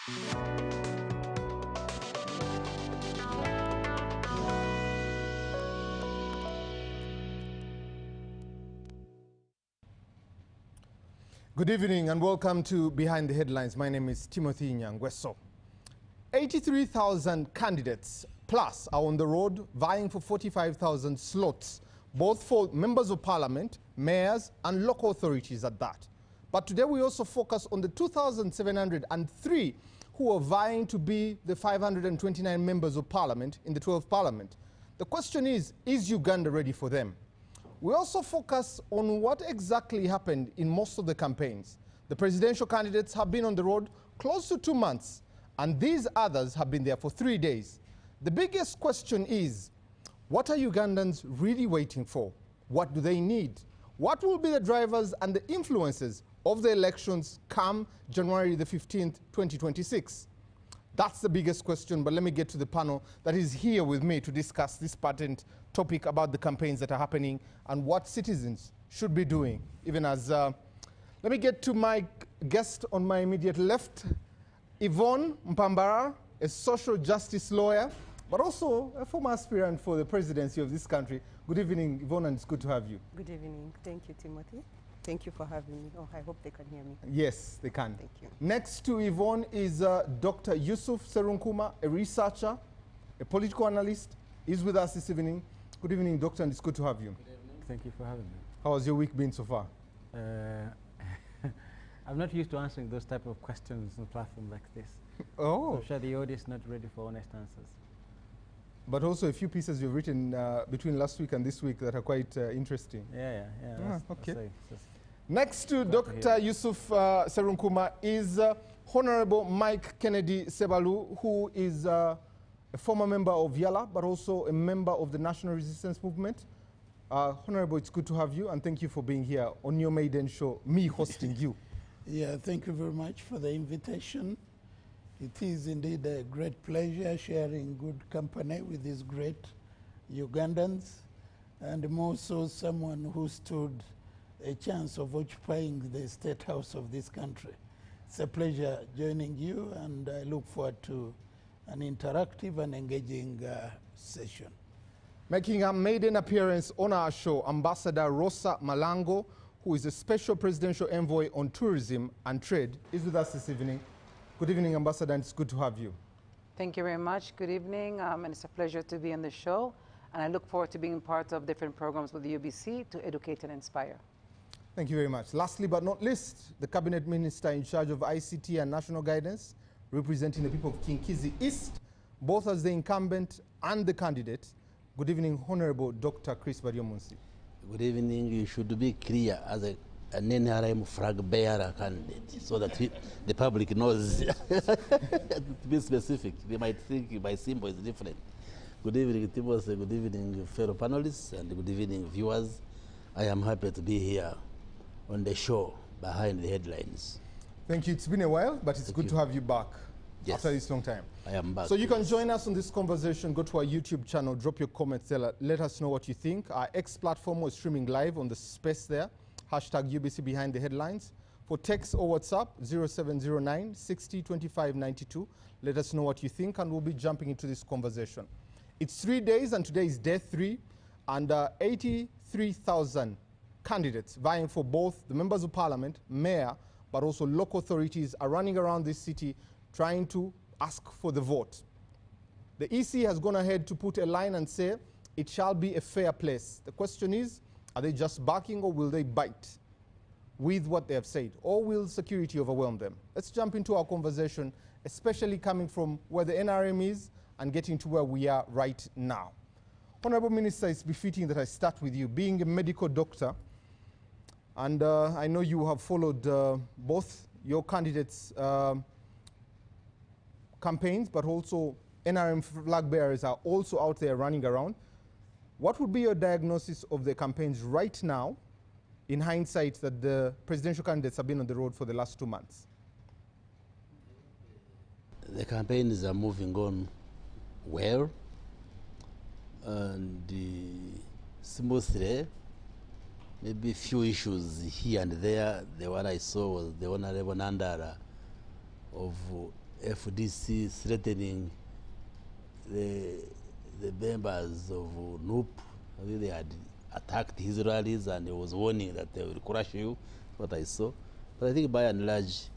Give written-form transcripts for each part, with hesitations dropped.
Good evening and welcome to Behind the Headlines. My name is Timothy Nyangweso. 83,000 candidates plus are on the road vying for 45,000 slots, both for members of parliament, mayors and local authorities at that. But today we also focus on the 2,703 who are vying to be the 529 members of parliament in the 12th parliament. The question is Uganda ready for them? We also focus on what exactly happened in most of the campaigns. The presidential candidates have been on the road close to 2 months, and these others have been there for 3 days. The biggest question is, what are Ugandans really waiting for? What do they need? What will be the drivers and the influences of the elections come January the 15th, 2026? That's the biggest question, but let me get to the panel that is here with me to discuss this patent topic about the campaigns that are happening and what citizens should be doing. Even as, let me get to my guest on my immediate left, Yvonne Mpambara, a social justice lawyer, but also a former aspirant for the presidency of this country. Good evening, Yvonne, and it's good to have you. Good evening. Thank you, Timothy. Thank you for having me. Oh, I hope they can hear me. Yes, they can. Thank you. Next to Yvonne is Dr. Yusuf Serunkuma, a researcher, a political analyst. He's with us this evening. Good evening, Doctor, and it's good to have you. Good evening. Thank you for having me. How has your week been so far? I'm not used to answering those type of questions on a platform like this. Oh. So I'm sure the audience is not ready for honest answers. But also a few pieces you've written between last week and this week that are quite interesting. Yeah. Okay. Next to Dr. Yusuf Serunkuma is Honorable Mike Kennedy Sebalu, who is a former member of YALA, but also a member of the National Resistance Movement. Honorable, it's good to have you, and thank you for being here on your maiden show, me hosting you. Yeah, thank you very much for the invitation. It is indeed a great pleasure sharing good company with these great Ugandans, and more so someone who stood a chance of occupying the state house of this country. It's a pleasure joining you, and I look forward to an interactive and engaging session. Making a maiden appearance on our show, Ambassador Rosa Malango, who is a special presidential envoy on tourism and trade, is with us this evening. Good evening, Ambassador, and it's good to have you. Thank you very much. Good evening, and it's a pleasure to be on the show. And I look forward to being part of different programs with the UBC to educate and inspire. Thank you very much. Lastly but not least, the Cabinet Minister in charge of ICT and National Guidance, representing the people of Kinkizi East, both as the incumbent and the candidate. Good evening, Honorable Dr. Chris Baryomunsi. Good evening. You should be clear as an NRM flag bearer candidate so that the public knows. To be specific, they might think my symbol is different. Good evening, Timothy. Good evening, fellow panelists, and good evening, viewers. I am happy to be here on the show Behind the Headlines. Thank you. It's been a while, but it's good to have you back after this long time. I am back. So you can join us on this conversation. Go to our YouTube channel, drop your comments there, let us know what you think. Our X platform was streaming live on the space there. Hashtag UBC Behind the Headlines. For text or WhatsApp, 0709 60 25 92. Let us know what you think, and we'll be jumping into this conversation. It's 3 days, and today is day 3, and 83,000 candidates vying for both the members of parliament, mayor, but also local authorities are running around this city trying to ask for the vote. The EC has gone ahead to put a line and say it shall be a fair place. The question is, are they just barking, or will they bite with what they have said, or will security overwhelm them? Let's jump into our conversation, especially coming from where the NRM is and getting to where we are right now. Honorable Minister, it's befitting that I start with you. Being a medical doctor, and I know you have followed both your candidates' campaigns, but also NRM flag bearers are also out there running around. What would be your diagnosis of the campaigns right now, in hindsight that the presidential candidates have been on the road for the last 2 months? The campaigns are moving on well and smoothly. Maybe a few issues here and there. The one I saw was the Honorable Nandara of FDC threatening the members of NUP. I think they had attacked his rallies and he was warning that they will crush you, what I saw. But I think by and large,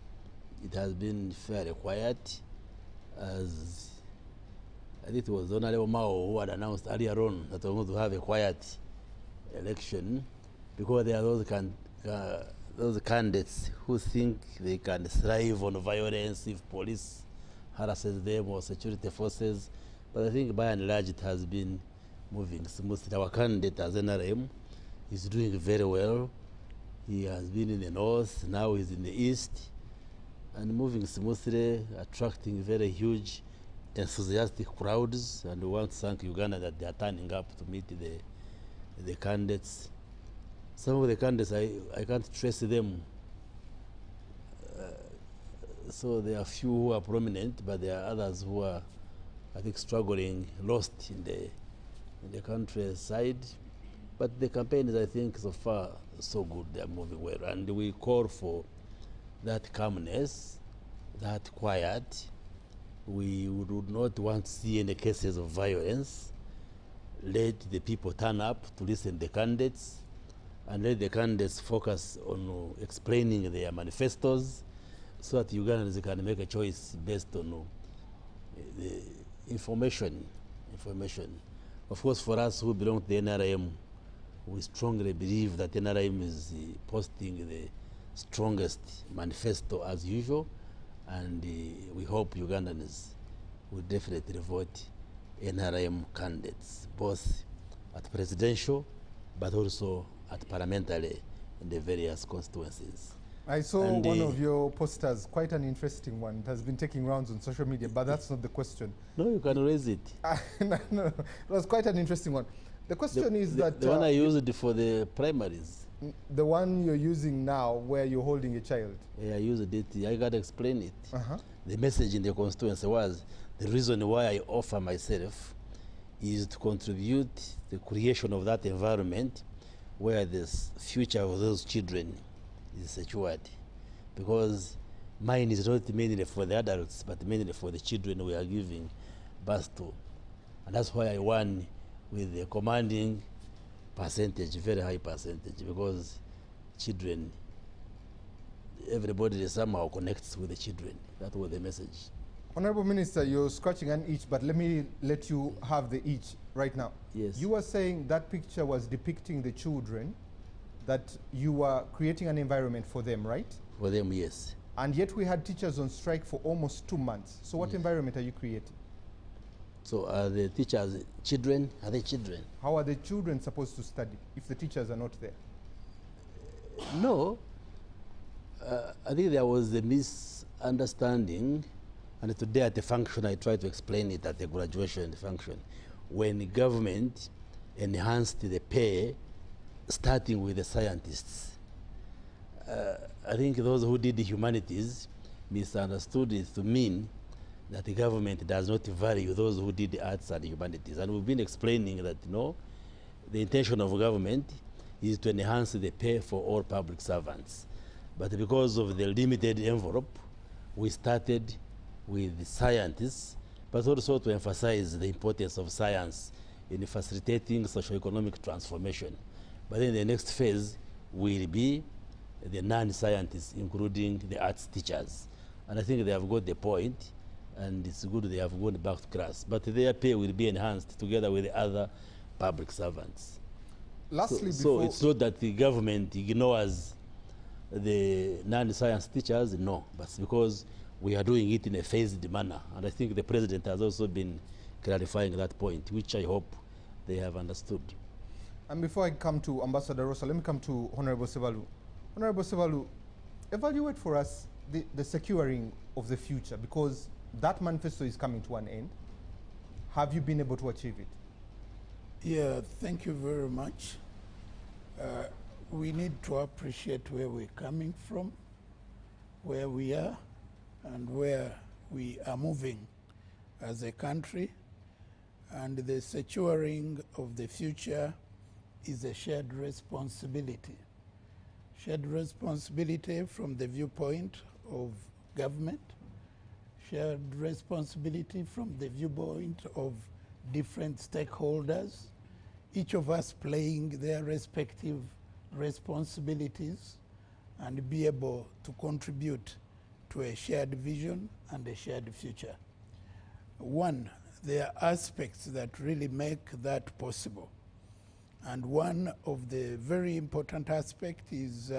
it has been fairly quiet, as I think it was Honorable Mao who had announced earlier on that we're going to have a quiet election, because there are those candidates who think they can thrive on violence if police harasses them or security forces. But I think by and large it has been moving smoothly. Our candidate as NRM is doing very well. He has been in the north, now he's in the east, and moving smoothly, attracting very huge, enthusiastic crowds. And we want to thank Uganda that they are turning up to meet the candidates. Some of the candidates, I can't trace them. So there are few who are prominent, but there are others who are, I think, struggling, lost in the countryside. But the campaign is, I think, so far so good. They are moving well, and we call for that calmness, that quiet. We would not want to see any cases of violence. Let the people turn up to listen to the candidates, and let the candidates focus on explaining their manifestos, so that Ugandans can make a choice based on the information. Of course, for us who belong to the NRM, we strongly believe that NRM is posting the strongest manifesto as usual, and we hope Ugandans will definitely vote NRM candidates, both at presidential but also at parliamentary in the various constituencies. I saw one of your posters, quite an interesting one. It has been taking rounds on social media, but that's not the question. No, you can raise it. No, it was quite an interesting one. The question is that... The one I used for the primaries. The one you're using now, where you're holding a child. Yeah, I used it. I got to explain it. The message in the constituency was, the reason why I offer myself is to contribute to the creation of that environment where the future of those children is secured. Because mine is not mainly for the adults, but mainly for the children we are giving birth to. And that's why I won with a commanding percentage, very high percentage, because children, everybody somehow connects with the children. That was the message. Honorable Minister, you're scratching an itch, but let me let you have the itch right now. Yes. You were saying that picture was depicting the children, that you were creating an environment for them, right? For them, yes. And yet we had teachers on strike for almost 2 months. So what environment are you creating? So are the teachers children? Are they children? How are the children supposed to study if the teachers are not there? No. I think there was a misunderstanding, and today at the function I tried to explain it at the graduation function, when the government enhanced the pay starting with the scientists. I think those who did the humanities misunderstood it to mean that the government does not value those who did the arts and humanities. And we've been explaining that, no, the intention of government is to enhance the pay for all public servants. But because of the limited envelope, we started with the scientists, but also to emphasize the importance of science in facilitating socio-economic transformation. But then the next phase will be the non-scientists, including the arts teachers. And I think they have got the point, and it's good they have gone back to class. But their pay will be enhanced together with the other public servants. Lastly, so it's not that the government ignores the non-science teachers, no, but it's because we are doing it in a phased manner. And I think the president has also been clarifying that point, which I hope they have understood. And before I come to Ambassador Rossa, let me come to Honorable Sevalu. Honorable Sevalu, evaluate for us the securing of the future, because that manifesto is coming to an end. Have you been able to achieve it? Yeah, thank you very much. We need to appreciate where we're coming from, where we are, and where we are moving as a country. And the securing of the future is a shared responsibility. Shared responsibility from the viewpoint of government, shared responsibility from the viewpoint of different stakeholders, each of us playing their respective responsibilities and be able to contribute to a shared vision and a shared future. One, there are aspects that really make that possible. And one of the very important aspects is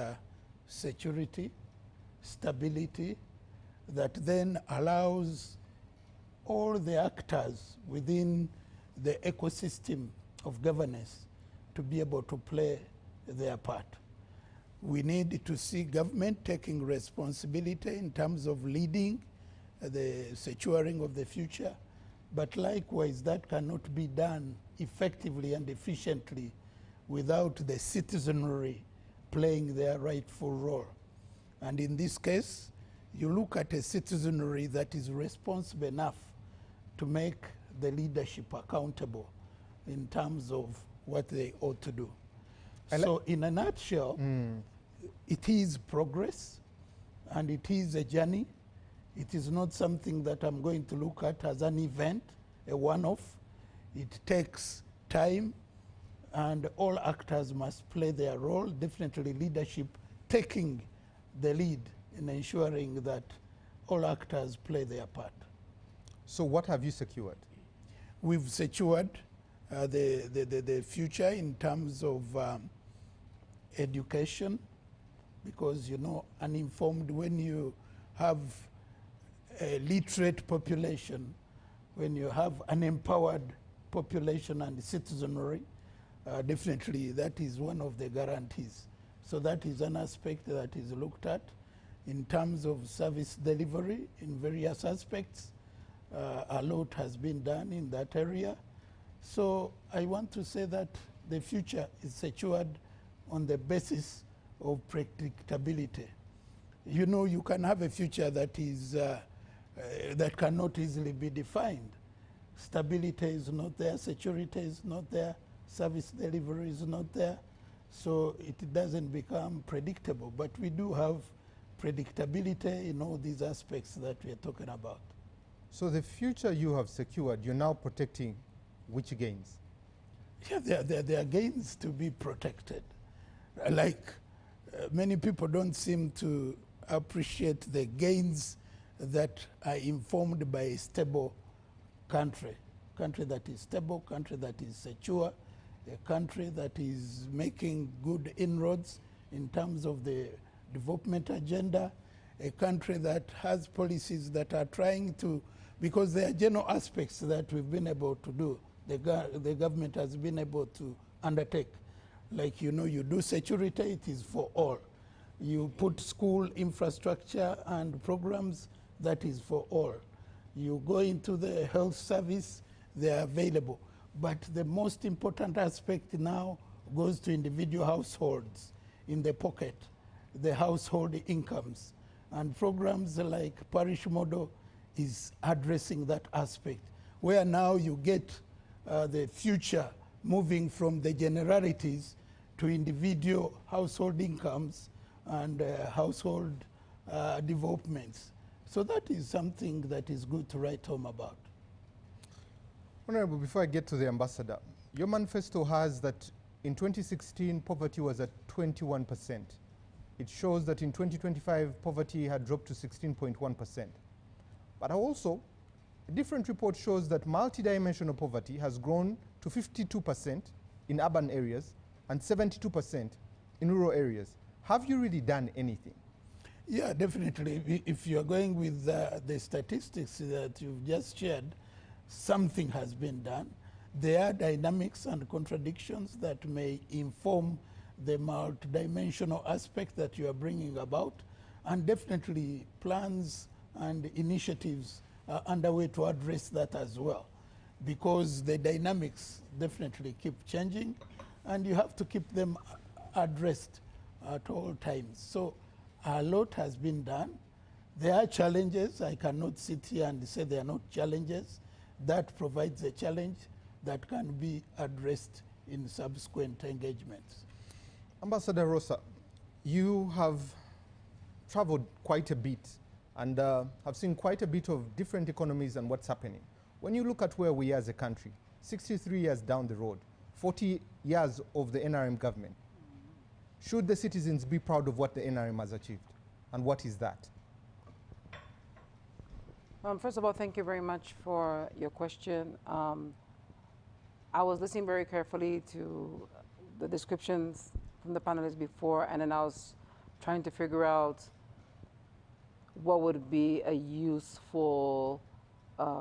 security, stability, that then allows all the actors within the ecosystem of governance to be able to play their part. We need to see government taking responsibility in terms of leading the securing of the future, but likewise that cannot be done effectively and efficiently without the citizenry playing their rightful role. And in this case, you look at a citizenry that is responsible enough to make the leadership accountable in terms of what they ought to do. So in a nutshell, it is progress and it is a journey. It is not something that I'm going to look at as an event, a one-off. It takes time and all actors must play their role, definitely leadership taking the lead in ensuring that all actors play their part. So what have you secured? We've secured the future in terms of education, because, you know, uninformed, when you have a literate population, when you have an empowered population and citizenry, definitely that is one of the guarantees. So that is an aspect that is looked at. In terms of service delivery in various aspects, a lot has been done in that area. So I want to say that the future is secured on the basis of predictability. You know, you can have a future that is that cannot easily be defined. Stability is not there, security is not there, service delivery is not there, so it doesn't become predictable. But we do have predictability in all these aspects that we are talking about. So the future you have secured, you're now protecting which gains? Yeah, there are gains to be protected. Many people don't seem to appreciate the gains that are informed by a stable country that is stable, country that is secure, a country that is making good inroads in terms of the development agenda, a country that has policies that are trying to, because there are general aspects that we've been able to do, the government has been able to undertake. Like, you know, you do security, it is for all. You put school infrastructure and programs, that is for all. You go into the health service, they are available. But the most important aspect now goes to individual households in the pocket, the household incomes. And programs like Parish Model is addressing that aspect, where now you get the future moving from the generalities to individual household incomes and household developments. So that is something that is good to write home about. Honorable, before I get to the ambassador, your manifesto has that in 2016 poverty was at 21%. It shows that in 2025 poverty had dropped to 16.1%. But also, a different report shows that multidimensional poverty has grown to 52% in urban areas and 72% in rural areas. Have you really done anything? Yeah, definitely. If you're going with the statistics that you've just shared, something has been done. There are dynamics and contradictions that may inform the multidimensional aspect that you are bringing about, and definitely plans and initiatives are underway to address that as well, because the dynamics definitely keep changing and you have to keep them addressed at all times. So a lot has been done. There are challenges. I cannot sit here and say there are not challenges. That provides a challenge that can be addressed in subsequent engagements. Ambassador Rosa, you have traveled quite a bit and have seen quite a bit of different economies and what's happening. When you look at where we are as a country, 63 years down the road, 40 years of the NRM government, should the citizens be proud of what the NRM has achieved? And what is that? First of all, thank you very much for your question. I was listening very carefully to the descriptions from the panelists before, and then I was trying to figure out what would be a useful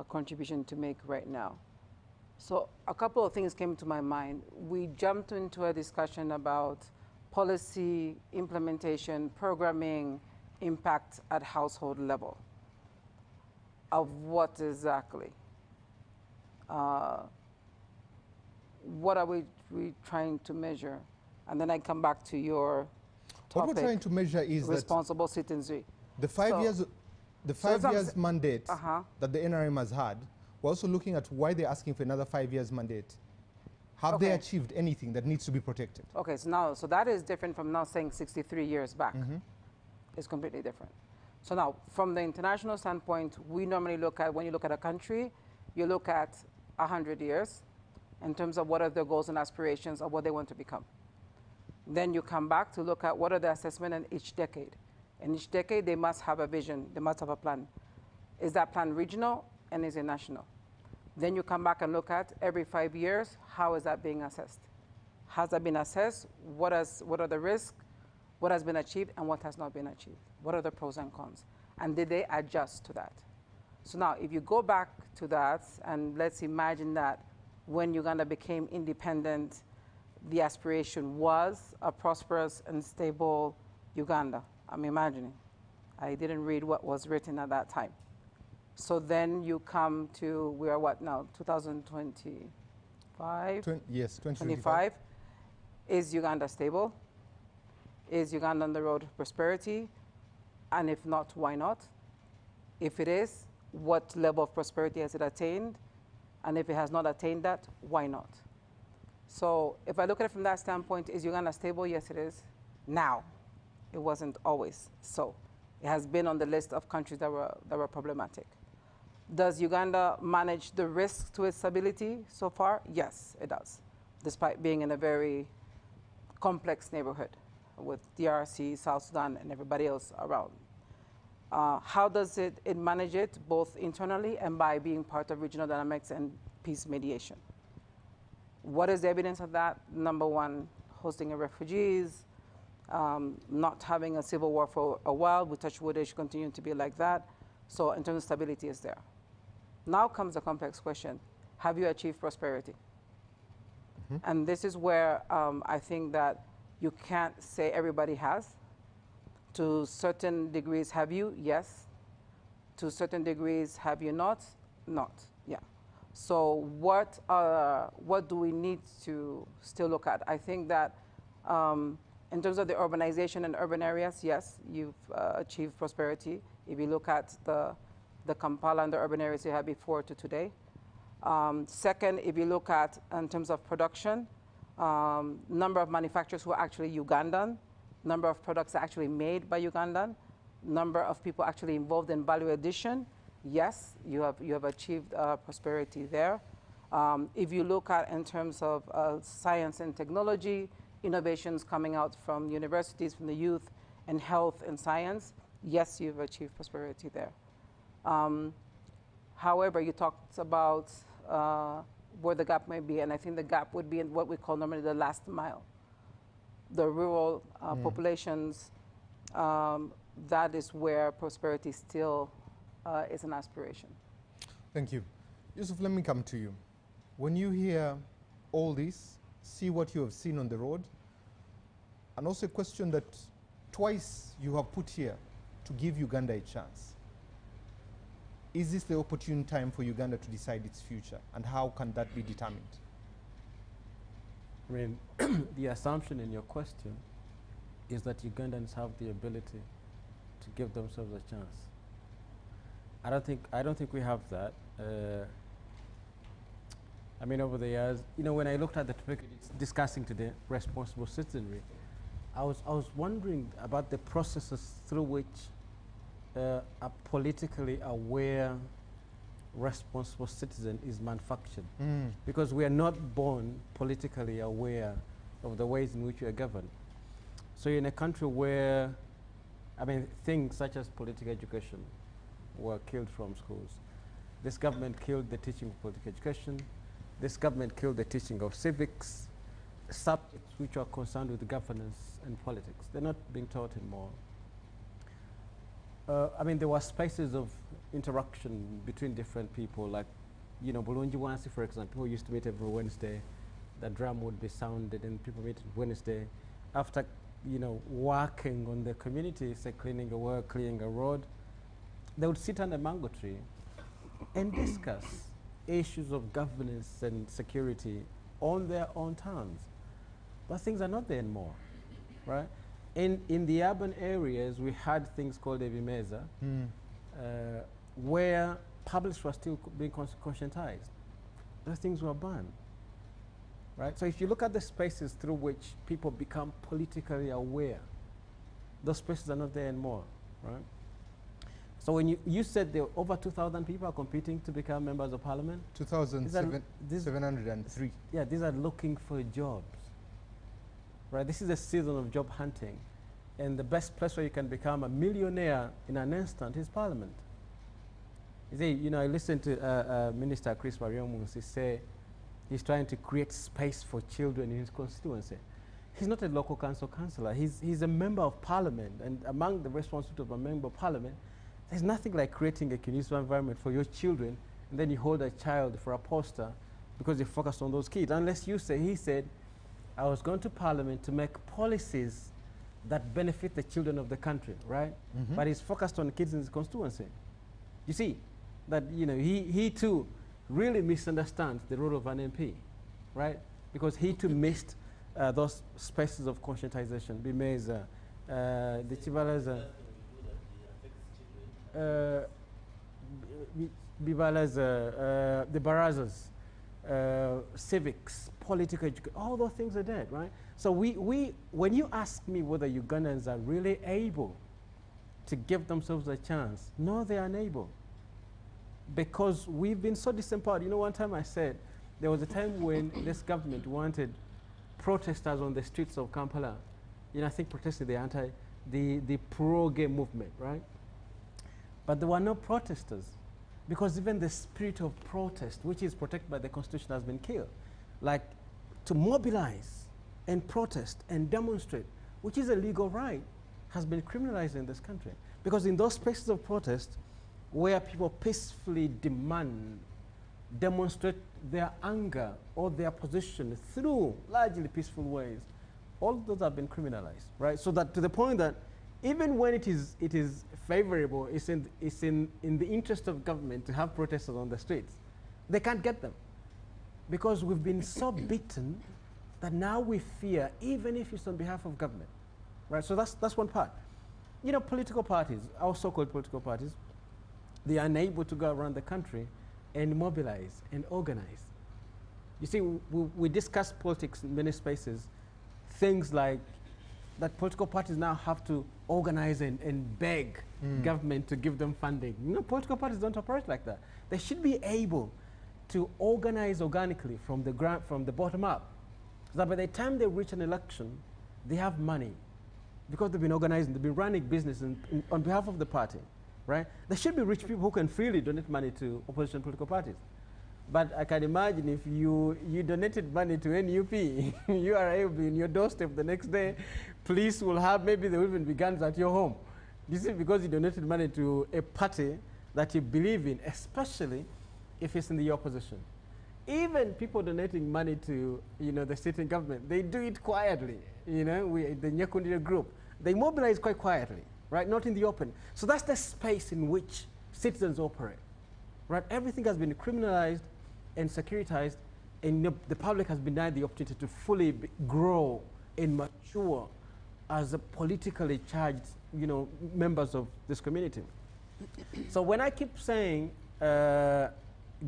contribution to make right now. So a couple of things came to my mind. We jumped into a discussion about policy, implementation, programming, impact at household level. Of what exactly? What are we trying to measure? And then I come back to your topic. What we're trying to measure is responsible citizenry. The 5 years, the so 5 years mandate Uh-huh. that the NRM has had. We're also looking at why they're asking for another 5 years mandate. Have they Okay. achieved anything that needs to be protected? Okay, so that is different from now saying 63 years back. It's completely different. So now, from the international standpoint, we normally look at, when you look at a country, you look at 100 years in terms of what are their goals and aspirations of what they want to become. Then you come back to look at what are the assessment in each decade. In each decade, they must have a vision, they must have a plan. Is that plan regional and is it national? Then you come back and look at every 5 years, how is that being assessed? Has that been assessed? What are the risks? What has been achieved and what has not been achieved? What are the pros and cons? And did they adjust to that? So now, if you go back to that, and let's imagine that when Uganda became independent, the aspiration was a prosperous and stable Uganda. I'm imagining. I didn't read what was written at that time. So then you come to, we are what now, 2025? Yes, 2025. Is Uganda stable? Is Uganda on the road to prosperity? And if not, why not? If it is, what level of prosperity has it attained? And if it has not attained that, why not? So if I look at it from that standpoint, is Uganda stable? Yes, it is. Now. It wasn't always so. It has been on the list of countries that were problematic. Does Uganda manage the risks to its stability so far? Yes, it does, despite being in a very complex neighborhood with DRC, South Sudan, and everybody else around. How does it manage it, both internally and by being part of regional dynamics and peace mediation? What is the evidence of that? Number one, hosting refugees, not having a civil war for a while. We touch wood, it should continue to be like that. So in terms of stability is there. Now comes the complex question. Have you achieved prosperity? And this is where I think that you can't say everybody has. To certain degrees, have you? Yes. To certain degrees, have you not? Not, yeah. So what do we need to still look at? I think that in terms of the urbanization and urban areas, yes, you've achieved prosperity. If you look at the Kampala and the urban areas you had before to today. Second, if you look at, in terms of production, number of manufacturers who are actually Ugandan, number of products actually made by Ugandan, number of people actually involved in value addition, yes, you have achieved prosperity there. If you look at in terms of science and technology, innovations coming out from universities, from the youth, and health and science, yes, you've achieved prosperity there. However, you talked about where the gap may be, and I think the gap would be in what we call normally the last mile. The rural populations, that is where prosperity still is an aspiration. Thank you. Yusuf, let me come to you. When you hear all this, see what you have seen on the road, and also a question that twice you have put here to give Uganda a chance. Is this the opportune time for Uganda to decide its future, and how can that be determined? I mean, the assumption in your question is that Ugandans have the ability to give themselves a chance. I don't think we have that. I mean, over the years, you know, when I looked at the topic discussing today, responsible citizenry, I was wondering about the processes through which a politically aware, responsible citizen is manufactured. Because we are not born politically aware of the ways in which we are governed. So in a country where, I mean, things such as political education were killed from schools. This government killed the teaching of political education. This government killed the teaching of civics, subjects which are concerned with governance and politics. They're not being taught anymore. I mean, there were spaces of interaction between different people, like, you know, Bulungi Wansi, for example, who used to meet every Wednesday. The drum would be sounded and people meet Wednesday. After, you know, working on the community, say cleaning a work, cleaning a road, they would sit under a mango tree and discuss issues of governance and security on their own terms. But things are not there anymore, right? In the urban areas, we had things called Ebimeza, where publics were still being conscientized. Those things were banned, right? So if you look at the spaces through which people become politically aware, those spaces are not there anymore, right? So when you said there were over 2,000 people are competing to become members of parliament? 2,703. Yeah, these are looking for jobs, right? This is a season of job hunting. And the best place where you can become a millionaire in an instant is parliament. You see, you know, I listened to Minister Chris Wariomunsi say he's trying to create space for children in his constituency. He's not a local council councillor. He's a member of parliament. And among the responsibilities of a member of parliament, there's nothing like creating a conducive environment for your children, and then you hold a child for a poster because you focus on those kids. Unless you say, he said, I was going to parliament to make policies that benefit the children of the country, right? But he's focused on kids in his constituency. You see, that, you know, he too really misunderstands the role of an MP, right? Because he too missed those spaces of conscientization. Bimeza, the Chibalaza, the barazas, civics, political education, all those things are dead, right? So when you ask me whether Ugandans are really able to give themselves a chance, no, they are unable. Because we've been so disempowered. You know, one time I said, there was a time when this government wanted protesters on the streets of Kampala, you know, I think protesting the pro-gay movement, right? But there were no protesters, because even the spirit of protest, which is protected by the Constitution, has been killed. Like, to mobilize and protest and demonstrate, which is a legal right, has been criminalized in this country. Because in those spaces of protest, where people peacefully demonstrate their anger or their position through largely peaceful ways, all of those have been criminalized, right? So that to the point that even when it is favorable, it's in the interest of government to have protesters on the streets, they can't get them. Because we've been so beaten that now we fear, even if it's on behalf of government, right? So that's one part. You know, political parties, our so-called political parties, they are unable to go around the country and mobilize and organize. You see, we discuss politics in many spaces, things like that political parties now have to organize and beg government to give them funding. You know, political parties don't operate like that. They should be able to organize organically from the ground, from the bottom up, so that by the time they reach an election, they have money, because they've been organizing, they've been running business on behalf of the party, right? There should be rich people who can freely donate money to opposition political parties. But I can imagine if you donated money to NUP, you are able to be in your doorstep the next day, police will have, maybe there will even be guns at your home. This is because you donated money to a party that you believe in, especially if it's in the opposition. Even people donating money to, you know, the sitting government, they do it quietly. You know, the Nyakundira group, they mobilize quite quietly, right? Not in the open. So that's the space in which citizens operate, right? Everything has been criminalized and securitized, and the public has been denied the opportunity to fully grow and mature as a politically charged, you know, members of this community. So when I keep saying,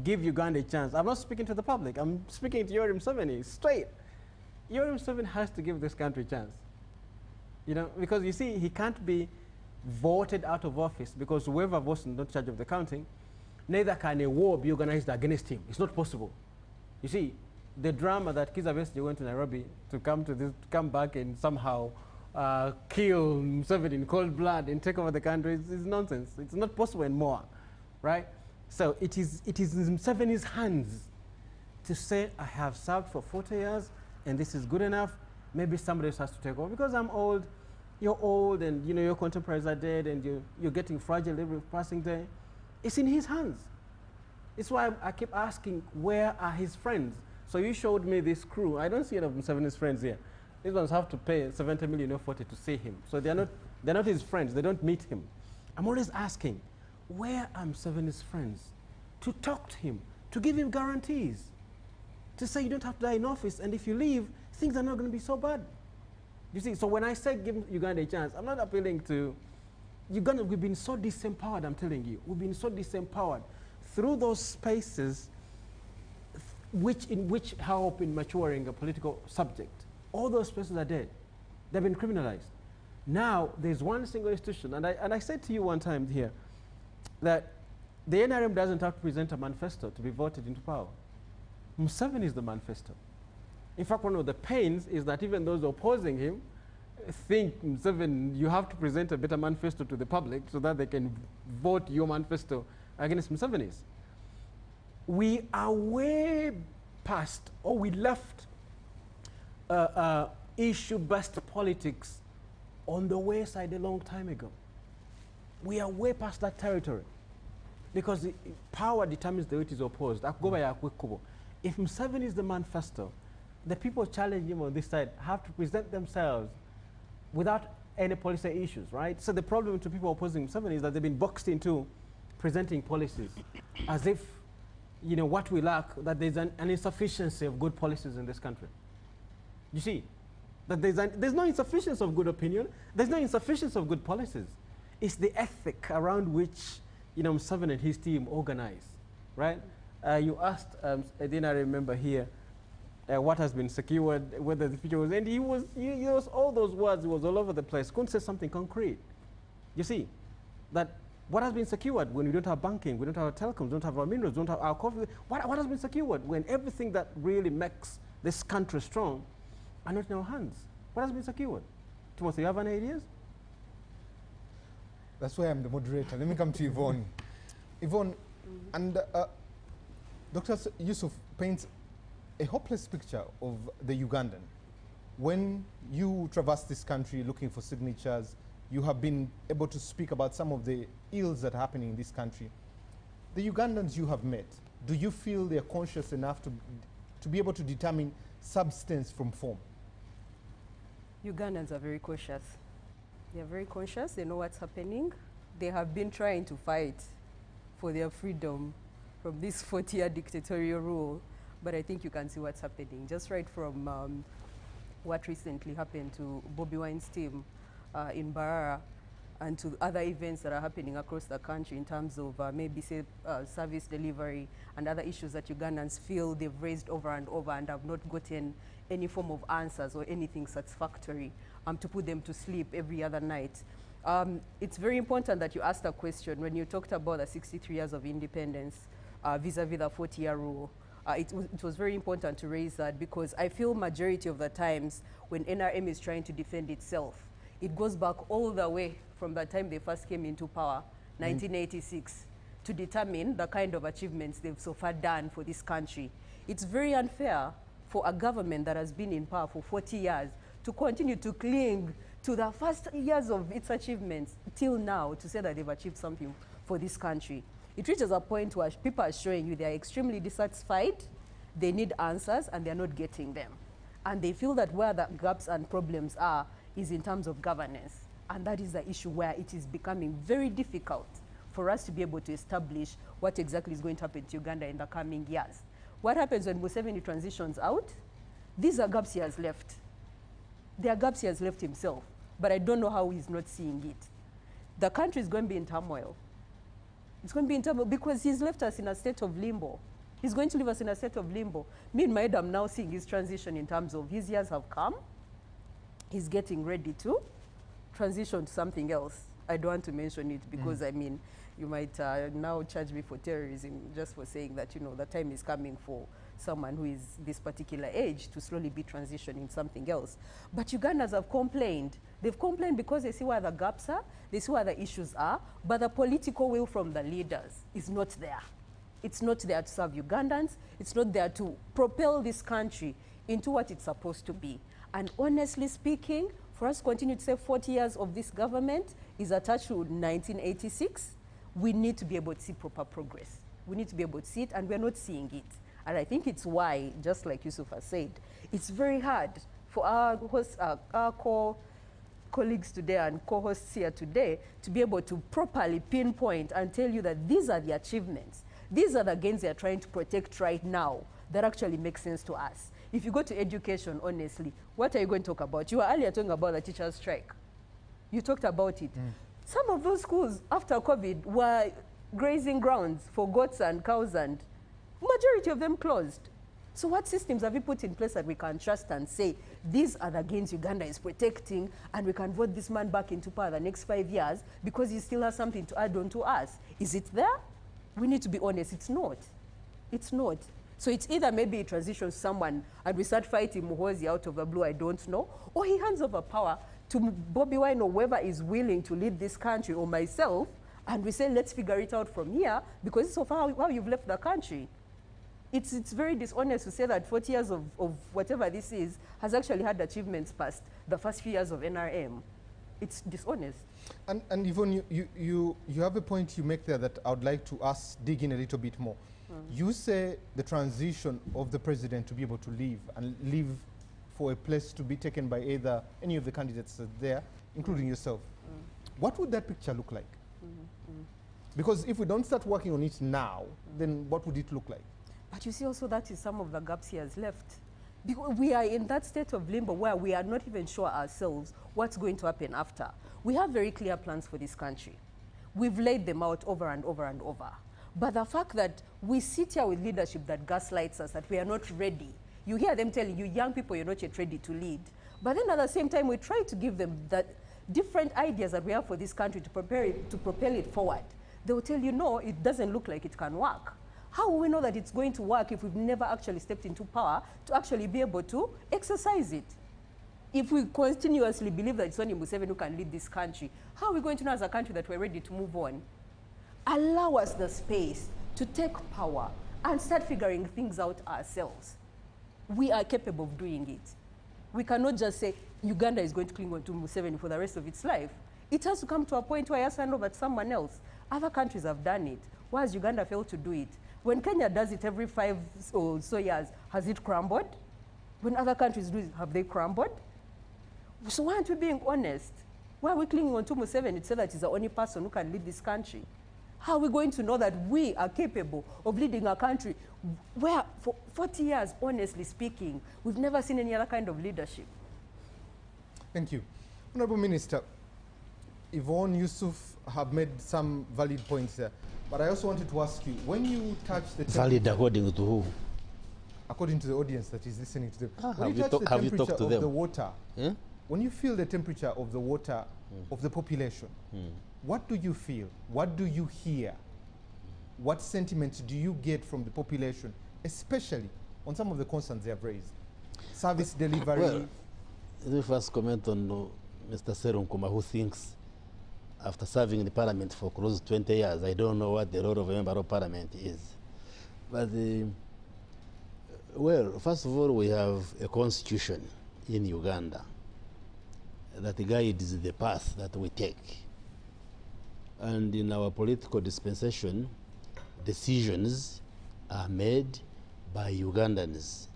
give Uganda a chance, I'm not speaking to the public, I'm speaking to Yoweri Museveni straight. Yoweri Museveni has to give this country a chance. You know, because you see, he can't be voted out of office, because whoever was in charge of the counting, neither can a war be organized against him. It's not possible. You see, the drama that Kizza Besigye went to Nairobi to come back and somehow kill Museveni in cold blood and take over the country is nonsense. It's not possible anymore, right? So it is in Museveni's hands to say, I have served for 40 years and this is good enough. Maybe somebody else has to take over. Because I'm old, you're old, and you know your contemporaries are dead, and you're getting fragile every passing day. It's in his hands. It's why I keep asking, where are his friends? So you showed me this crew. I don't see any of Museveni's friends here. These ones have to pay 70 million or 40 to see him. So they're not his friends. They don't meet him. I'm always asking, where are Museveni's friends? To talk to him, to give him guarantees, to say you don't have to die in office, and if you leave, things are not going to be so bad. You see, so when I say give Uganda a chance, I'm not appealing to Uganda. We've been so disempowered, I'm telling you. We've been so disempowered through those spaces in which help in maturing a political subject. All those spaces are dead. They've been criminalized. Now, there's one single institution, and I said to you one time here that the NRM doesn't have to present a manifesto to be voted into power. Museveni is the manifesto. In fact, one of the pains is that even those opposing him think, Museveni, you have to present a better manifesto to the public so that they can vote your manifesto against Museveni's. We are way past, or we left issue-based politics on the way side a long time ago. We are way past that territory because power determines the way it is opposed. If Museveni is the manifesto, the people challenging him on this side have to present themselves without any policy issues, right? So the problem to people opposing Museveni is that they've been boxed into presenting policies as if, you know, what we lack, that there's an insufficiency of good policies in this country. You see, that there's no insufficiency of good opinion, there's no insufficiency of good policies. It's the ethic around which, you know, Museveni and his team organize, right? You asked, Edina, I remember here, what has been secured, whether the future was, and he was all those words, he was all over the place, couldn't say something concrete. You see, that what has been secured when we don't have banking, we don't have our telecoms, we don't have our minerals, we don't have our coffee, what has been secured when everything that really makes this country strong are not in our hands? What has been secured? Timothy, you have any ideas? That's why I'm the moderator. Let me come to Yvonne. Yvonne, and Dr. Yusuf paints a hopeless picture of the Ugandan. When you traverse this country looking for signatures, you have been able to speak about some of the ills that are happening in this country. The Ugandans you have met, do you feel they're conscious enough to be able to determine substance from form? Ugandans are very cautious. They're very conscious. They know what's happening. They have been trying to fight for their freedom from this 40-year dictatorial rule. But I think you can see what's happening. Just right from what recently happened to Bobby Wine's team in Barara and to other events that are happening across the country in terms of maybe say service delivery and other issues that Ugandans feel they've raised over and over and have not gotten any form of answers or anything satisfactory to put them to sleep every other night. It's very important that you asked a question when you talked about the 63 years of independence vis-a-vis the 40-year rule. It was very important to raise that because I feel majority of the times when NRM is trying to defend itself, it goes back all the way from the time they first came into power, 1986, to determine the kind of achievements they've so far done for this country. It's very unfair for a government that has been in power for 40 years to continue to cling to the first years of its achievements till now to say that they've achieved something for this country. It reaches a point where people are showing you they are extremely dissatisfied, they need answers, and they're not getting them. And they feel that where the gaps and problems are is in terms of governance. And that is the issue where it is becoming very difficult for us to be able to establish what exactly is going to happen to Uganda in the coming years. What happens when Museveni transitions out? These are gaps he has left. There are gaps he has left himself, but I don't know how he's not seeing it. The country is going to be in turmoil. It's going to be in turmoil because he's left us in a state of limbo. He's going to leave us in a state of limbo. Me and my head, I'm now seeing his transition in terms of his years have come. He's getting ready to transition to something else. I don't want to mention it because, I mean, you might now charge me for terrorism just for saying that, you know, the time is coming for someone who is this particular age to slowly be transitioning something else. But Ugandans have complained. They've complained because they see where the gaps are, they see where the issues are, but the political will from the leaders is not there. It's not there to serve Ugandans. It's not there to propel this country into what it's supposed to be. And honestly speaking, for us to continue to say 40 years of this government is attached to 1986, we need to be able to see proper progress. We need to be able to see it, and we're not seeing it. And I think it's why, just like Yusuf has said, it's very hard for our hosts, our colleagues today and co-hosts here today to be able to properly pinpoint and tell you that these are the achievements. These are the gains they are trying to protect right now that actually make sense to us. If you go to education, honestly, what are you going to talk about? You were earlier talking about the teachers' strike. You talked about it. Some of those schools after COVID were grazing grounds for goats and cows, and majority of them closed. So what systems have we put in place that we can trust and say, these are the gains Uganda is protecting, and we can vote this man back into power the next 5 years because he still has something to add on to us? Is it there? We need to be honest, it's not. It's not. So it's either maybe he transitions someone and we start fighting Muhoozi out of the blue, I don't know, or he hands over power to Bobi Wine or whoever is willing to lead this country, or myself, and we say, let's figure it out from here, because it's so far how you've left the country. It's very dishonest to say that 40 years of whatever this is has actually had achievements past the first few years of NRM. It's dishonest. And Yvonne, you have a point you make there that I would like to dig in a little bit more. You say the transition of the president to be able to leave and leave for a place to be taken by either any of the candidates there, including yourself. What would that picture look like? Because if we don't start working on it now, then what would it look like? But you see also that is some of the gaps he has left. Because we are in that state of limbo where we are not even sure ourselves what's going to happen after. We have very clear plans for this country. We've laid them out over and over and over. But the fact that we sit here with leadership that gaslights us, that we are not ready. You hear them telling you, young people, you're not yet ready to lead. But then at the same time, we try to give them that different ideas that we have for this country to propel it forward. They will tell you, no, it doesn't look like it can work. How will we know that it's going to work if we've never actually stepped into power to actually be able to exercise it? If we continuously believe that it's only Museveni who can lead this country, how are we going to know as a country that we're ready to move on? Allow us the space to take power and start figuring things out ourselves. We are capable of doing it. We cannot just say Uganda is going to cling on to Museveni for the rest of its life. It has to come to a point where you have to hand over to someone else. Other countries have done it. Why has Uganda failed to do it? When Kenya does it every 5 or so years, has it crumbled? When other countries do it, have they crumbled? So why aren't we being honest? Why are we clinging on to Museveni to say that he's the only person who can lead this country? How are we going to know that we are capable of leading a country where for 40 years, honestly speaking, we've never seen any other kind of leadership? Thank you. Honorable Minister, Yvonne, Yusuf have made some valid points there. But I also wanted to ask you, when you touch the Valid according to who? According to the audience that is listening to them. Have you talked to them? The water, Yeah? when you feel the temperature of the water of the population, what do you feel? What do you hear? What sentiments do you get from the population, especially on some of the concerns they have raised? Service delivery. Well, let me first comment on Mr. Serum Kuma, who thinks after serving in the parliament for close to 20 years, I don't know what the role of a member of parliament is. But, well, first of all, we have a constitution in Uganda that guides the path that we take. And in our political dispensation, decisions are made by Ugandans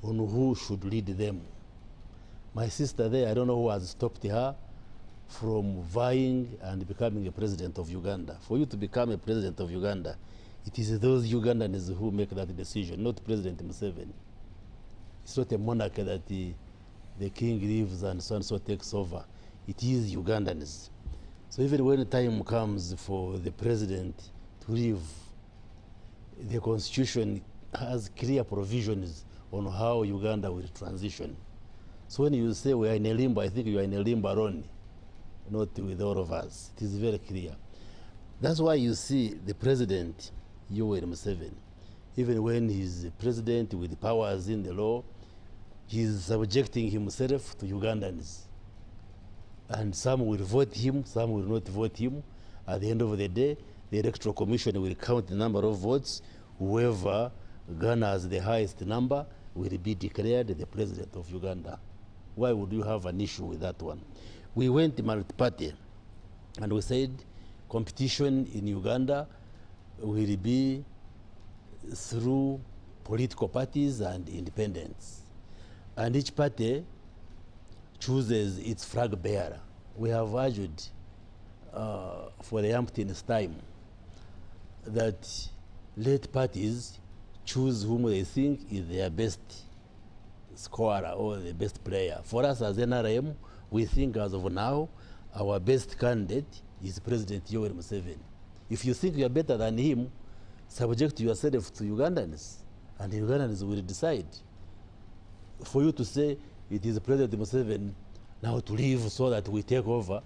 on who should lead them. My sister there, I don't know who has stopped her from vying and becoming a president of Uganda. For you to become a president of Uganda, it is those Ugandans who make that decision, not President Museveni. It's not a monarchy that the king leaves and so takes over. It is Ugandans. So even when the time comes for the president to leave, the constitution has clear provisions on how Uganda will transition. So when you say we are in a limbo, I think you are in a limbo alone. not with all of us. It is very clear. That's why you see the president, Yoweri Museveni, even when he's president with powers in the law, he's subjecting himself to Ugandans. And some will vote him, some will not vote him. At the end of the day, the Electoral Commission will count the number of votes. Whoever garners the highest number will be declared the president of Uganda. Why would you have an issue with that one? We went multi-party, and we said competition in Uganda will be through political parties and independents. And each party chooses its flag bearer. We have argued for the umpteenth time that let parties choose whom they think is their best scorer or the best player. For us as NRM, we think as of now, our best candidate is President Yoweri Museveni. If you think you are better than him, subject yourself to Ugandans, and Ugandans will decide. For you to say it is President Museveni now to leave so that we take over,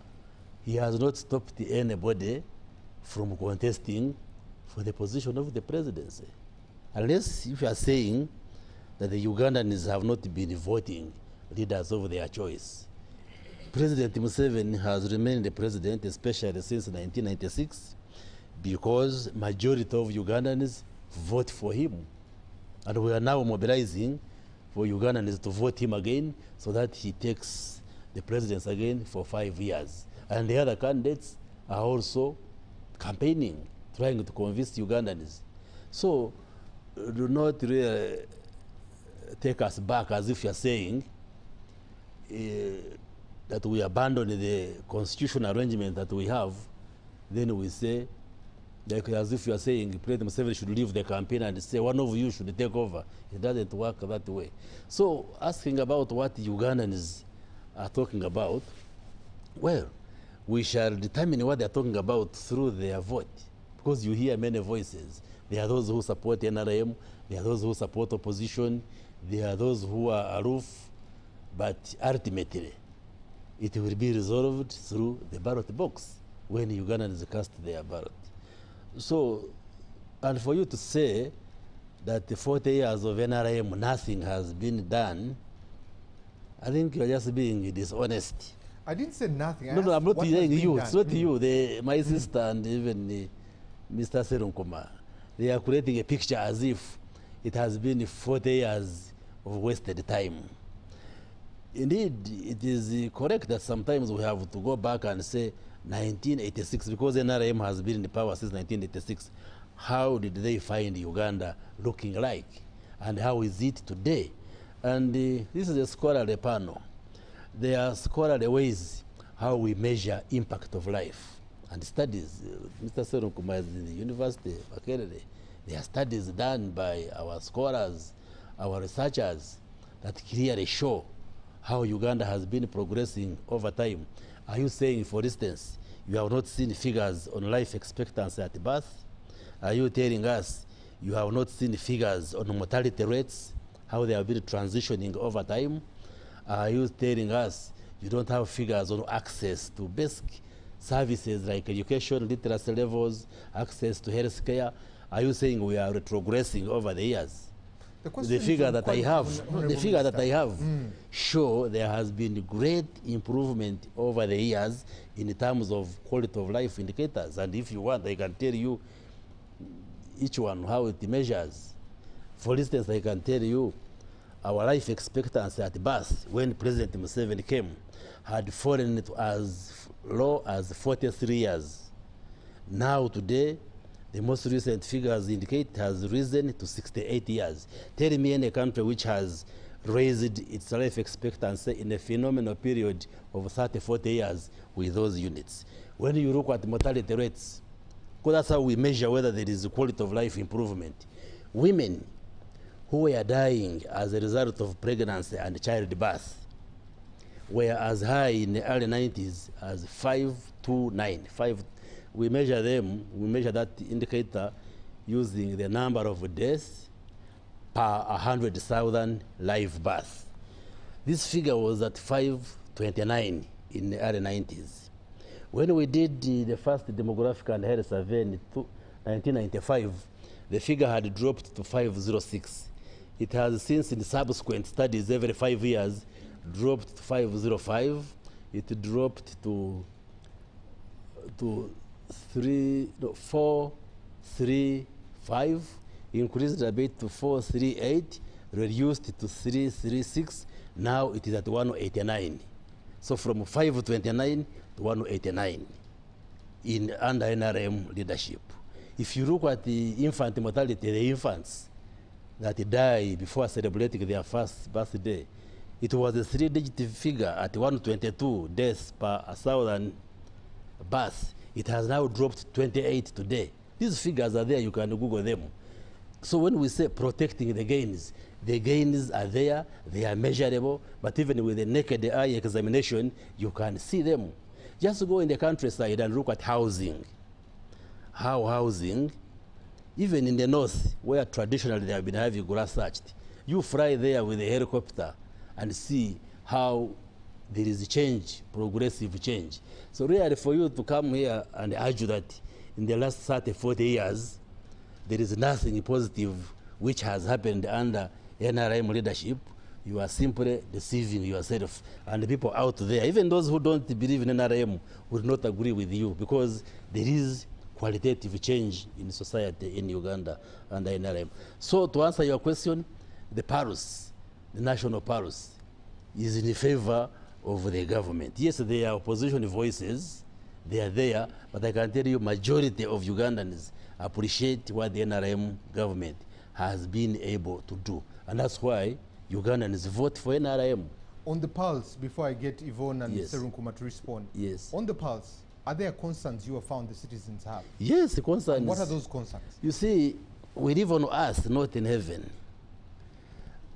he has not stopped anybody from contesting for the position of the presidency. Unless if you are saying that the Ugandans have not been voting leaders of their choice. President Museveni has remained the president, especially since 1996, because majority of Ugandans vote for him. And we are now mobilizing for Ugandans to vote him again so that he takes the presidency again for 5 years. And the other candidates are also campaigning, trying to convince Ugandans. So do not really take us back as if you're saying that we abandon the constitutional arrangement that we have. Then we say, like as if you are saying President Museveni should leave the campaign and say one of you should take over. It doesn't work that way. So asking about what Ugandans are talking about, well, we shall determine what they're talking about through their vote, because you hear many voices. There are those who support NRM, there are those who support opposition, there are those who are aloof, but ultimately it will be resolved through the ballot box when Ugandans cast their ballot. So, and for you to say that the 40 years of NRM, nothing has been done, I think you're just being dishonest. I didn't say nothing. No, I'm not what has saying been you. done. It's not you. My sister and even Mr. Serunkuma, they are creating a picture as if it has been 40 years of wasted time. Indeed, it is correct that sometimes we have to go back and say 1986, because NRM has been in power since 1986. How did they find Uganda looking like? And how is it today? And this is a scholarly panel. There are scholarly ways how we measure impact of life and studies. Mr. Serunkuma is in the University of Makerere. There are studies done by our scholars, our researchers, that clearly show how Uganda has been progressing over time. Are you saying, for instance, you have not seen figures on life expectancy at birth? Are you telling us you have not seen figures on mortality rates, how they have been transitioning over time? Are you telling us you don't have figures on access to basic services like education, literacy levels, access to health care? Are you saying we are retrogressing over the years? The figure that I have show there has been great improvement over the years in terms of quality of life indicators. And if you want, I can tell you each one how it measures. For instance, I can tell you our life expectancy at birth when President Museveni came had fallen to as low as 43 years. Now today, the most recent figures indicate it has risen to 68 years. Tell me any country which has raised its life expectancy in a phenomenal period of 30, 40 years with those units. When you look at mortality rates, because that's how we measure whether there is quality of life improvement. Women who were dying as a result of pregnancy and childbirth were as high in the early 90s as 529. We measure them, we measure that indicator using the number of deaths per 100,000 live births. This figure was at 529 in the early 90s. When we did the first demographic and health survey in 1995, the figure had dropped to 506. It has since, in subsequent studies every 5 years, dropped to 505. It dropped to 435, increased a bit to 438, reduced to 336. Now it is at 189. So from 529 to 189 under NRM leadership. If you look at the infant mortality, the infants that die before celebrating their first birthday, it was a 3-digit figure at 122 deaths per 1,000 births. It has now dropped to 28 today. These figures are there, you can Google them. So when we say protecting the gains are there, they are measurable, but even with the naked eye examination, you can see them. Just go in the countryside and look at housing. How housing, even in the north, where traditionally they have been having grass thatched, you fly there with a helicopter and see how there is change, progressive change. So really for you to come here and argue that in the last 30, 40 years, there is nothing positive which has happened under NRM leadership, you are simply deceiving yourself. And the people out there, even those who don't believe in NRM, would not agree with you, because there is qualitative change in society in Uganda under NRM. So to answer your question, the PARUS, the national PARUS, is in favor of the government. Yes, there are opposition voices, they are there, but I can tell you majority of Ugandans appreciate what the NRM government has been able to do. And that's why Ugandans vote for NRM. On the pulse, before I get Yvonne and Yes. Serunkuma to respond. Yes. On the pulse, are there concerns you have found the citizens have? Yes, the concerns. And what are those concerns? You see, we live on earth, not in heaven.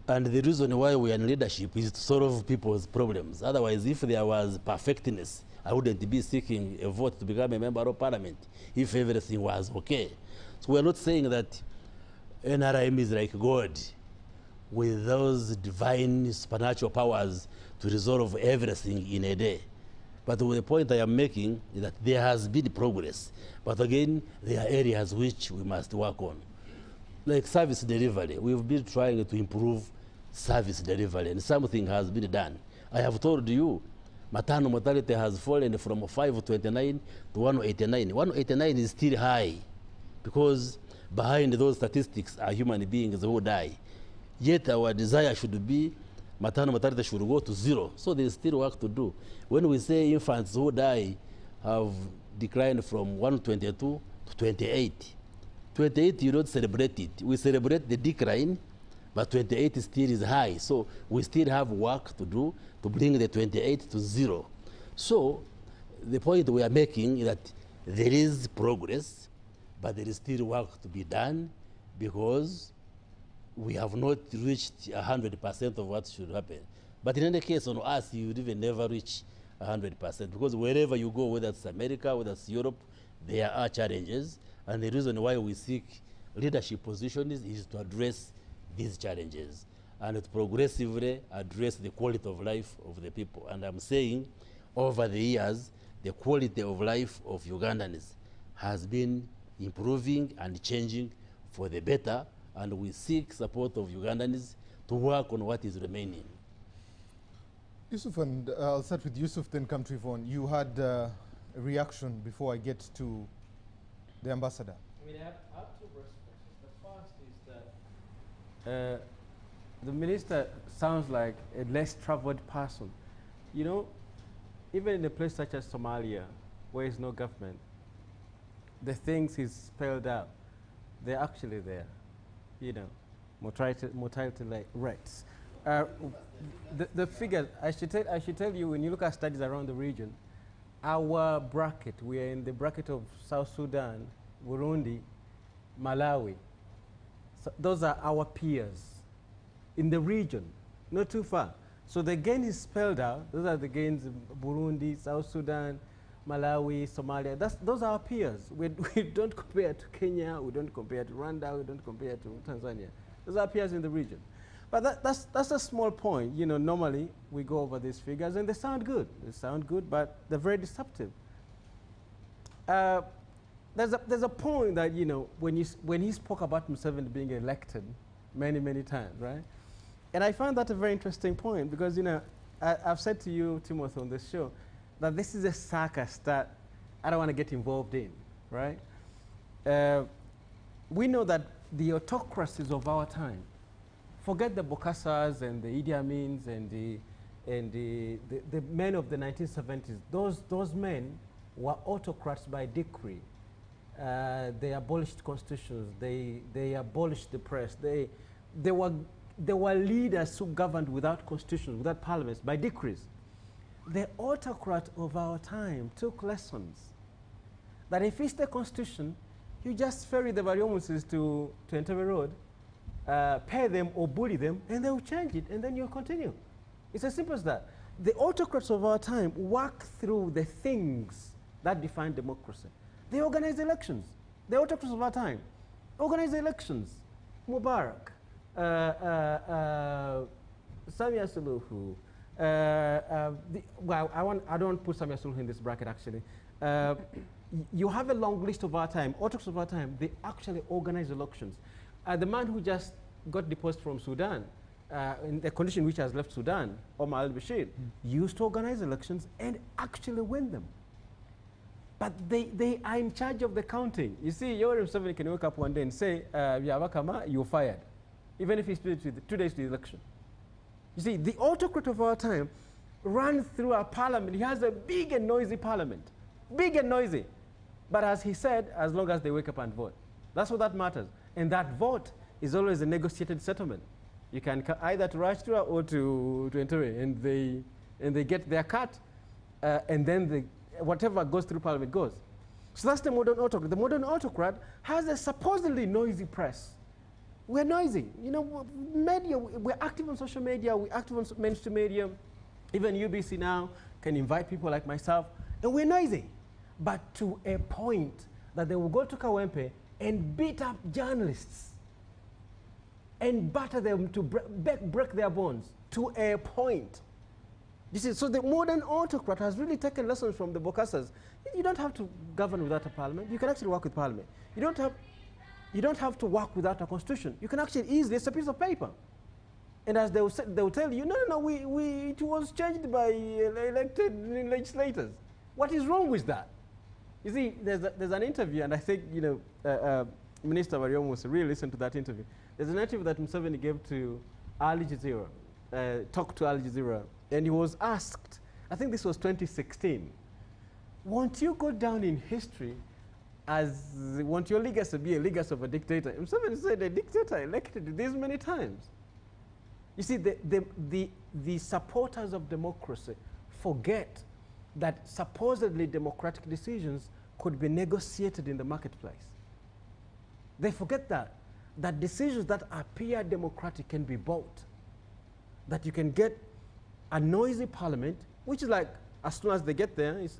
And the reason why we are in leadership is to solve people's problems. Otherwise, if there was perfectness, I wouldn't be seeking a vote to become a member of parliament if everything was okay. So we're not saying that NRM is like God with those divine supernatural powers to resolve everything in a day. But the point I am making is that there has been progress. But again, there are areas which we must work on. Like service delivery, we've been trying to improve service delivery, and something has been done. I have told you, maternal mortality has fallen from 529 to 189. 189 is still high, because behind those statistics are human beings who die. Yet our desire should be maternal mortality should go to 0. So there's still work to do. When we say infants who die have declined from 122 to 28, 28, you don't celebrate it. We celebrate the decline, but 28 still is high. So we still have work to do to bring the 28 to 0. So the point we are making is that there is progress, but there is still work to be done, because we have not reached 100% of what should happen. But in any case, on us, you would even never reach 100%, because wherever you go, whether it's America, whether it's Europe, there are challenges. And the reason why we seek leadership positions is to address these challenges and to progressively address the quality of life of the people. And I'm saying, over the years, the quality of life of Ugandans has been improving and changing for the better, and we seek support of Ugandans to work on what is remaining. Yusuf, and I'll start with Yusuf, then come to Yvonne. You had a reaction before I get to the ambassador. I mean, I have two perspectives. The first is that the minister sounds like a less traveled person. You know, even in a place such as Somalia, where there's no government, the things he's spelled out, they're actually there. You know, mortality rates. The figures, I should tell you, when you look at studies around the region, our bracket, we are in the bracket of South Sudan, Burundi, Malawi. So those are our peers in the region, not too far. So the gain is spelled out. Those are the gains in Burundi, South Sudan, Malawi, Somalia. Those are our peers. We don't compare to Kenya, we don't compare to Rwanda, we don't compare to Tanzania. Those are peers in the region. But that's a small point. You know, normally we go over these figures and they sound good. They sound good, but they're very deceptive. there's a point that, you know, when he spoke about Museveni being elected many times, right? And I found that a very interesting point because, you know, I've said to you, Timothy, on this show, that this is a circus that I don't want to get involved in, right? We know that the autocracies of our time, forget the Bokassas and the Idi Amins and the men of the 1970s, those men were autocrats by decree. They abolished constitutions, they abolished the press, they were leaders who governed without constitutions, without parliaments, by decrees. The autocrat of our time took lessons that if it's the constitution, you just ferry the Bariomuses to Entebbe Road, pay them or bully them, and they will change it, and then you'll continue. It's as simple as that. The autocrats of our time work through the things that define democracy. They organize elections. The autocrats of our time organize elections. Mubarak, Samia Suluhu. Well, I don't put Samia Suluhu in this bracket actually. You have a long list of our time, autocrats of our time. They actually organize elections. The man who just got deposed from Sudan, in the condition which has left Sudan, Omar al-Bashir, used to organize elections and actually win them. But they are in charge of the counting. You see, Yoweri Museveni can wake up one day and say, Byabakama, you're fired, even if he split with 2 days to the election. You see, the autocrat of our time ran through our parliament. He has a big and noisy parliament, big and noisy. But as he said, as long as they wake up and vote. That's what that matters. And that vote is always a negotiated settlement. You can either to Rajtura or to Entebbe, and they get their cut, and then whatever goes through parliament goes. So that's the modern autocrat. The modern autocrat has a supposedly noisy press. We're noisy. You know, media, we're active on social media, we're active on mainstream media. Even UBC now can invite people like myself, and we're noisy. But to a point that they will go to Kawempe and beat up journalists and batter them to break their bones to a point. This is, so the modern autocrat has really taken lessons from the Bokassas. You don't have to govern without a parliament. You can actually work with parliament. You don't have to work without a constitution. You can actually easily, it's a piece of paper. And as they will tell you, no, it was changed by elected legislators. What is wrong with that? You see, there's an interview, and I think, you know, Minister Wariomu must really listen to that interview. There's an interview that Museveni gave to Al Jazeera, talked to Al Jazeera, and he was asked, I think this was 2016, won't you go down in history as, won't your legacy be a legacy of a dictator? Museveni said, a dictator elected this many times. You see, the supporters of democracy forget that supposedly democratic decisions could be negotiated in the marketplace. They forget that decisions that appear democratic can be bought. That you can get a noisy parliament, which is like, as soon as they get there, it's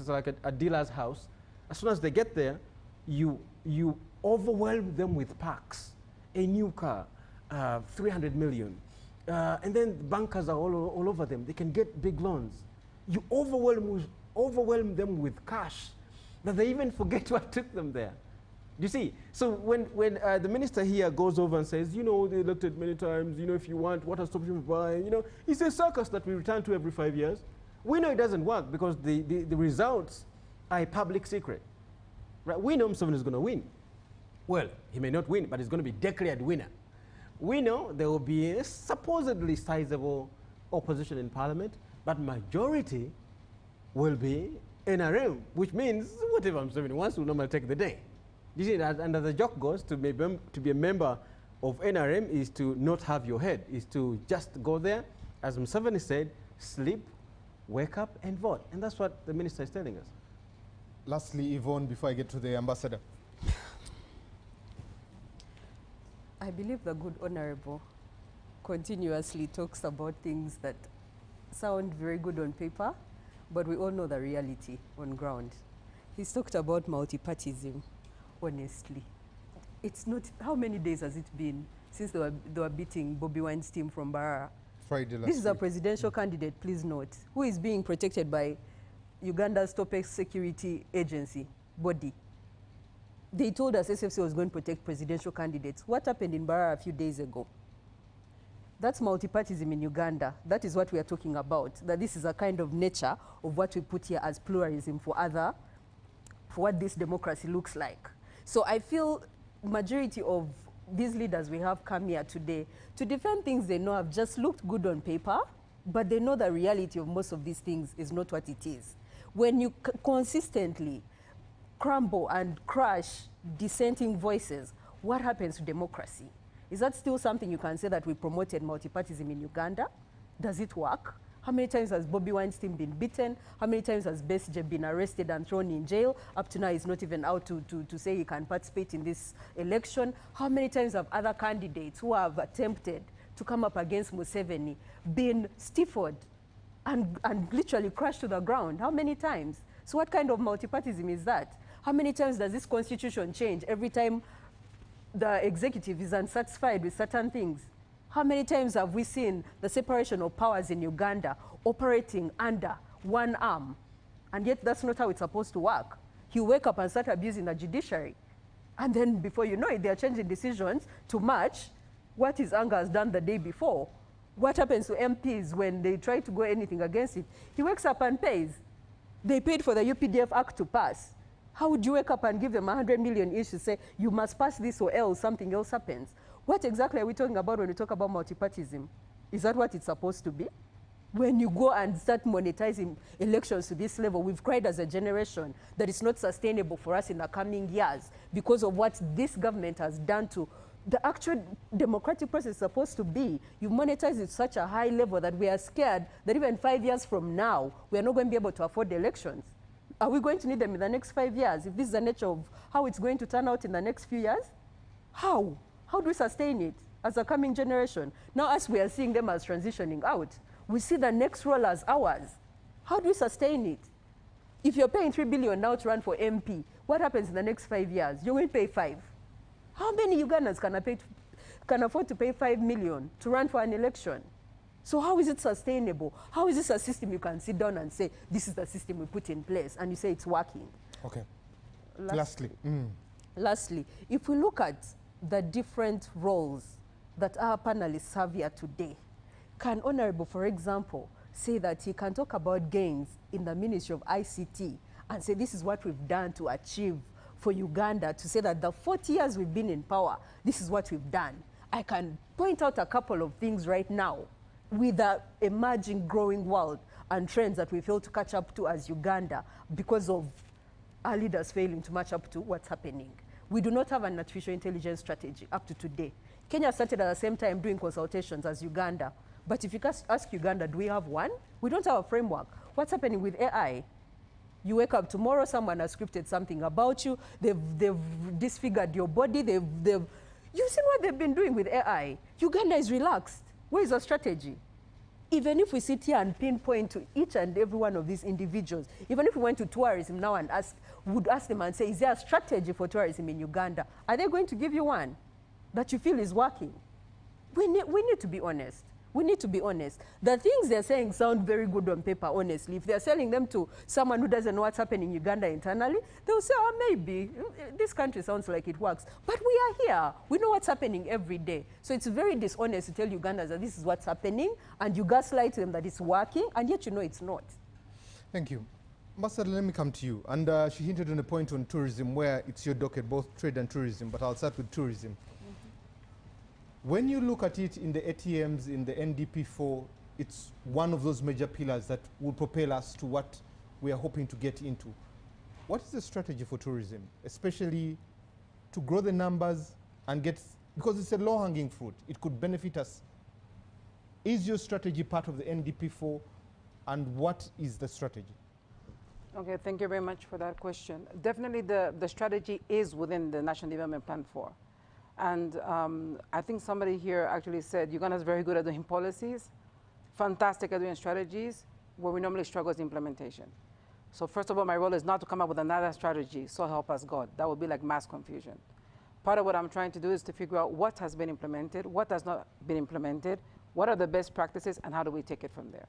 like a dealer's house. As soon as they get there, you overwhelm them with packs, a new car, 300 million. And then bankers are all over them. They can get big loans. You overwhelm them with cash that they even forget what took them there. You see, so when the minister here goes over and says, you know, they elected many times, you know, if you want, what has stopped you from buying, you know, it's a circus that we return to every 5 years. We know it doesn't work because the results are a public secret. Right? We know someone is going to win. Well, he may not win, but he's going to be declared winner. We know there will be a supposedly sizable opposition in parliament, but majority will be NRM, which means whatever Museveni wants will normally take the day. You see, and as the joke goes, to be a member of NRM is to not have your head, is to just go there, as Museveni said, sleep, wake up, and vote. And that's what the minister is telling us. Lastly, Yvonne, before I get to the ambassador. I believe the good honorable continuously talks about things that sound very good on paper, but we all know the reality on ground. He's talked about multi-partyism, honestly. It's not, how many days has it been since they were beating Bobby Wine's team from Barra? Friday last This is a week. presidential candidate, please note, who is being protected by Uganda's top security agency body. They told us SFC was going to protect presidential candidates. What happened in Mbarara a few days ago? That's multipartyism in Uganda. That is what we are talking about. That this is a kind of nature of what we put here as pluralism for what this democracy looks like. So I feel majority of these leaders we have come here today to defend things they know have just looked good on paper, but they know the reality of most of these things is not what it is. When you consistently crumble and crush dissenting voices, what happens to democracy? Is that still something you can say that we promoted multipartyism in Uganda? Does it work? How many times has Bobby Weinstein been beaten? How many times has Besigye been arrested and thrown in jail? Up to now, he's not even out to say he can participate in this election. How many times have other candidates who have attempted to come up against Museveni been stifled and literally crushed to the ground? How many times? So what kind of multipartyism is that? How many times does this constitution change every time the executive is unsatisfied with certain things? How many times have we seen the separation of powers in Uganda operating under one arm? And yet that's not how it's supposed to work. You wake up and start abusing the judiciary. And then before you know it, they're changing decisions to match what his anger has done the day before. What happens to MPs when they try to go anything against it? He wakes up and pays. They paid for the UPDF Act to pass. How would you wake up and give them 100 million each to say, you must pass this or else something else happens? What exactly are we talking about when we talk about multipartyism? Is that what it's supposed to be? When you go and start monetizing elections to this level, we've cried as a generation that it's not sustainable for us in the coming years because of what this government has done to the actual democratic process is supposed to be. You monetize it to such a high level that we are scared that even 5 years from now, we are not going to be able to afford the elections. Are we going to need them in the next 5 years? If this is the nature of how it's going to turn out in the next few years, how? How do we sustain it as a coming generation? Now, as we are seeing them as transitioning out, we see the next role as ours. How do we sustain it? If you're paying 3 billion now to run for MP, what happens in the next 5 years? You will pay 5. How many Ugandans can afford to pay 5 million to run for an election? So how is it sustainable? How is this a system you can sit down and say, this is the system we put in place, and you say it's working? Okay. Lastly. Lastly, if we look at the different roles that our panelists have here today, can Honorable, for example, say that he can talk about gains in the Ministry of ICT and say this is what we've done to achieve for Uganda, to say that the 40 years we've been in power, this is what we've done. I can point out a couple of things right now with the emerging growing world and trends that we fail to catch up to as Uganda because of our leaders failing to match up to what's happening. We do not have an artificial intelligence strategy up to today. Kenya started at the same time doing consultations as Uganda. But if you ask Uganda, do we have one? We don't have a framework. What's happening with AI? You wake up tomorrow, someone has scripted something about you, they've disfigured your body, you've seen what they've been doing with AI. Uganda is relaxed. Where is the strategy? Even if we sit here and pinpoint to each and every one of these individuals, even if we went to tourism now and would ask them and say, is there a strategy for tourism in Uganda? Are they going to give you one that you feel is working? We need to be honest. We need to be honest. The things they're saying sound very good on paper, honestly. If they're selling them to someone who doesn't know what's happening in Uganda internally, they'll say, oh, maybe this country sounds like it works. But we are here. We know what's happening every day. So it's very dishonest to tell Ugandans that this is what's happening, and you gaslight them that it's working, and yet you know it's not. Thank you. Ambassador, let me come to you. And she hinted on a point on tourism where it's your docket, both trade and tourism, but I'll start with tourism. When you look at it in the ATMs, in the NDP4, it's one of those major pillars that will propel us to what we are hoping to get into. What is the strategy for tourism, especially to grow the numbers and get, because it's a low-hanging fruit, it could benefit us. Is your strategy part of the NDP4, and what is the strategy? Okay, thank you very much for that question. Definitely the strategy is within the National Development Plan 4. And I think somebody here actually said Uganda is very good at doing policies, fantastic at doing strategies, where we normally struggle is implementation. So first of all, my role is not to come up with another strategy, so help us God. That would be like mass confusion. Part of what I'm trying to do is to figure out what has been implemented, what has not been implemented, what are the best practices, and how do we take it from there.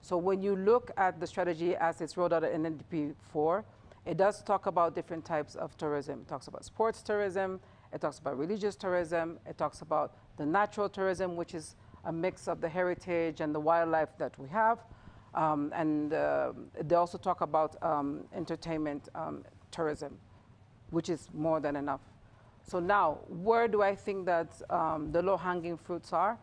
So when you look at the strategy as it's rolled out at NNDP 4, it does talk about different types of tourism. It talks about sports tourism, it talks about religious tourism, it talks about the natural tourism, which is a mix of the heritage and the wildlife that we have. They also talk about entertainment tourism, which is more than enough. So now, where do I think that the low-hanging fruits are?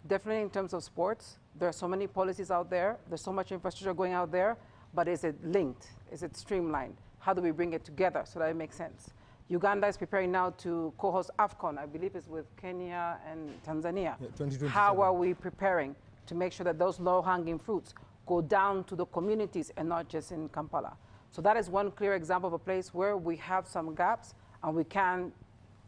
Definitely in terms of sports. There are so many policies out there. There's so much infrastructure going out there. But is it linked? Is it streamlined? How do we bring it together so that it makes sense? Uganda is preparing now to co-host AFCON. I believe it's with Kenya and Tanzania. Yeah, 2027. How are we preparing to make sure that those low-hanging fruits go down to the communities and not just in Kampala? So that is one clear example of a place where we have some gaps and we can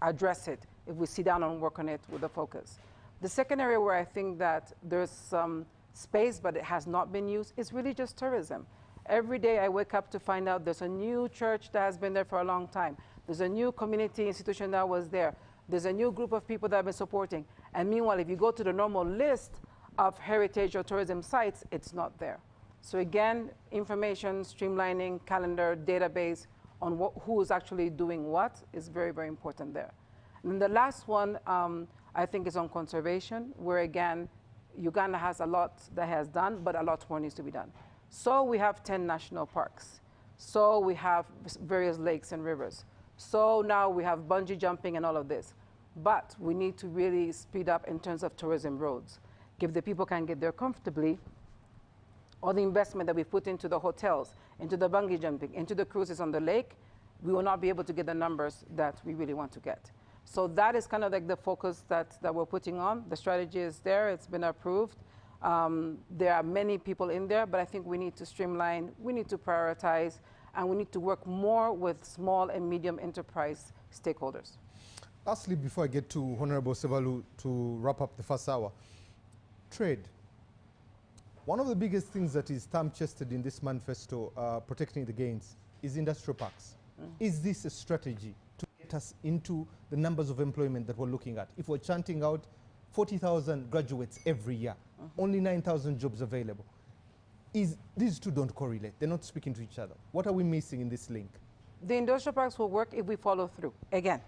address it if we sit down and work on it with a focus. The second area where I think that there's some space but it has not been used is religious tourism. Every day I wake up to find out there's a new church that has been there for a long time. There's a new community institution that was there. There's a new group of people that have been supporting. And meanwhile, if you go to the normal list of heritage or tourism sites, it's not there. So again, information, streamlining, calendar, database on who is actually doing what is very, very important there. And then the last one, I think, is on conservation, where again, Uganda has a lot that has done, but a lot more needs to be done. So we have 10 national parks. So we have various lakes and rivers. So now we have bungee jumping and all of this. But we need to really speed up in terms of tourism roads. If the people can get there comfortably, all the investment that we put into the hotels, into the bungee jumping, into the cruises on the lake, we will not be able to get the numbers that we really want to get. So that is kind of like the focus that we're putting on. The strategy is there, it's been approved. There are many people in there, but I think we need to streamline, we need to prioritize, and we need to work more with small and medium enterprise stakeholders. Lastly, before I get to Honorable Sebalu to wrap up the first hour, trade. One of the biggest things that is time-chested in this manifesto, protecting the gains, is industrial parks. Is this a strategy to get us into the numbers of employment that we're looking at? If we're chanting out 40,000 graduates every year, only 9,000 jobs available, these two don't correlate. They're not speaking to each other. What are we missing in this link? The industrial parks will work if we follow through. Again,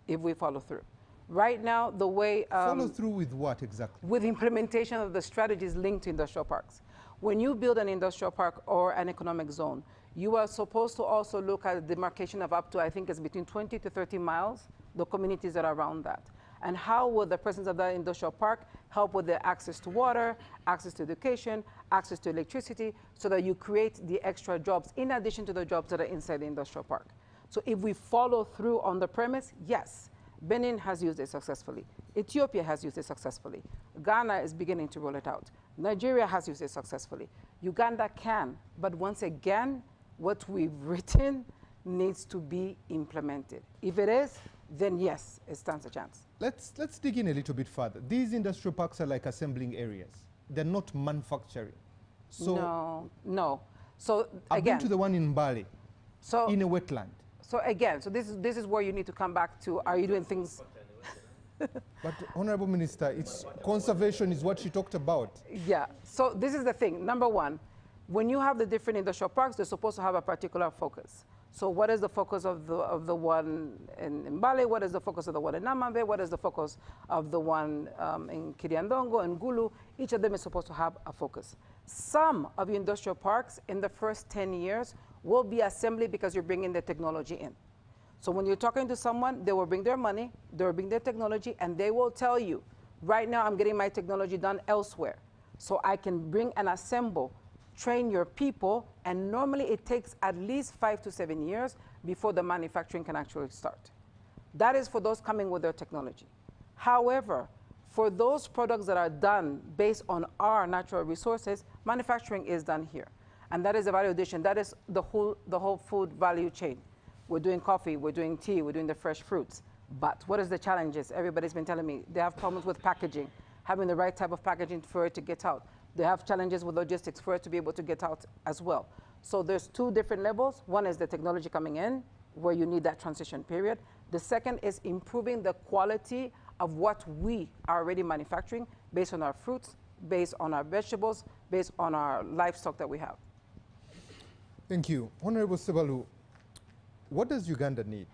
if we follow through. Right now, the way... follow through with what exactly? With implementation of the strategies linked to industrial parks. When you build an industrial park or an economic zone, you are supposed to also look at a demarcation of up to, I think it's between 20 to 30 miles, the communities that are around that. And how will the presence of that industrial park help with the access to water, access to education, access to electricity, so that you create the extra jobs in addition to the jobs that are inside the industrial park. So if we follow through on the premise, yes, Benin has used it successfully. Ethiopia has used it successfully. Ghana is beginning to roll it out. Nigeria has used it successfully. Uganda can, but once again, what we've written needs to be implemented. If it is, then yes, it stands a chance. Let's dig in a little bit further. These industrial parks are like assembling areas. They're not manufacturing. So no. So I've again, been to the one in Mbale, in a wetland. So again, so this is where you need to come back to, are you doing things? But Honorable Minister, conservation is what she talked about. Yeah, so this is the thing. Number one, when you have the different industrial parks, they're supposed to have a particular focus. So what is the focus of the one in Mbale? What is the focus of the one in Namambe? What is the focus of the one in Kiriandongo and Gulu? Each of them is supposed to have a focus. Some of your industrial parks in the first 10 years will be assembly because you're bringing the technology in. So when you're talking to someone, they will bring their money, they will bring their technology, and they will tell you, right now I'm getting my technology done elsewhere. So I can bring and assemble, train your people, and normally it takes at least 5 to 7 years before the manufacturing can actually start. That is for those coming with their technology. However, for those products that are done based on our natural resources, manufacturing is done here. And that is the value addition. That is the whole food value chain. We're doing coffee, we're doing tea, we're doing the fresh fruits. But what is the challenges? Everybody's been telling me they have problems with packaging, having the right type of packaging for it to get out. They have challenges with logistics for it to be able to get out as well. So there's two different levels. One is the technology coming in, where you need that transition period. The second is improving the quality of what we are already manufacturing based on our fruits, based on our vegetables, based on our livestock that we have. Thank you. Honorable Sebalu, what does Uganda need?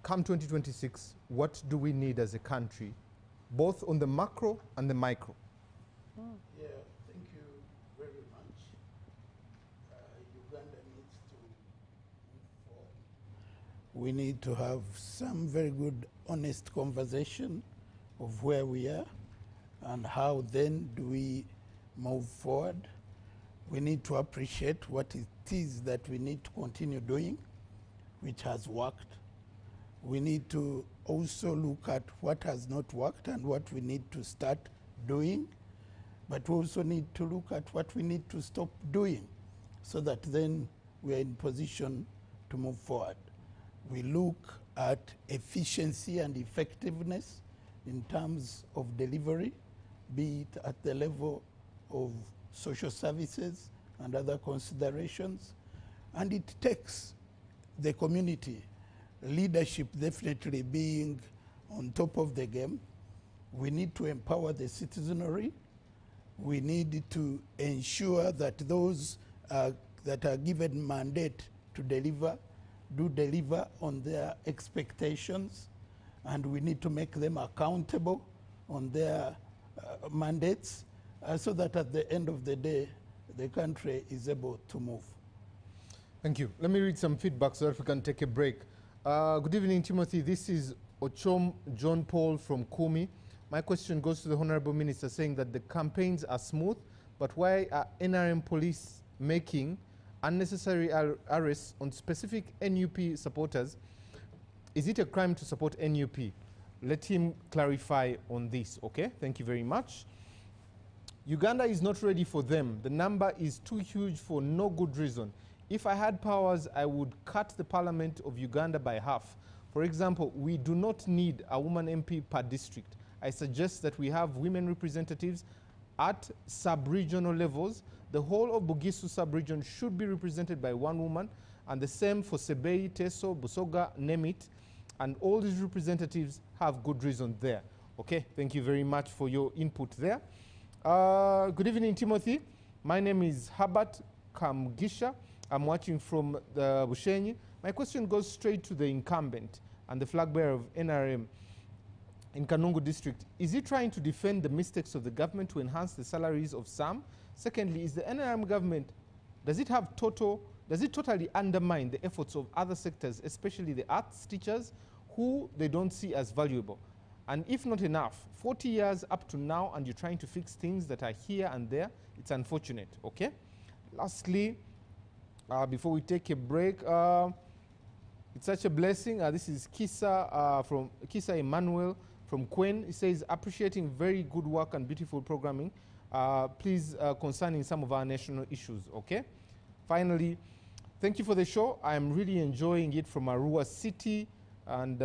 Come 2026, what do we need as a country, both on the macro and the micro? Yeah, thank you very much. Uganda needs to move forward. We need to have some very good, honest conversation of where we are and how then do we move forward. We need to appreciate what it is that we need to continue doing, which has worked. We need to also look at what has not worked and what we need to start doing, but we also need to look at what we need to stop doing so that then we are in position to move forward. We look at efficiency and effectiveness in terms of delivery, be it at the level of social services and other considerations. And it takes the community, leadership definitely being on top of the game. We need to empower the citizenry. We need to ensure that those that are given mandate to deliver do deliver on their expectations, and we need to make them accountable on their mandates so that at the end of the day, the country is able to move. Thank you. Let me read some feedback so that we can take a break. Good evening, Timothy. This is Ochom John Paul from Kumi. My question goes to the Honorable Minister, saying that the campaigns are smooth, but why are NRM police making unnecessary arrests on specific NUP supporters? Is it a crime to support NUP? Let him clarify on this, okay? Thank you very much. Uganda is not ready for them. The number is too huge for no good reason. If I had powers, I would cut the parliament of Uganda by half. For example, we do not need a woman MP per district. I suggest that we have women representatives at sub-regional levels. The whole of Bugisu sub-region should be represented by one woman, and the same for Sebei, Teso, Busoga, name it. And all these representatives have good reason there. Okay, thank you very much for your input there. Good evening, Timothy. My name is Herbert Kamgisha. I'm watching from the Bushenyi. My question goes straight to the incumbent and the flag bearer of NRM in Kanungu district. Is he trying to defend the mistakes of the government to enhance the salaries of some? Secondly, is the NRM government, does it totally undermine the efforts of other sectors, especially the arts teachers, who they don't see as valuable? And if not enough, 40 years up to now, and you're trying to fix things that are here and there, it's unfortunate, okay? Lastly, before we take a break, it's such a blessing. This is Kisa from Kisa Emmanuel from Queen. He says, appreciating very good work and beautiful programming, please concerning some of our national issues, okay? Finally, thank you for the show. I'm really enjoying it from Arua City, and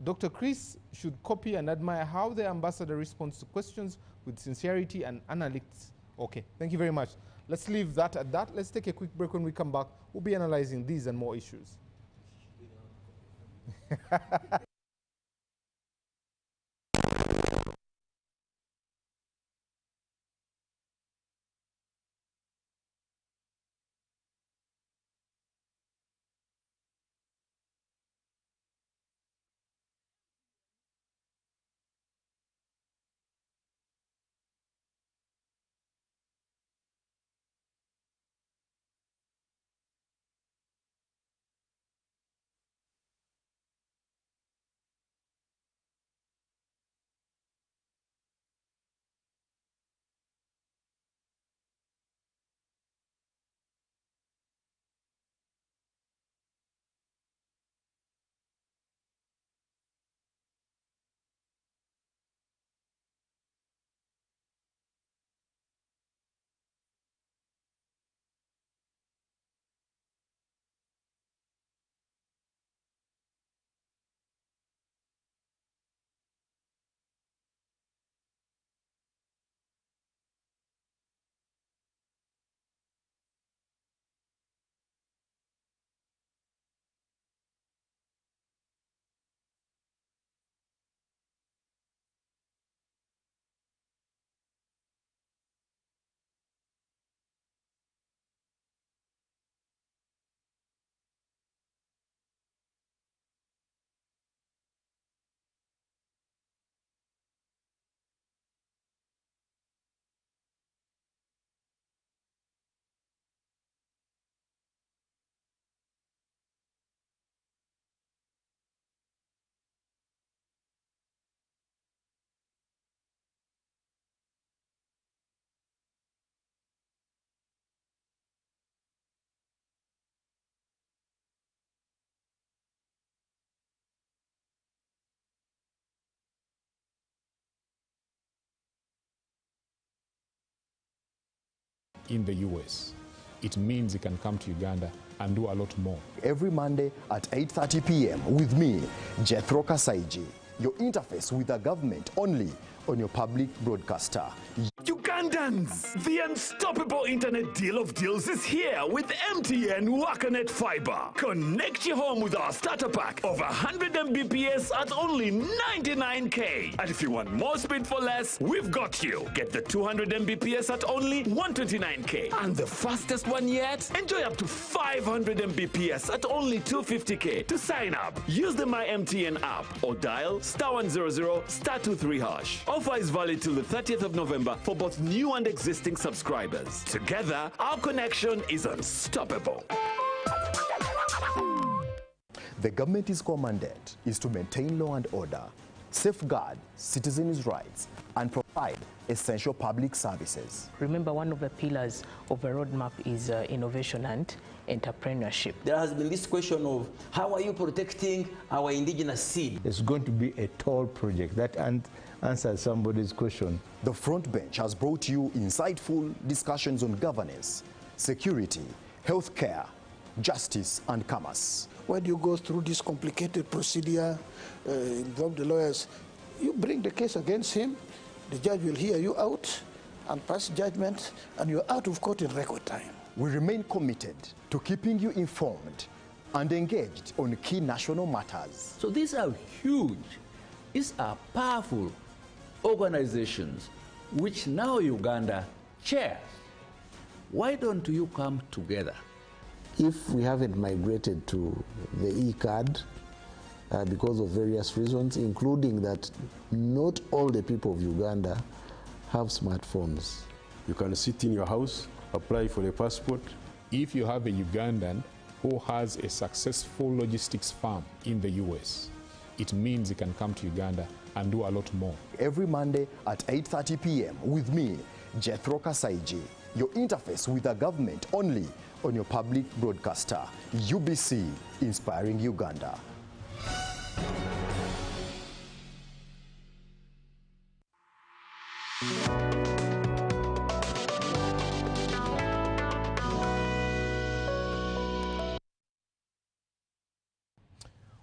Dr. Chris should copy and admire how the ambassador responds to questions with sincerity and analytics. Okay, thank you very much. Let's leave that at that. Let's take a quick break. When we come back, we'll be analyzing these and more issues. in the US. It means he can come to Uganda and do a lot more. Every Monday at 8:30 p.m. with me, Jethro Kasaiji, your interface with the government only on your public broadcaster. Ugandans, the unstoppable internet deal of deals is here with MTN Wakanet Fiber. Connect your home with our starter pack of 100 Mbps at only 99K. And if you want more speed for less, we've got you. Get the 200 Mbps at only 129K. And the fastest one yet? Enjoy up to 500 Mbps at only 250K. To sign up, use the My MTN app or dial *100 *23#. Offer is valid till the 30th of November for both new and existing subscribers. Together, our connection is unstoppable. The government's commanded is to maintain law and order, safeguard citizens' rights, and provide essential public services. Remember, one of the pillars of the roadmap is innovation and entrepreneurship. There has been this question of how are you protecting our indigenous seed? It's going to be a tall project that answers somebody's question. The Front Bench has brought you insightful discussions on governance, security, healthcare, justice, and commerce. When you go through this complicated procedure, involve the lawyers, you bring the case against him, the judge will hear you out and pass judgment, and you're out of court in record time. We remain committed to keeping you informed and engaged on key national matters. So these are huge, these are powerful organizations which now Uganda chairs. Why don't you come together? If we haven't migrated to the e-card because of various reasons, including that not all the people of Uganda have smartphones. You can sit in your house, apply for a passport. If you have a Ugandan who has a successful logistics firm in the US, it means he can come to Uganda and do a lot more. Every Monday at 8:30 p.m. with me, Jethro Kasaiji, your interface with the government only on your public broadcaster, UBC, Inspiring Uganda.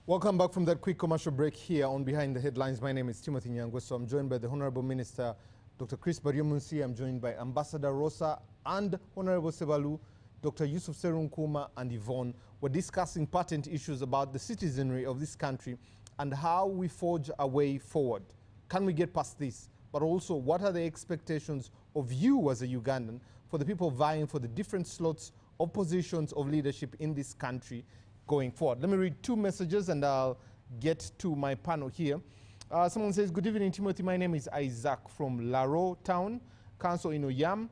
Welcome back from that quick commercial break here on Behind the Headlines. My name is Timothy Nyangweso. I'm joined by the Honorable Minister, Dr. Chris Baryomunsi. I'm joined by Ambassador Rosa and Honorable Sebalu, Dr. Yusuf Serunkuma and Yvonne. We're discussing patent issues about the citizenry of this country and how we forge a way forward. Can we get past this? But also, what are the expectations of you as a Ugandan for the people vying for the different slots of positions of leadership in this country going forward? Let me read two messages and I'll get to my panel here. Someone says, good evening, Timothy. My name is Isaac from Laro Town, Council in Oyam.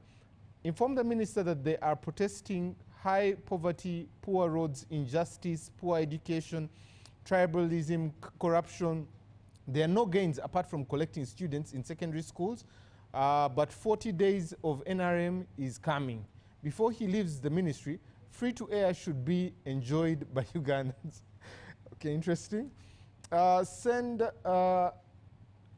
Inform the minister that they are protesting high poverty, poor roads, injustice, poor education, tribalism, corruption. There are no gains apart from collecting students in secondary schools, but 40 days of NRM is coming. Before he leaves the ministry, free-to-air should be enjoyed by Ugandans. Okay, interesting. I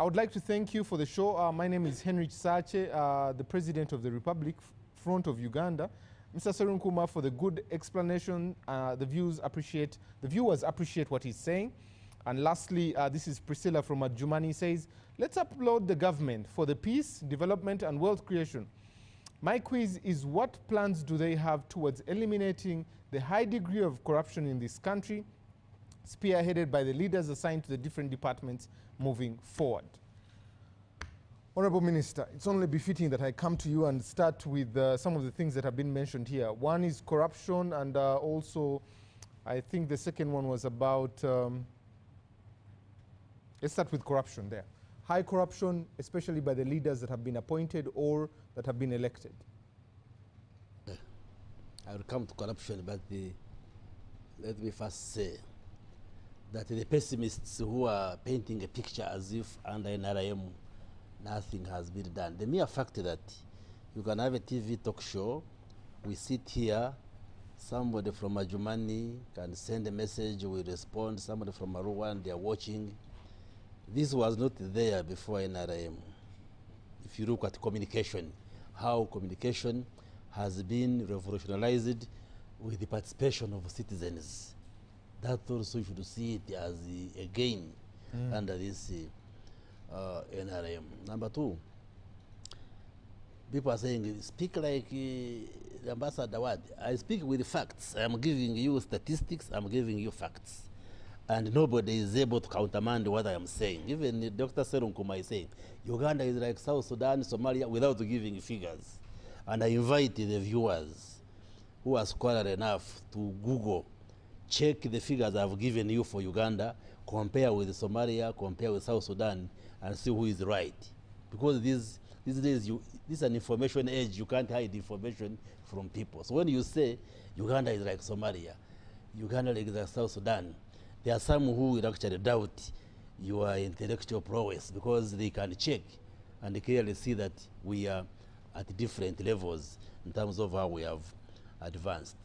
would like to thank you for the show. My name is Henry Sache, the President of the Republic Front of Uganda. Mr. Serunkuma, for the good explanation. The viewers appreciate what he's saying. And lastly, this is Priscilla from Adjumani, says, let's applaud the government for the peace, development, and wealth creation. My quiz is, what plans do they have towards eliminating the high degree of corruption in this country, spearheaded by the leaders assigned to the different departments moving forward? Honorable Minister, it's only befitting that I come to you and start with some of the things that have been mentioned here. One is corruption, and also I think the second one was about, let's start with corruption there. High corruption, especially by the leaders that have been appointed or that have been elected. I will come to corruption, but let me first say that the pessimists who are painting a picture as if under NRM nothing has been done. The mere fact that you can have a TV talk show, we sit here, somebody from Adjumani can send a message, we respond, somebody from Arua, they are watching. This was not there before NRM. If you look at communication, how communication has been revolutionized with the participation of citizens. That also you should see it as a gain under this NRM. Number two, people are saying, speak like the ambassador. What? I speak with facts. I'm giving you statistics, I'm giving you facts. And nobody is able to countermand what I am saying. Even Dr. Serum Kuma is saying, Uganda is like South Sudan, Somalia, without giving figures. And I invite the viewers who are scholar enough to Google, check the figures I've given you for Uganda, compare with Somalia, compare with South Sudan, and see who is right. Because these days, this is an information age. You can't hide information from people. So when you say Uganda is like Somalia, Uganda is like South Sudan, there are some who will actually doubt your intellectual prowess because they can check and they clearly see that we are at different levels in terms of how we have advanced.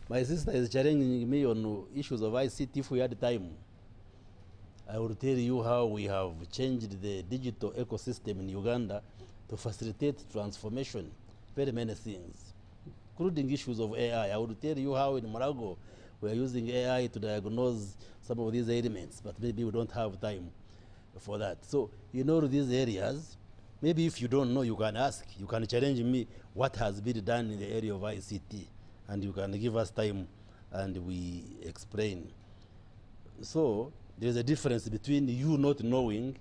My sister is challenging me on issues of ICT. If we had time, I will tell you how we have changed the digital ecosystem in Uganda to facilitate transformation, very many things, including issues of AI. I will tell you how in Marago we are using AI to diagnose some of these elements, but maybe we don't have time for that. So in all these areas, maybe if you don't know, you can ask, you can challenge me what has been done in the area of ICT, and you can give us time and we explain. So there's a difference between you not knowing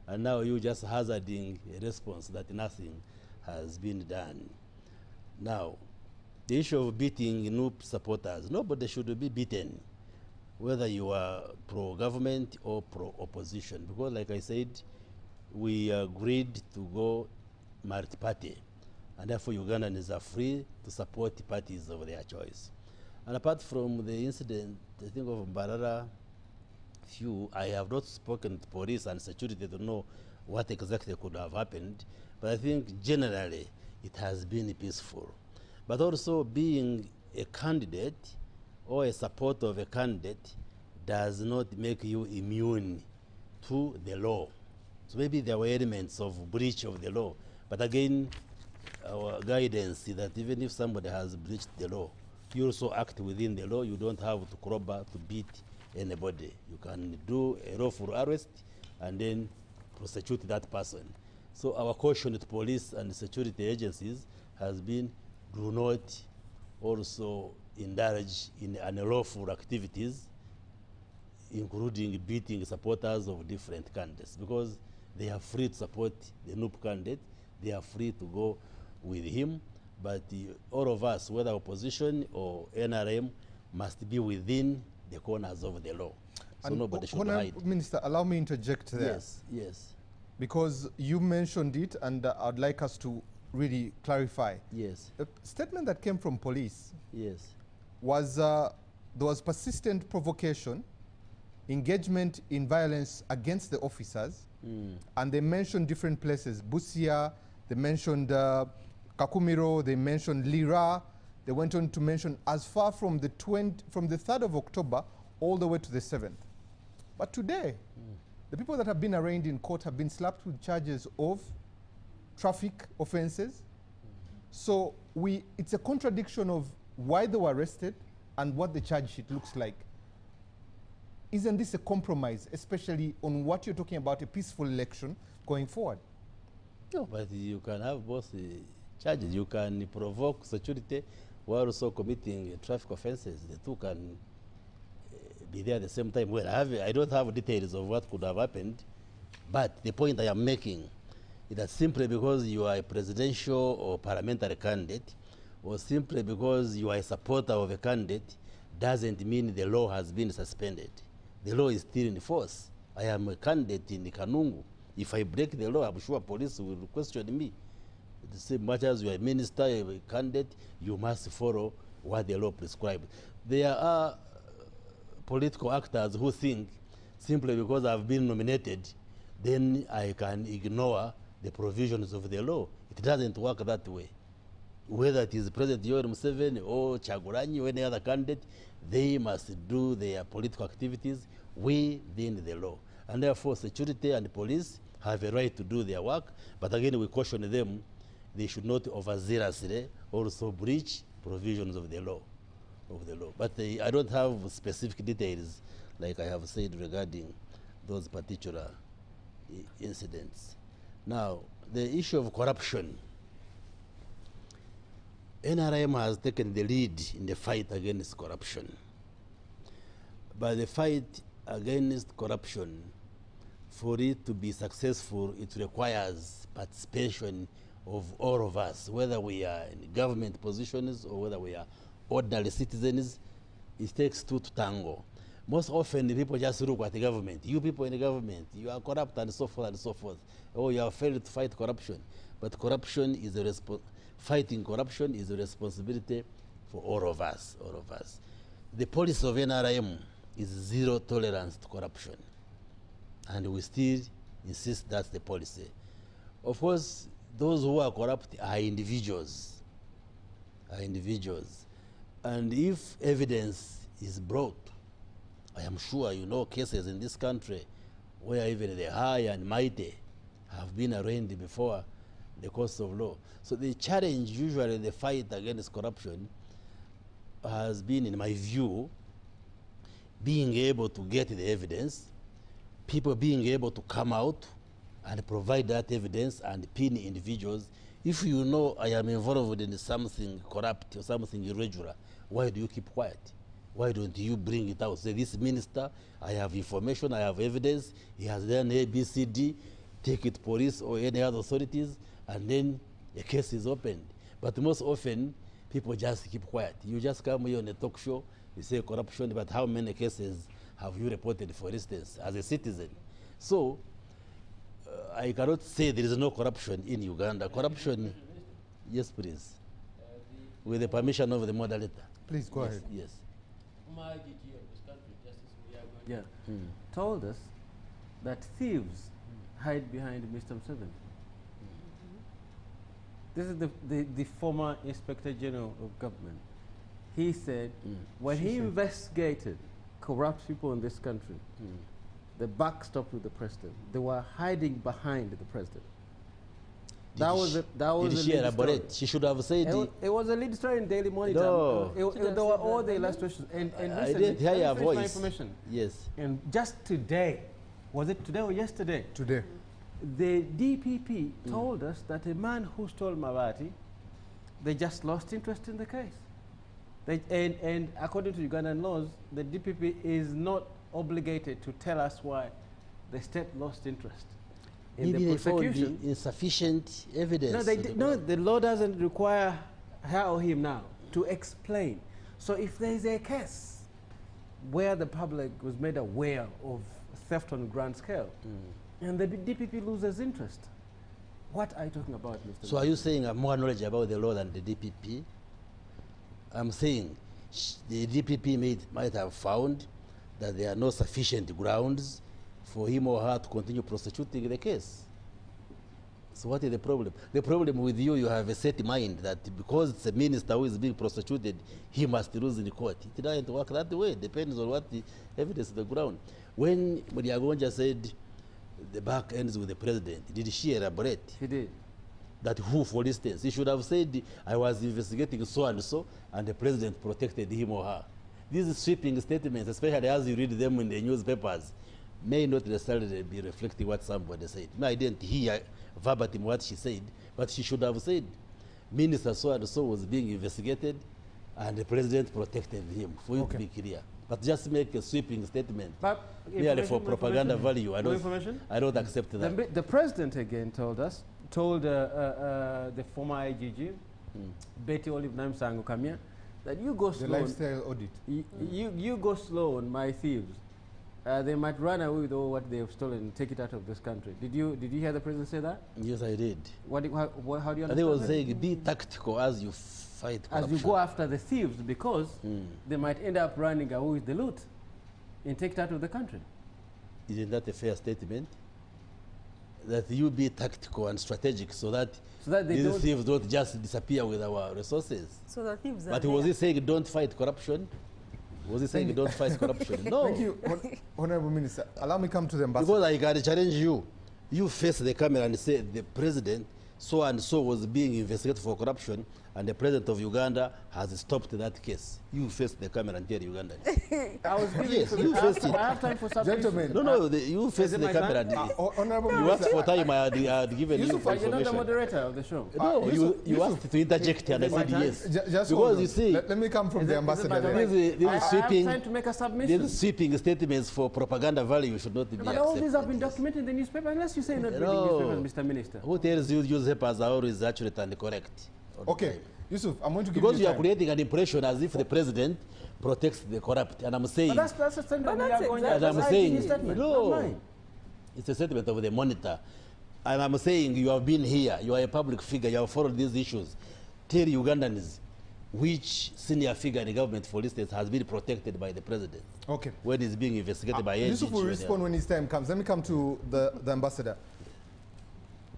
and now you just hazarding a response that nothing has been done. Now, the issue of beating NUP supporters, nobody should be beaten, whether you are pro-government or pro-opposition, because like I said, we agreed to go multi-party, and therefore Ugandans are free to support parties of their choice. And apart from the incident, I think of Mbarara, I have not spoken to police and security to know what exactly could have happened, but I think generally it has been peaceful. But also being a candidate or a supporter of a candidate does not make you immune to the law. So maybe there were elements of breach of the law, but again, our guidance is that even if somebody has breached the law, you also act within the law. You don't have to crowbar to beat anybody. You can do a lawful arrest and then prosecute that person. So our caution to police and security agencies has been, do not also indulge in unlawful activities, including beating supporters of different candidates, because they are free to support the NUP candidate, they are free to go with him, but all of us, whether opposition or NRM, must be within the corners of the law. So and nobody should hide. Minister, allow me to interject there. Yes, yes. Because you mentioned it, and I'd like us to really clarify. Yes. The statement that came from police, yes, was there was persistent provocation, engagement in violence against the officers, and they mentioned different places: Busia, they mentioned Kakumiro, they mentioned Lira. They went on to mention as far from the 3rd of October all the way to the 7th. But today, the people that have been arraigned in court have been slapped with charges of traffic offenses. So it's a contradiction of why they were arrested and what the charge sheet looks like. Isn't this a compromise, especially on what you're talking about, a peaceful election going forward? No, but you can have both charges. You can provoke security while also committing traffic offenses. The two can be there at the same time. Well, I don't have details of what could have happened, but the point I am making is that simply because you are a presidential or parliamentary candidate, or simply because you are a supporter of a candidate, doesn't mean the law has been suspended. The law is still in force. I am a candidate in Kanungu. If I break the law, I'm sure police will question me. The same much as you are a minister, a candidate, you must follow what the law prescribes. There are political actors who think simply because I've been nominated, then I can ignore the provisions of the law. It doesn't work that way. Whether it is President Yoweri Museveni or Chagulanyi or any other candidate, they must do their political activities within the law. And therefore, security and police have a right to do their work, but again, we caution them they should not overzealously also breach provisions of the law. But I don't have specific details, like I have said, regarding those particular incidents. Now, the issue of corruption. NRM has taken the lead in the fight against corruption. But the fight against corruption, for it to be successful, it requires participation of all of us, whether we are in government positions or whether we are ordinary citizens. It takes two to tango. Most often, people just look at the government. You people in the government, you are corrupt and so forth and so forth. Oh, you have failed to fight corruption. But corruption is fighting corruption is a responsibility for all of us, The policy of NRM is zero tolerance to corruption. And we still insist that's the policy. Of course, those who are corrupt are individuals. And if evidence is brought, I am sure you know cases in this country where even the high and mighty have been arraigned before the courts of law. So the challenge, usually the fight against corruption, has been, in my view, being able to get the evidence, people being able to come out and provide that evidence and pin individuals. If you know I am involved in something corrupt or something irregular, why do you keep quiet? Why don't you bring it out? Say, this minister, I have information, I have evidence, he has done A, B, C, D, take it to police or any other authorities, and then a case is opened. But most often, people just keep quiet. You just come here on a talk show, you say corruption, but how many cases have you reported, for instance, as a citizen? So, I cannot say there is no corruption in Uganda. Corruption, yes, please. With the permission of the moderator. Please go ahead. Yes. Yeah, told us that thieves hide behind Mr. Museveni. This is the former Inspector General of Government. He said when he investigated corrupt people in this country, the buck stopped with the president. They were hiding behind the president. Did she elaborate? She should have said it was a lead story in Daily Monitor. No. There were all the illustrations. And I didn't hear your voice. My information. Yes. And just today, was it today or yesterday? Today. The DPP told us that a man who stole Mabati, they just lost interest in the case. And according to Ugandan laws, the DPP is not obligated to tell us why the state lost interest. Maybe they found insufficient evidence. No, the law doesn't require her or him now to explain. So if there is a case where the public was made aware of theft on a grand scale, and the DPP loses interest, what are you talking about, Mr. So are you saying I have more knowledge about the law than the DPP? I'm saying the DPP might have found that there are no sufficient grounds for him or her to continue prosecuting the case. So what is the problem? The problem with you have a set mind that because it's a minister who is being prosecuted, he must lose in court. It doesn't work that way. It depends on what the evidence is on the ground. When Muriagonja said the back ends with the president, did she elaborate? He did. That who, for instance? He should have said, I was investigating so and so, and the president protected him or her. These sweeping statements, especially as you read them in the newspapers, may not necessarily be reflecting what somebody said. I didn't hear verbatim what she said, but she should have said, Minister so and so was being investigated, and the president protected him, for it to be clear. But just make a sweeping statement, merely for propaganda value. I don't accept that. The president again told the former IGG, Betty Olive Namsango Kamia, that you go slow. The lifestyle audit. You go slow on my thieves. They might run away with all what they have stolen and take it out of this country. Did you hear the president say that? Yes, I did. How do you understand? They were saying be tactical as you fight corruption. As you go after the thieves, because they might end up running away with the loot and take it out of the country. Isn't that a fair statement? That you be tactical and strategic so that these thieves don't just disappear with our resources. So the thieves are But was he saying don't fight corruption? Was he saying don't fight corruption? No. Thank you, Honorable Minister. Allow me come to the ambassador. Because I can challenge you. You face the camera and say the president so and so was being investigated for corruption, and the president of Uganda has stopped that case. You face the camera and tell Ugandans. I was giving Yes, you face it. I have time for submission. Gentlemen. No, you face the camera. And Honorable you asked for time. I had given you But you're not the information. moderator of the show. No, you asked to interject, and I said yes. Just hold Because on. you see, let me come from the ambassador there. I'm trying to make a submission. these sweeping statements for propaganda value should not be But all these accepted. have been documented in the newspaper, unless you say not reading No. newspapers, Mr. Minister. Who tells you newspapers are always accurate and correct? Okay, Yusuf, I'm going to give Because you you are time. creating an impression as if the president protects the corrupt, and I'm saying, But that's a statement we are going and I'm that's saying, IG's statement, not no, mine. it's a statement of the monitor, and I'm saying you have been here, you are a public figure, you have followed these issues. Tell Ugandans which senior figure in the government, for instance, has been protected by the president. Okay. When he's being investigated by Yusuf will NGH. respond when his time comes. Let me come to the ambassador.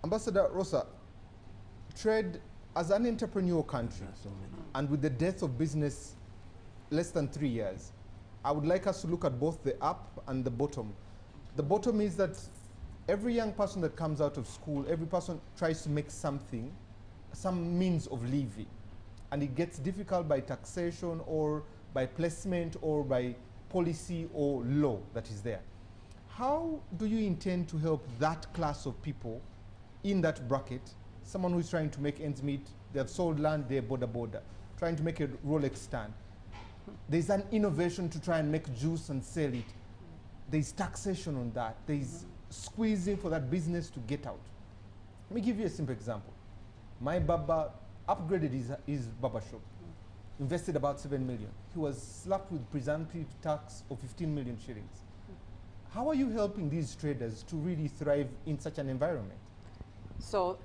Ambassador Rosa, trade as an entrepreneurial country, and with the death of business less than 3 years, I would like us to look at both the up and the bottom. The bottom is that every young person that comes out of school, every person tries to make something, some means of living. And it gets difficult by taxation or by placement or by policy or law that is there. How do you intend to help that class of people in that bracket, someone who's trying to make ends meet, they have sold land, they're border, trying to make a Rolex stand. There's an innovation to try and make juice and sell it. There's taxation on that. There's squeezing for that business to get out. Let me give you a simple example. My Baba upgraded his barber shop, invested about 7 million. He was slapped with presumptive tax of 15 million shillings. How are you helping these traders to really thrive in such an environment? So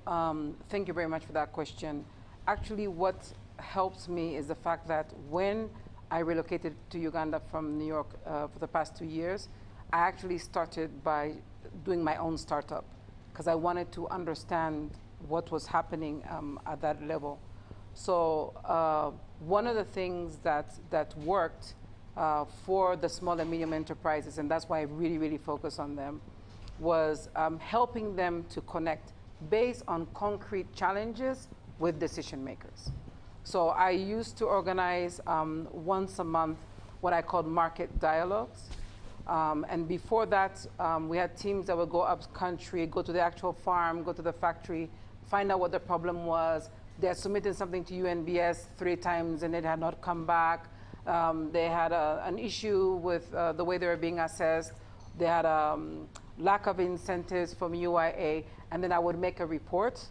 thank you very much for that question. Actually, what helps me is the fact that when I relocated to Uganda from New York for the past 2 years, I actually started by doing my own startup because I wanted to understand what was happening at that level. So one of the things that worked for the small and medium enterprises, and that's why I really focus on them, was helping them to connect based on concrete challenges with decision makers. So I used to organize once a month what I called market dialogues. And before that, we had teams that would go up country, go to the actual farm, go to the factory, find out what the problem was. They had submitted something to UNBS 3 times and it had not come back. They had an issue with the way they were being assessed. They had lack of incentives from UIA. And then I would make a report,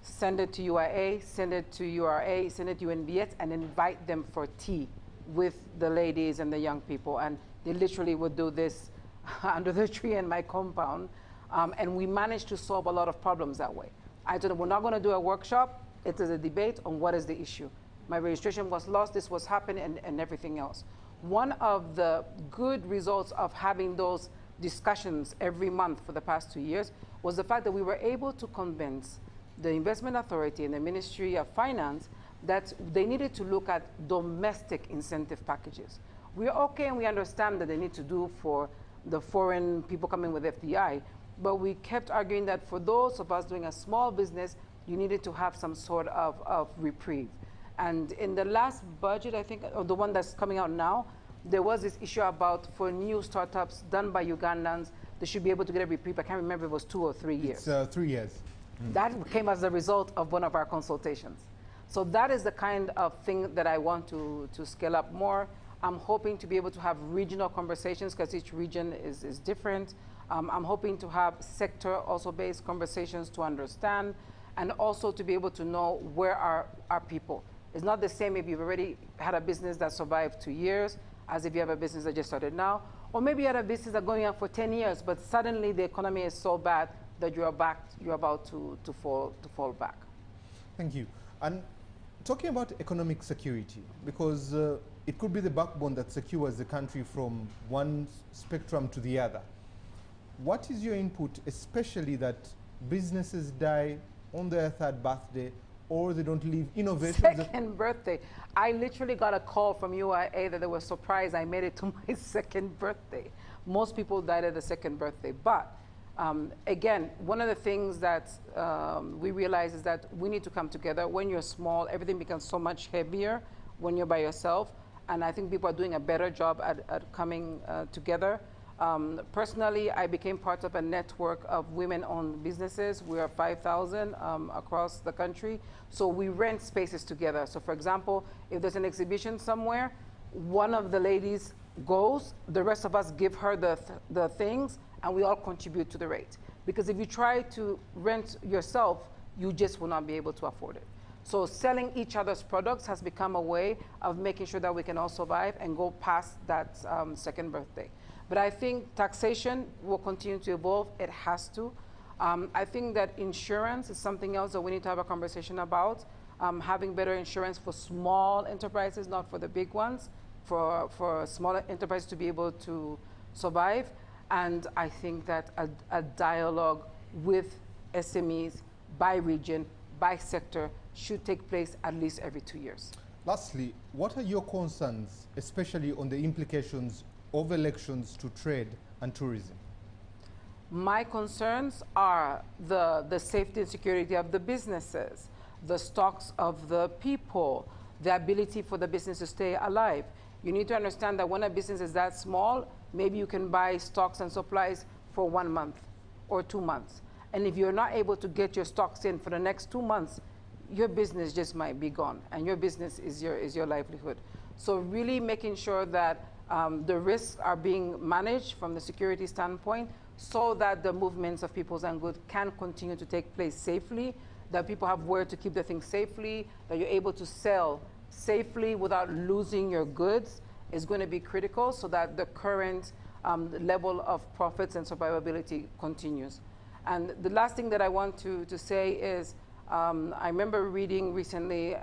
send it to UIA, send it to URA, send it to UNBS, and invite them for tea with the ladies and the young people. And they literally would do this under the tree in my compound. And we managed to solve a lot of problems that way. I told them, we're not going to do a workshop. It is a debate on what is the issue. My registration was lost, this was happening, and everything else. One of the good results of having those discussions every month for the past 2 years was the fact that we were able to convince the Investment Authority and the Ministry of Finance that they needed to look at domestic incentive packages. We're okay and we understand that they need to do for the foreign people coming with FDI, but we kept arguing that for those of us doing a small business, you needed to have some sort of reprieve. And in the last budget, I think, or the one that's coming out now, there was this issue about for new startups done by Ugandans, they should be able to get a reprieve. I can't remember if it was 2 or 3 years. It's 3 years. That came as a result of one of our consultations. So that is the kind of thing that I want to scale up more. I'm hoping to be able to have regional conversations because each region is different. I'm hoping to have sector also based conversations to understand and also to be able to know where are our people. It's not the same if you've already had a business that survived 2 years as if you have a business that just started now. Or maybe you had a business that's going on for 10 years, but suddenly the economy is so bad that you're about to fall back. Thank you. And talking about economic security, because it could be the backbone that secures the country from one spectrum to the other. What is your input, especially that businesses die on their 3rd birthday or they don't leave innovation? Second birthday. I literally got a call from UIA that they were surprised I made it to my 2nd birthday. Most people died at the 2nd birthday, but Again, one of the things that we realize is that we need to come together. When you're small, everything becomes so much heavier when you're by yourself. And I think people are doing a better job at coming together. Personally, I became part of a network of women-owned businesses. We are 5,000 across the country. So we rent spaces together. So for example, if there's an exhibition somewhere, one of the ladies goes, the rest of us give her the things, and we all contribute to the rate. Because if you try to rent yourself, you just will not be able to afford it. So selling each other's products has become a way of making sure that we can all survive and go past that second birthday. But I think taxation will continue to evolve. It has to. I think that insurance is something else that we need to have a conversation about. Having better insurance for small enterprises, not for the big ones, for smaller enterprises to be able to survive. And I think that a dialogue with SMEs by region, by sector, should take place at least every 2 years. Lastly, what are your concerns, especially on the implications of elections to trade and tourism? My concerns are the safety and security of the businesses, the stocks of the people, the ability for the business to stay alive. You need to understand that when a business is that small, maybe you can buy stocks and supplies for 1 month or 2 months. And if you're not able to get your stocks in for the next 2 months, your business just might be gone, and your business is your livelihood. So really making sure that the risks are being managed from the security standpoint so that the movements of peoples and goods can continue to take place safely, that people have where to keep their things safely, that you're able to sell safely without losing your goods is going to be critical so that the current level of profits and survivability continues. And the last thing that I want to say is I remember reading recently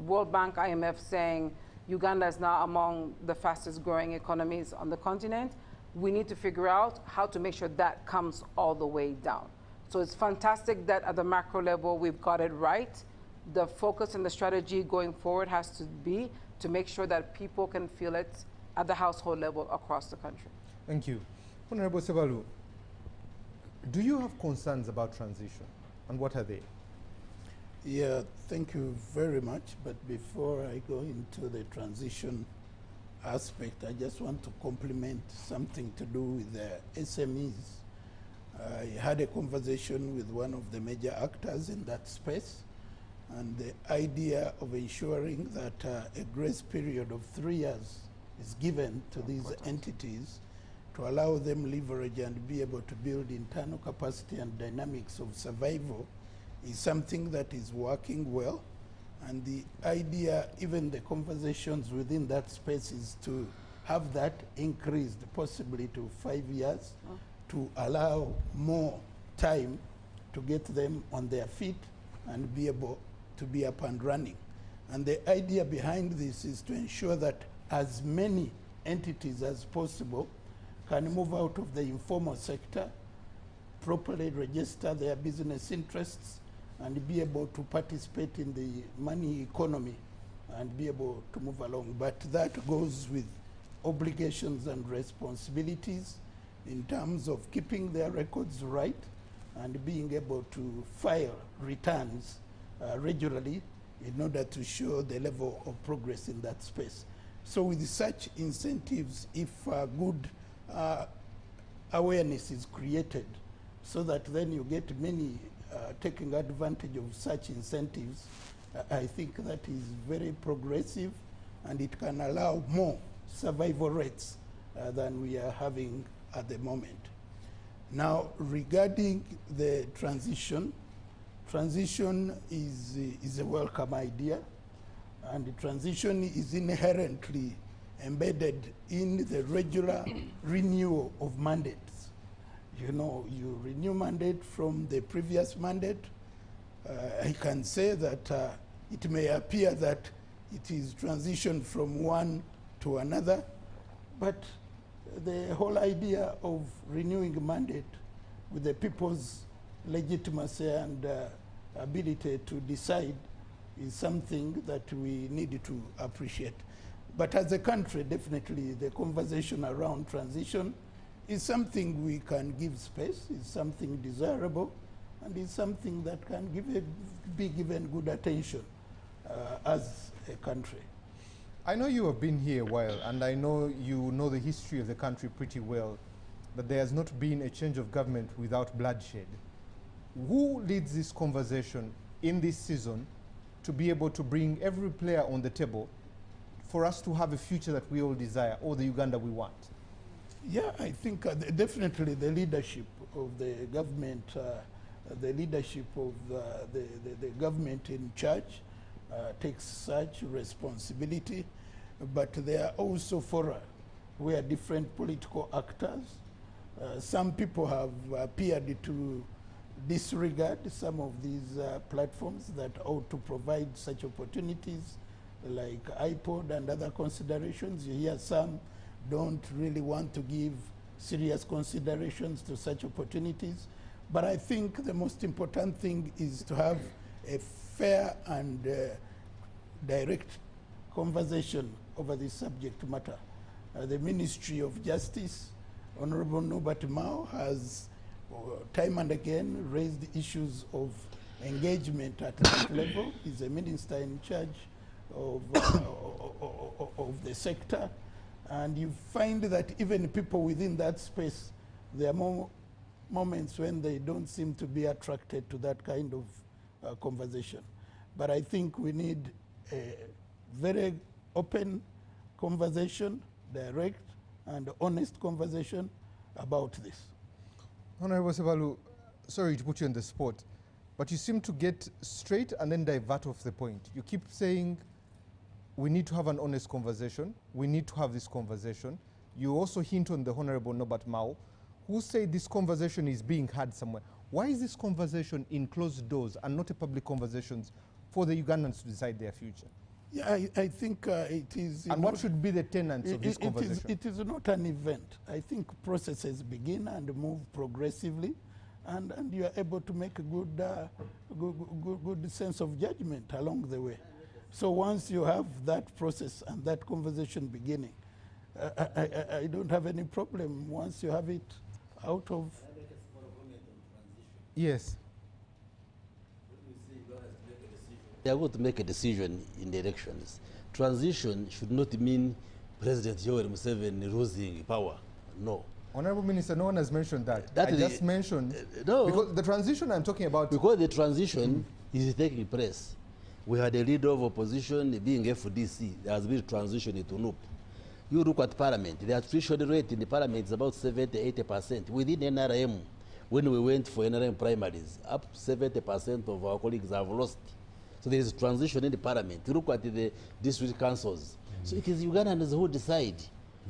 World Bank, IMF saying Uganda is now among the fastest growing economies on the continent. We need to figure out how to make sure that comes all the way down. So it's fantastic that at the macro level we've got it right. The focus and the strategy going forward has to be to make sure that people can feel it at the household level across the country. Thank you. Honorable Sebalu, do you have concerns about transition, and what are they? Yeah, thank you very much. But before I go into the transition aspect, I just want to compliment something to do with the SMEs. I had a conversation with one of the major actors in that space, and the idea of ensuring that a grace period of 3 years is given to these entities to allow them leverage and be able to build internal capacity and dynamics of survival is something that is working well. And the idea, even the conversations within that space, is to have that increased possibly to 5 years to allow more time to get them on their feet and be able to be up and running. And the idea behind this is to ensure that as many entities as possible can move out of the informal sector, properly register their business interests, and be able to participate in the money economy and be able to move along. But that goes with obligations and responsibilities in terms of keeping their records right and being able to file returns regularly in order to show the level of progress in that space. So with such incentives, if good awareness is created so that then you get many taking advantage of such incentives, I think that is very progressive, and it can allow more survival rates than we are having at the moment. Now, regarding the transition is a welcome idea, and the transition is inherently embedded in the regular renewal of mandates. You know, you renew mandate from the previous mandate. I can say that it may appear that it is transition from one to another, but the whole idea of renewing a mandate with the people's legitimacy and ability to decide is something that we need to appreciate. But as a country, definitely the conversation around transition is something we can give space, is something desirable, and is something that can be given good attention as a country. I know you have been here a while, and I know you know the history of the country pretty well, that there has not been a change of government without bloodshed. Who leads this conversation in this season to be able to bring every player on the table for us to have a future that we all desire, or the Uganda we want? Yeah, I think definitely the leadership of the government, the leadership of the government in charge takes such responsibility, but there are also fora where different political actors, some people have appeared to disregard some of these platforms that ought to provide such opportunities, like iPod and other considerations. You hear some don't really want to give serious considerations to such opportunities. But I think the most important thing is to have a fair and direct conversation over this subject matter. The Ministry of Justice, Honorable Norbert Mao, has time and again raised issues of engagement at that level. He's a minister in charge of the sector. And you find that even people within that space, there are more moments when they don't seem to be attracted to that kind of conversation. But I think we need a very open conversation, direct and honest conversation about this. Honorable Sebalu, sorry to put you on the spot, but you seem to get straight and then divert off the point. You keep saying we need to have an honest conversation, we need to have this conversation. You also hint on the Honorable Norbert Mao, who said this conversation is being had somewhere. Why is this conversation in closed doors and not a public conversation for the Ugandans to decide their future? Yeah, I think it is. And what should be the tenets of this conversation? It is not an event. I think processes begin and move progressively, and you are able to make a good sense of judgment along the way. So once you have that process and that conversation beginning, I don't have any problem once you have it out of. Yes. They are going to make a decision in the elections. Transition should not mean President Yoweri Museveni losing power. No. Honorable Minister, no one has mentioned that. I just mentioned, no, because the transition I'm talking about. Because the transition is taking place. We had a leader of opposition being FDC. There has been transition into NUP. You look at Parliament, the attrition rate in the Parliament is about 70–80%. Within NRM, when we went for NRM primaries, up 70% of our colleagues have lost. So there is transition in the Parliament. You look at the district councils. So it is Ugandans who decide.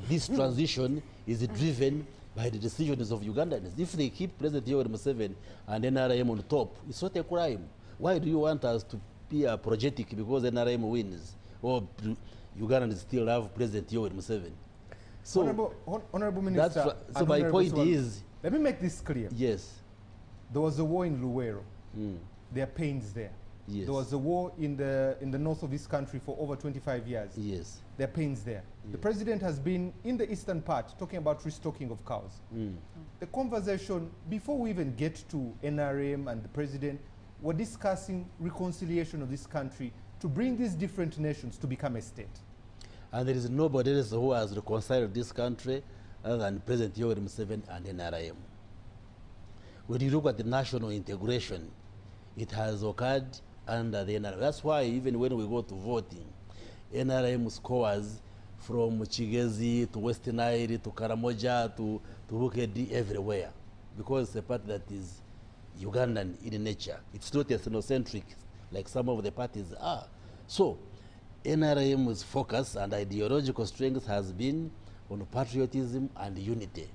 This transition is driven by the decisions of Ugandans. If they keep President Yoweri Museveni and NRM on top, it's not a crime. Why do you want us to be apologetic because NRM wins, or Ugandans still have President Yoweri Museveni? So, Honorable Minister, so my point is, let me make this clear. Yes. There was a war in Luwero. There are pains there. Yes. There was a war in the north of this country for over 25 years. Yes. There are pains there. The president has been in the eastern part talking about restocking of cows. The conversation, before we even get to NRM and the president, we're discussing reconciliation of this country to bring these different nations to become a state. And there is nobody else who has reconciled this country other than President Yoweri Museveni and NRM. When you look at the national integration, it has occurred under the NRM. That's why even when we go to voting, NRM scores from Chigezi to Western Nile to Karamoja to Bukedi everywhere, because it's a party that is Ugandan in nature. It's not ethnocentric like some of the parties are. So NRM's focus and ideological strength has been on patriotism and unity.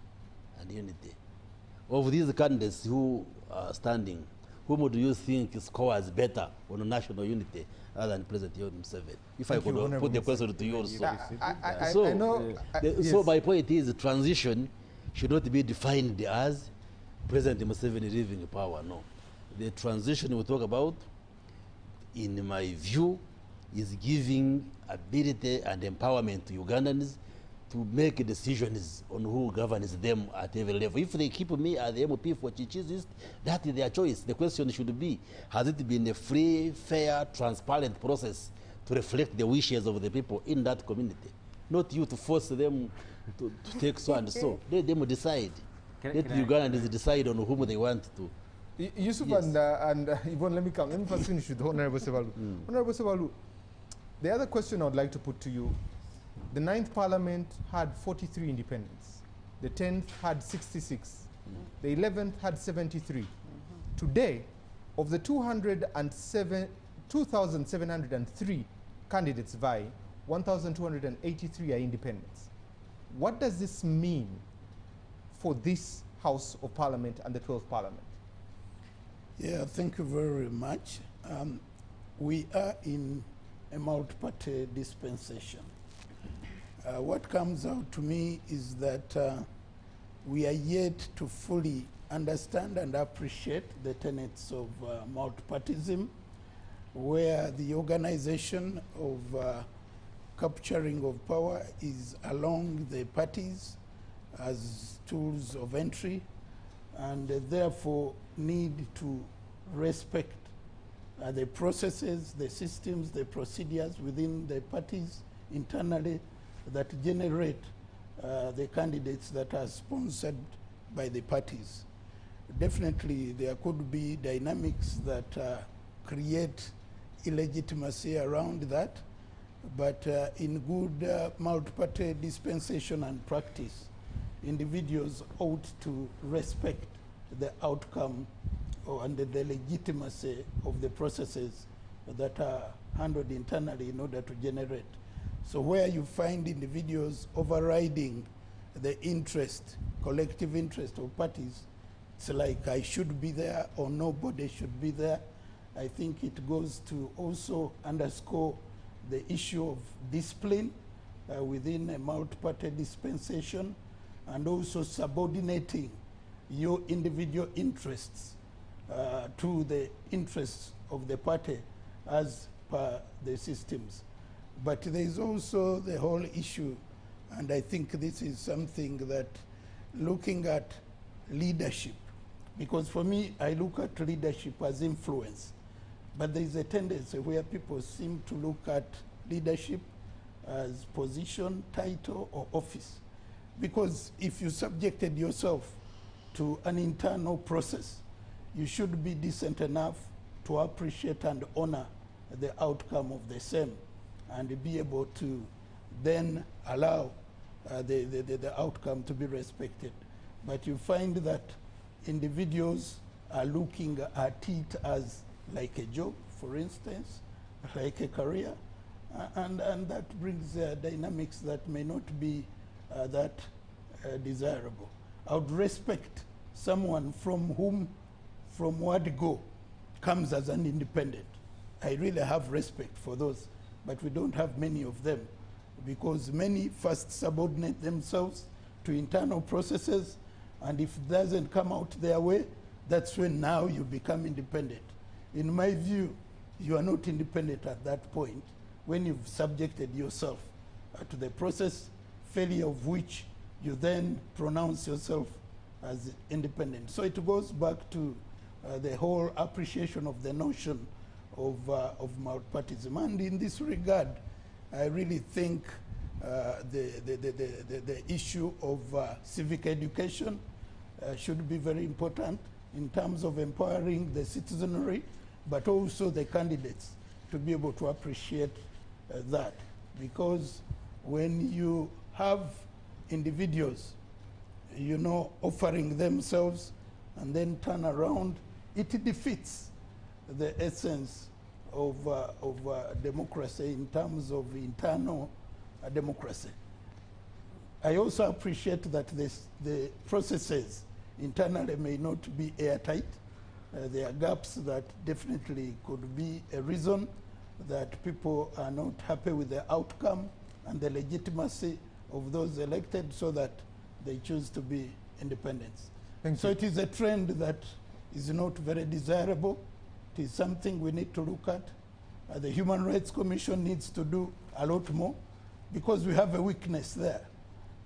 Of these candidates who are standing, whom do you think scores better on national unity other than President Yoweri Museveni? If I could put the question to you also. So my point is, transition should not be defined as President Museveni leaving power. No. The transition we talk about, in my view, is giving ability and empowerment to Ugandans to make decisions on who governs them at every level. If they keep me as the MP for Chichis East, that is their choice. The question should be, has it been a free, fair, transparent process to reflect the wishes of the people in that community? Not you to force them to take so and so. Let them decide. Let Ugandans decide on whom they want to. Yusuf Yes. and Yvonne, let me first finish with Honorable Sevalu. Honorable Sevalu, the other question I would like to put to you, the 9th Parliament had 43 independents. The 10th had 66. The 11th had 73. Today, of the 2,703 candidates vying, 1,283 are independents. What does this mean for this House of Parliament and the 12th Parliament? Yeah, thank you very much. We are in a multi-party dispensation. What comes out to me is that we are yet to fully understand and appreciate the tenets of multipartism, where the organization of capturing of power is along the parties as tools of entry, and therefore need to respect the processes, the systems, the procedures within the parties internally that generate the candidates that are sponsored by the parties. Definitely there could be dynamics that create illegitimacy around that, but in good multi-party dispensation and practice, individuals ought to respect the outcome and the legitimacy of the processes that are handled internally in order to generate. So where you find individuals overriding the interest, collective interest of parties, it's like I should be there or nobody should be there. I think it goes to also underscore the issue of discipline within a multi-party dispensation, and also subordinating your individual interests to the interests of the party as per the systems. But there is also the whole issue, and I think this is something that looking at leadership, because for me, I look at leadership as influence, but there is a tendency where people seem to look at leadership as position, title, or office. Because if you subjected yourself to an internal process, you should be decent enough to appreciate and honor the outcome of the same, and be able to then allow the outcome to be respected. But you find that individuals are looking at it as like a job, for instance, like a career, and that brings dynamics that may not be that desirable. I would respect someone from word go comes as an independent. I really have respect for those, but we don't have many of them, because many first subordinate themselves to internal processes, and if it doesn't come out their way, that's when now you become independent. In my view, you are not independent at that point when you've subjected yourself to the process, failure of which you then pronounce yourself as independent. So it goes back to the whole appreciation of the notion of multipartism. And in this regard, I really think the issue of civic education should be very important in terms of empowering the citizenry, but also the candidates to be able to appreciate that. Because when you have individuals, you know, offering themselves and then turn around, it defeats the essence of democracy in terms of internal democracy. I also appreciate that the processes internally may not be airtight. There are gaps that definitely could be a reason that people are not happy with the outcome and the legitimacy of those elected, so that they choose to be independents. So it is a trend that is not very desirable. It is something we need to look at. The Human Rights Commission needs to do a lot more, because we have a weakness there.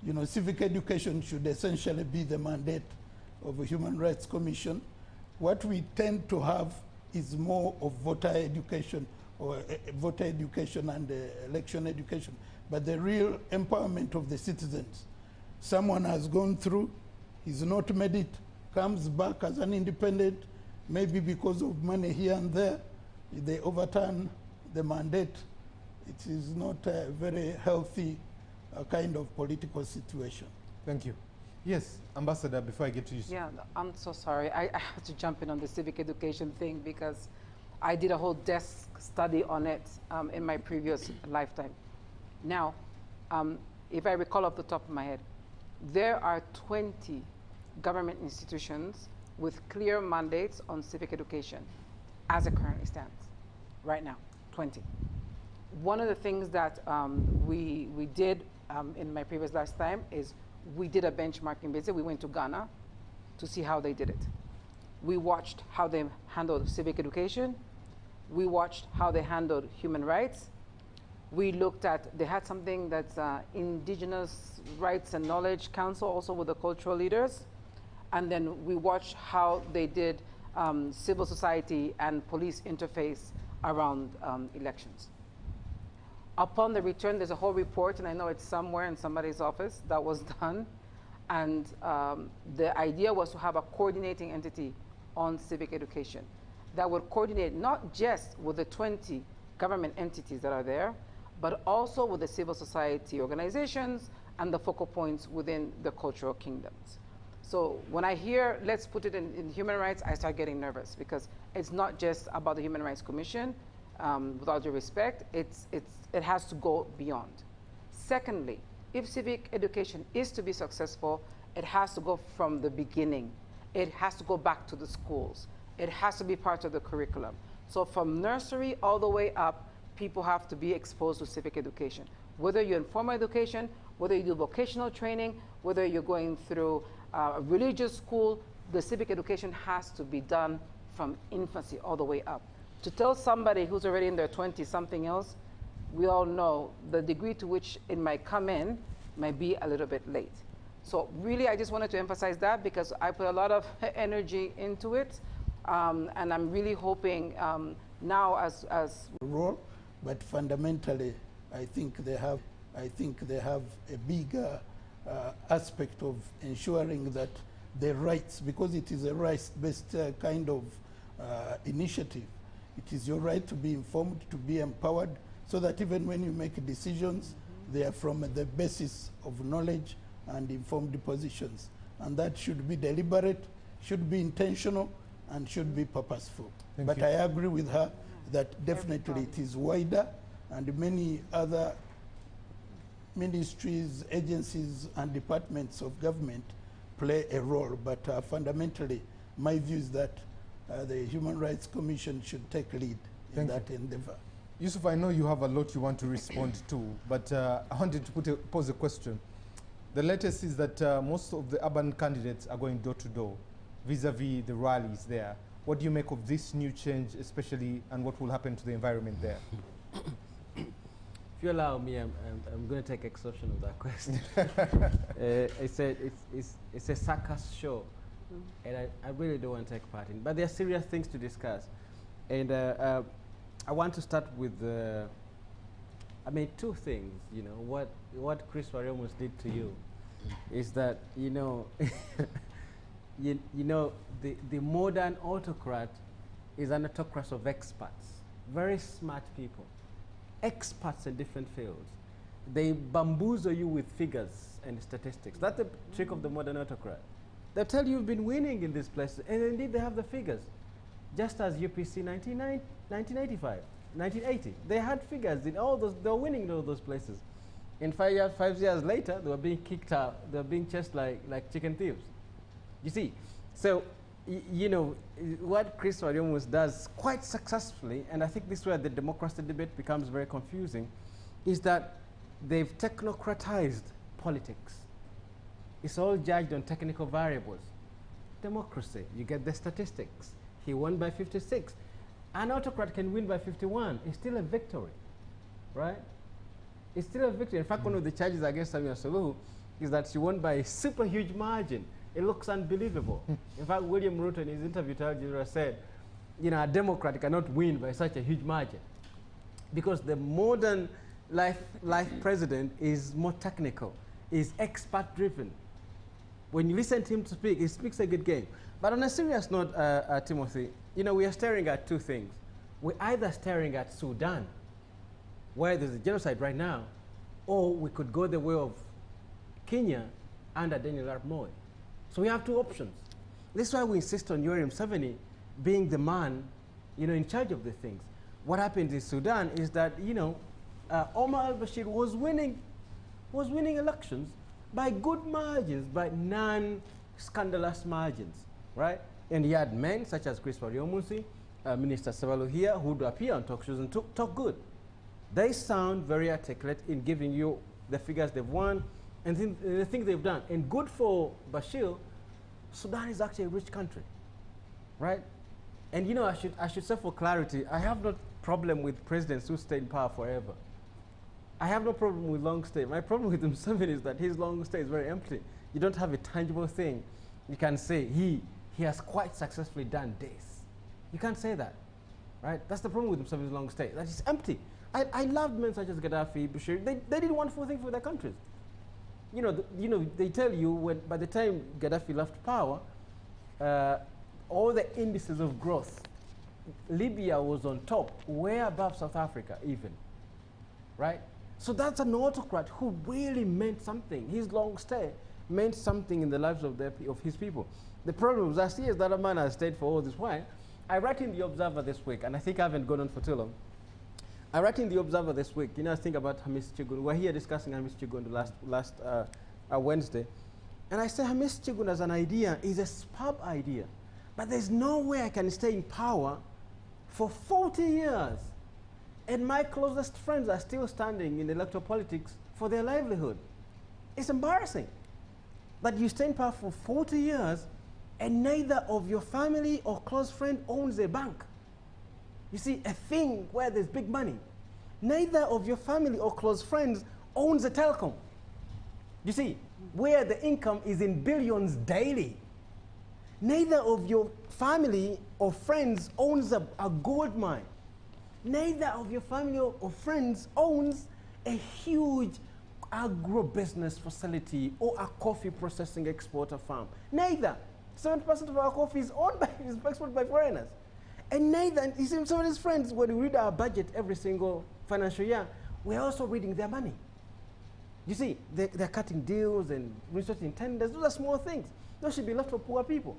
You know, civic education should essentially be the mandate of a Human Rights Commission. What we tend to have is more of voter education, or voter education and election education, but the real empowerment of the citizens. Someone has gone through, he's not made it, comes back as an independent, maybe because of money here and there, they overturn the mandate. It is not a very healthy kind of political situation. Thank you. Yes, Ambassador, before I get to you. Yeah, I'm so sorry. I have to jump in on the civic education thing because I did a whole desk study on it in my previous lifetime. Now, if I recall off the top of my head, there are 20 government institutions with clear mandates on civic education as it currently stands, right now, 20. One of the things that we did in my previous lifetime is we did a benchmarking visit. We went to Ghana to see how they did it. We watched how they handled civic education. We watched how they handled human rights. We looked at, they had something that's Indigenous Rights and Knowledge Council, also with the cultural leaders. And then we watched how they did civil society and police interface around elections. Upon the return, there's a whole report, and I know it's somewhere in somebody's office that was done. And the idea was to have a coordinating entity on civic education that would coordinate not just with the 20 government entities that are there, but also with the civil society organizations and the focal points within the cultural kingdoms. So when I hear, let's put it in human rights, I start getting nervous because it's not just about the Human Rights Commission. With all due respect, it has to go beyond. Secondly, if civic education is to be successful, it has to go from the beginning. It has to go back to the schools. It has to be part of the curriculum. So from nursery all the way up, people have to be exposed to civic education. Whether you're in formal education, whether you do vocational training, whether you're going through a religious school, the civic education has to be done from infancy all the way up. To tell somebody who's already in their 20s something else, we all know the degree to which it might come in might be a little bit late. So really, I just wanted to emphasize that because I put a lot of energy into it, and I'm really hoping now as role, but fundamentally, I think they have a bigger aspect of ensuring that the rights, because it is a rights-based kind of initiative. It is your right to be informed, to be empowered, so that even when you make decisions, they are from the basis of knowledge and informed positions. And that should be deliberate, should be intentional, and should be purposeful. But I agree with her that definitely it is wider, and many other ministries, agencies, and departments of government play a role. But fundamentally, my view is that the Human Rights Commission should take lead in that endeavor. Yusuf, I know you have a lot you want to respond to, but I wanted to pose a question. The latest is that most of the urban candidates are going door to door, vis-a-vis the rallies there. What do you make of this new change, especially, and what will happen to the environment there? If you allow me, I'm going to take exception of that question. It's a circus show, and I really don't want to take part in. But there are serious things to discuss, and I want to start with two things. You know what Chris Wariomus did to you is that the modern autocrat is an autocrat of experts, very smart people, experts in different fields. They bamboozle you with figures and statistics. That's the trick of the modern autocrat. They'll tell you you've been winning in this place, and indeed they have the figures. Just as UPC 1985, 1980, they had figures in all those, they were winning in all those places. In 5 years later, they were being kicked out, they were being chased like chicken thieves. You see, so what Chris Wariomus does quite successfully, and I think this is where the democracy debate becomes very confusing, is that they've technocratized politics. It's all judged on technical variables. Democracy, you get the statistics. He won by 56. An autocrat can win by 51. It's still a victory, right? It's still a victory. In fact, one of the charges against Samia Suluhu is that she won by a super huge margin. It looks unbelievable. In fact, William Ruto in his interview to Al Jazeera said, you know, a Democrat cannot win by such a huge margin. Because the modern life president is more technical, is expert-driven. When you listen to him to speak, he speaks a good game. But on a serious note, Timothy, you know, we are staring at two things. We're either staring at Sudan, where there's a genocide right now, or we could go the way of Kenya under Daniel Arap Moi. So we have two options. This is why we insist on Yoweri Museveni being the man, you know, in charge of the things. What happened in Sudan is that, you know, Omar al-Bashir was winning elections by good margins, by non-scandalous margins, right? And he had men such as Chris Wariomusi, Minister Sabalo here, who would appear on talk shows and talk good. They sound very articulate in giving you the figures they've won and the things they've done. And good for Bashir, Sudan is actually a rich country, right? And you know, I should say for clarity, I have no problem with presidents who stay in power forever. I have no problem with long stay. My problem with Museveni is that his long stay is very empty. You don't have a tangible thing. You can say he has quite successfully done this. You can't say that, right? That's the problem with Museveni's long stay. That is empty. I loved men such as Gaddafi, Bashir. They did wonderful things for their countries. You know, they tell you when by the time Gaddafi left power, all the indices of growth, Libya was on top, way above South Africa even, right? So that's an autocrat who really meant something. His long stay meant something in the lives of his people. The problem was, I see, is that a man has stayed for all this while. I write in The Observer this week, and I think I haven't gone on for too long. I write in The Observer this week, you know, I think about Hamis Chigun. We're here discussing Hamis Chigun last Wednesday. And I say Hamis Chigun as an idea is a superb idea. But there's no way I can stay in power for 40 years. And my closest friends are still standing in electoral politics for their livelihood. It's embarrassing that you stay in power for 40 years and neither of your family or close friend owns a bank. You see, a thing where there's big money. Neither of your family or close friends owns a telecom. You see, where the income is in billions daily. Neither of your family or friends owns a gold mine. Neither of your family or friends owns a huge agro-business facility or a coffee processing exporter farm. Neither. 7% of our coffee is owned by, is exported by foreigners. And neither, and you see, some of his friends, when we read our budget every single financial year, we're also reading their money. You see, they're cutting deals and researching tenders. Those are small things. Those should be left for poor people,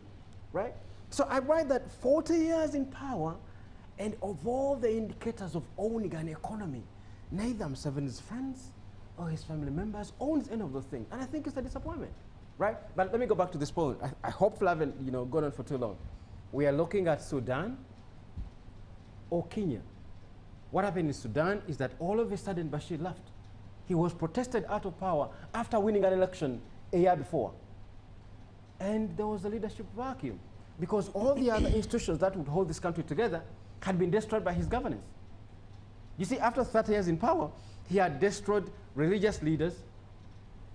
right? So I write that 40 years in power, and of all the indicators of owning an economy, neither Museveni's friends or his family members owns any of those things. And I think it's a disappointment, right? But let me go back to this point. I hopefully haven't, you know, gone on for too long. We are looking at Sudan or Kenya. What happened in Sudan is that all of a sudden Bashir left. He was protested out of power after winning an election a year before. And there was a leadership vacuum because all the other institutions that would hold this country together had been destroyed by his governance. You see, after 30 years in power, he had destroyed religious leaders,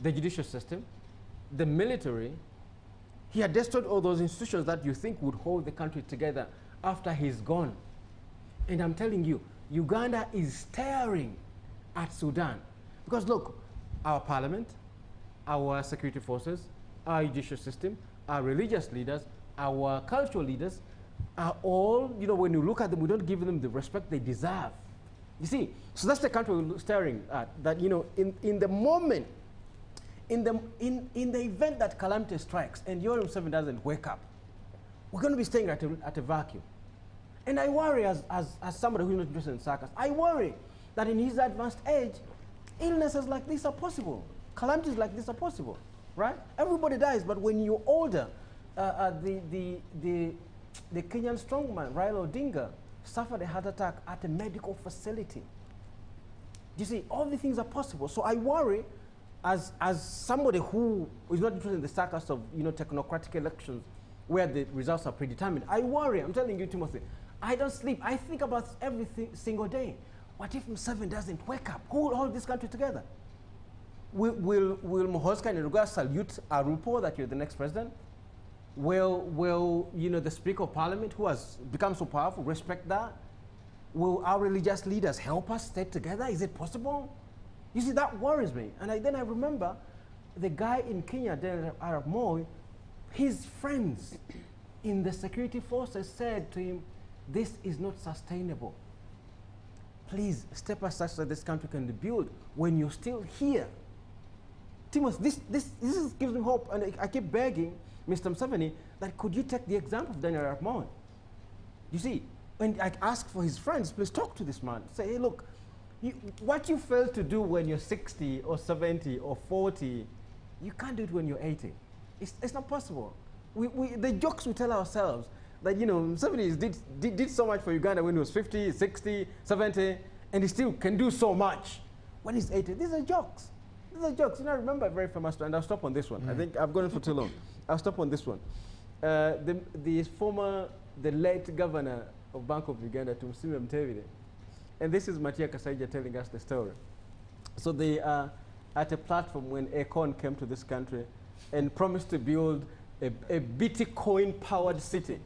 the judicial system, the military. He had destroyed all those institutions that you think would hold the country together after he's gone. And I'm telling you, Uganda is staring at Sudan. Because look, our parliament, our security forces, our judicial system, our religious leaders, our cultural leaders are all, you know, when you look at them, we don't give them the respect they deserve. You see, so that's the country we're staring at, that, you know, in the moment, in the event that calamity strikes and Yoweri Museveni doesn't wake up, we're going to be staying at a vacuum. And I worry, as somebody who's not interested in circus, I worry that in his advanced age, illnesses like this are possible. Calamities like this are possible, right? Everybody dies, but when you're older, the Kenyan strongman, Raila Odinga, suffered a heart attack at a medical facility. You see, all these things are possible. So I worry, as somebody who is not interested in the circus of, you know, technocratic elections where the results are predetermined, I worry. I'm telling you, Timothy, I don't sleep. I think about everything single day. What if Museveni doesn't wake up? Who will hold this country together? Will Muhoozi Kainerugaba salute Arupo that you're the next president? Will you know, the Speaker of Parliament, who has become so powerful, respect that? Will our religious leaders help us stay together? Is it possible? You see, that worries me. And then I remember the guy in Kenya, Daniel Arap Moi, his friends in the security forces said to him, this is not sustainable. Please step aside so that this country can be built when you're still here. Timothy, this gives me hope, and I keep begging Mr. Museveni that could you take the example of Daniel Arap Moi? You see, when I ask for his friends, please talk to this man. Say, hey, look, what you failed to do when you're 60 or 70 or 40, you can't do it when you're 80. It's not possible. The jokes we tell ourselves that, you know, Museveni did so much for Uganda when he was 50, 60, 70, and he still can do so much when he's 80. These are jokes. These are jokes. You know, I remember a very famous story, and I'll stop on this one. I think I've gone on for too long. I'll stop on this one. The late governor of Bank of Uganda, Tumusiime Mutebire, and this is Matia Kasaija telling us the story. So they are at a platform when Akon came to this country and promised to build a Bitcoin-powered city.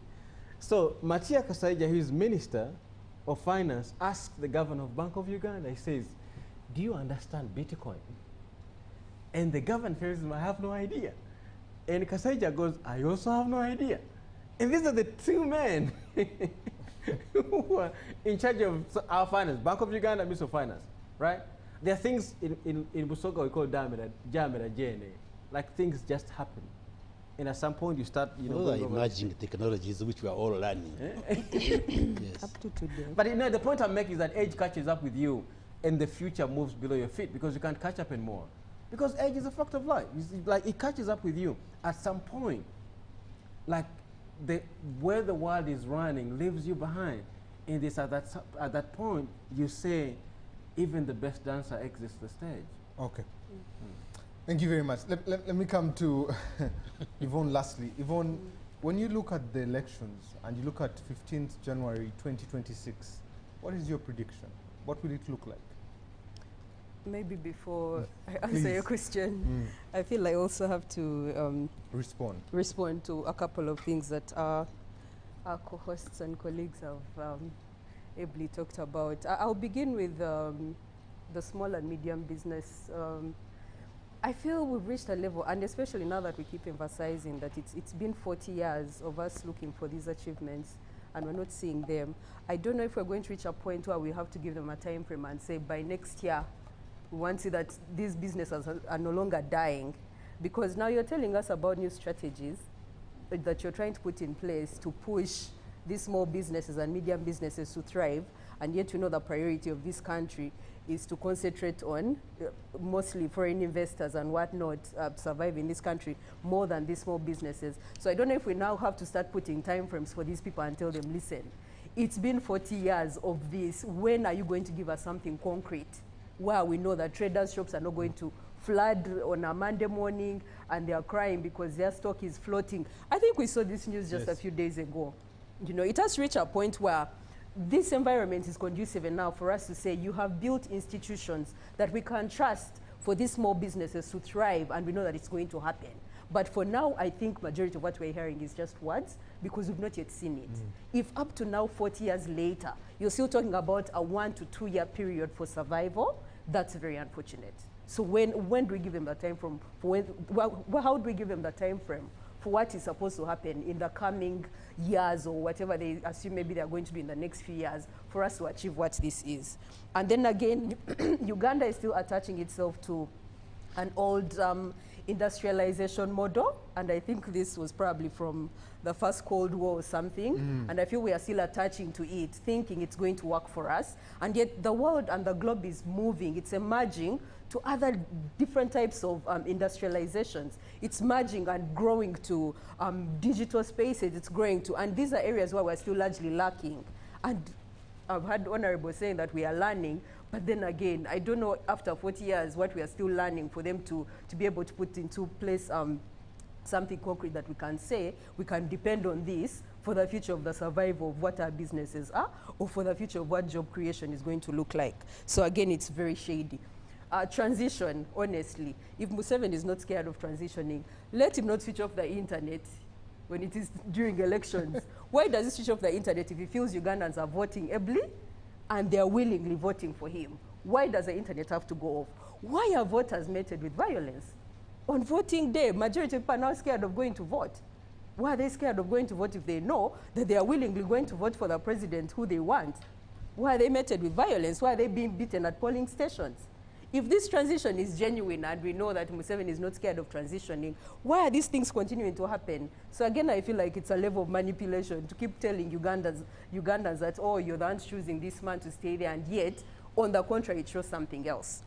So Matia Kasaija, who is Minister of Finance, asked the governor of Bank of Uganda, he says, do you understand Bitcoin? And the governor tells him, I have no idea. And Kasaija goes, I also have no idea. And these are the two men who are in charge of our finance, Bank of Uganda, Minister of Finance, right? There are things in Busoga we call jamera JNA, like things just happen. And at some point you start, you know, those are emerging technologies which we are all learning. Yes. Up to today. But you know, the point I'm making is that age catches up with you and the future moves below your feet because you can't catch up anymore. Because age is a fact of life. You see, like, it catches up with you at some point. Like, where the world is running leaves you behind. And it's at that point you say, even the best dancer exits the stage. Okay. Thank you very much. Let me come to Yvonne lastly. Yvonne, when you look at the elections and you look at 15th January 2026, what is your prediction? What will it look like? Maybe before I answer your question, I feel I also have to respond to a couple of things that our co-hosts and colleagues have ably talked about. I'll begin with the small and medium business. I feel we've reached a level, and especially now that we keep emphasizing that it's been 40 years of us looking for these achievements and we're not seeing them. I don't know if we're going to reach a point where we have to give them a time frame and say by next year we want to see that these businesses are no longer dying, because now you're telling us about new strategies that you're trying to put in place to push these small businesses and medium businesses to thrive, and yet you know the priority of this country is to concentrate on mostly foreign investors and whatnot survive in this country more than these small businesses. So I don't know if we now have to start putting timeframes for these people and tell them, listen, it's been 40 years of this. When are you going to give us something concrete where we know that traders' shops are not going to flood on a Monday morning and they are crying because their stock is floating? I think we saw this news just a few days ago. You know, it has reached a point where this environment is conducive enough for us to say you have built institutions that we can trust for these small businesses to thrive, and we know that it's going to happen. But for now, I think majority of what we're hearing is just words because we've not yet seen it. If up to now, 40 years later, you're still talking about a 1 to 2 year period for survival, that's very unfortunate. So when do we give them the time frame? How do we give them the time frame for what is supposed to happen in the coming years or whatever they assume maybe they're going to do in the next few years for us to achieve what this is? And then again, Uganda is still attaching itself to an old industrialization model, and I think this was probably from the first Cold War or something, and I feel we are still attaching to it, thinking it's going to work for us, and yet the world and the globe is moving, it's emerging to other different types of industrializations. It's merging and growing to digital spaces, it's growing to, and these are areas where we're still largely lacking. And I've heard Honorable saying that we are learning, but then again, I don't know after 40 years what we are still learning for them to be able to put into place something concrete that we can say, we can depend on this for the future of the survival of what our businesses are, or for the future of what job creation is going to look like. So again, it's very shady. transition, honestly. If Museveni is not scared of transitioning, let him not switch off the internet when it is during elections. Why does he switch off the internet if he feels Ugandans are voting ably and they are willingly voting for him? Why does the internet have to go off? Why are voters mated with violence? On voting day, majority of people are now scared of going to vote. Why are they scared of going to vote if they know that they are willingly going to vote for the president who they want? Why are they mated with violence? Why are they being beaten at polling stations? If this transition is genuine and we know that Museveni is not scared of transitioning, why are these things continuing to happen? So again, I feel like it's a level of manipulation to keep telling Ugandans that, oh, you're the ones choosing this man to stay there, and yet, on the contrary, it shows something else.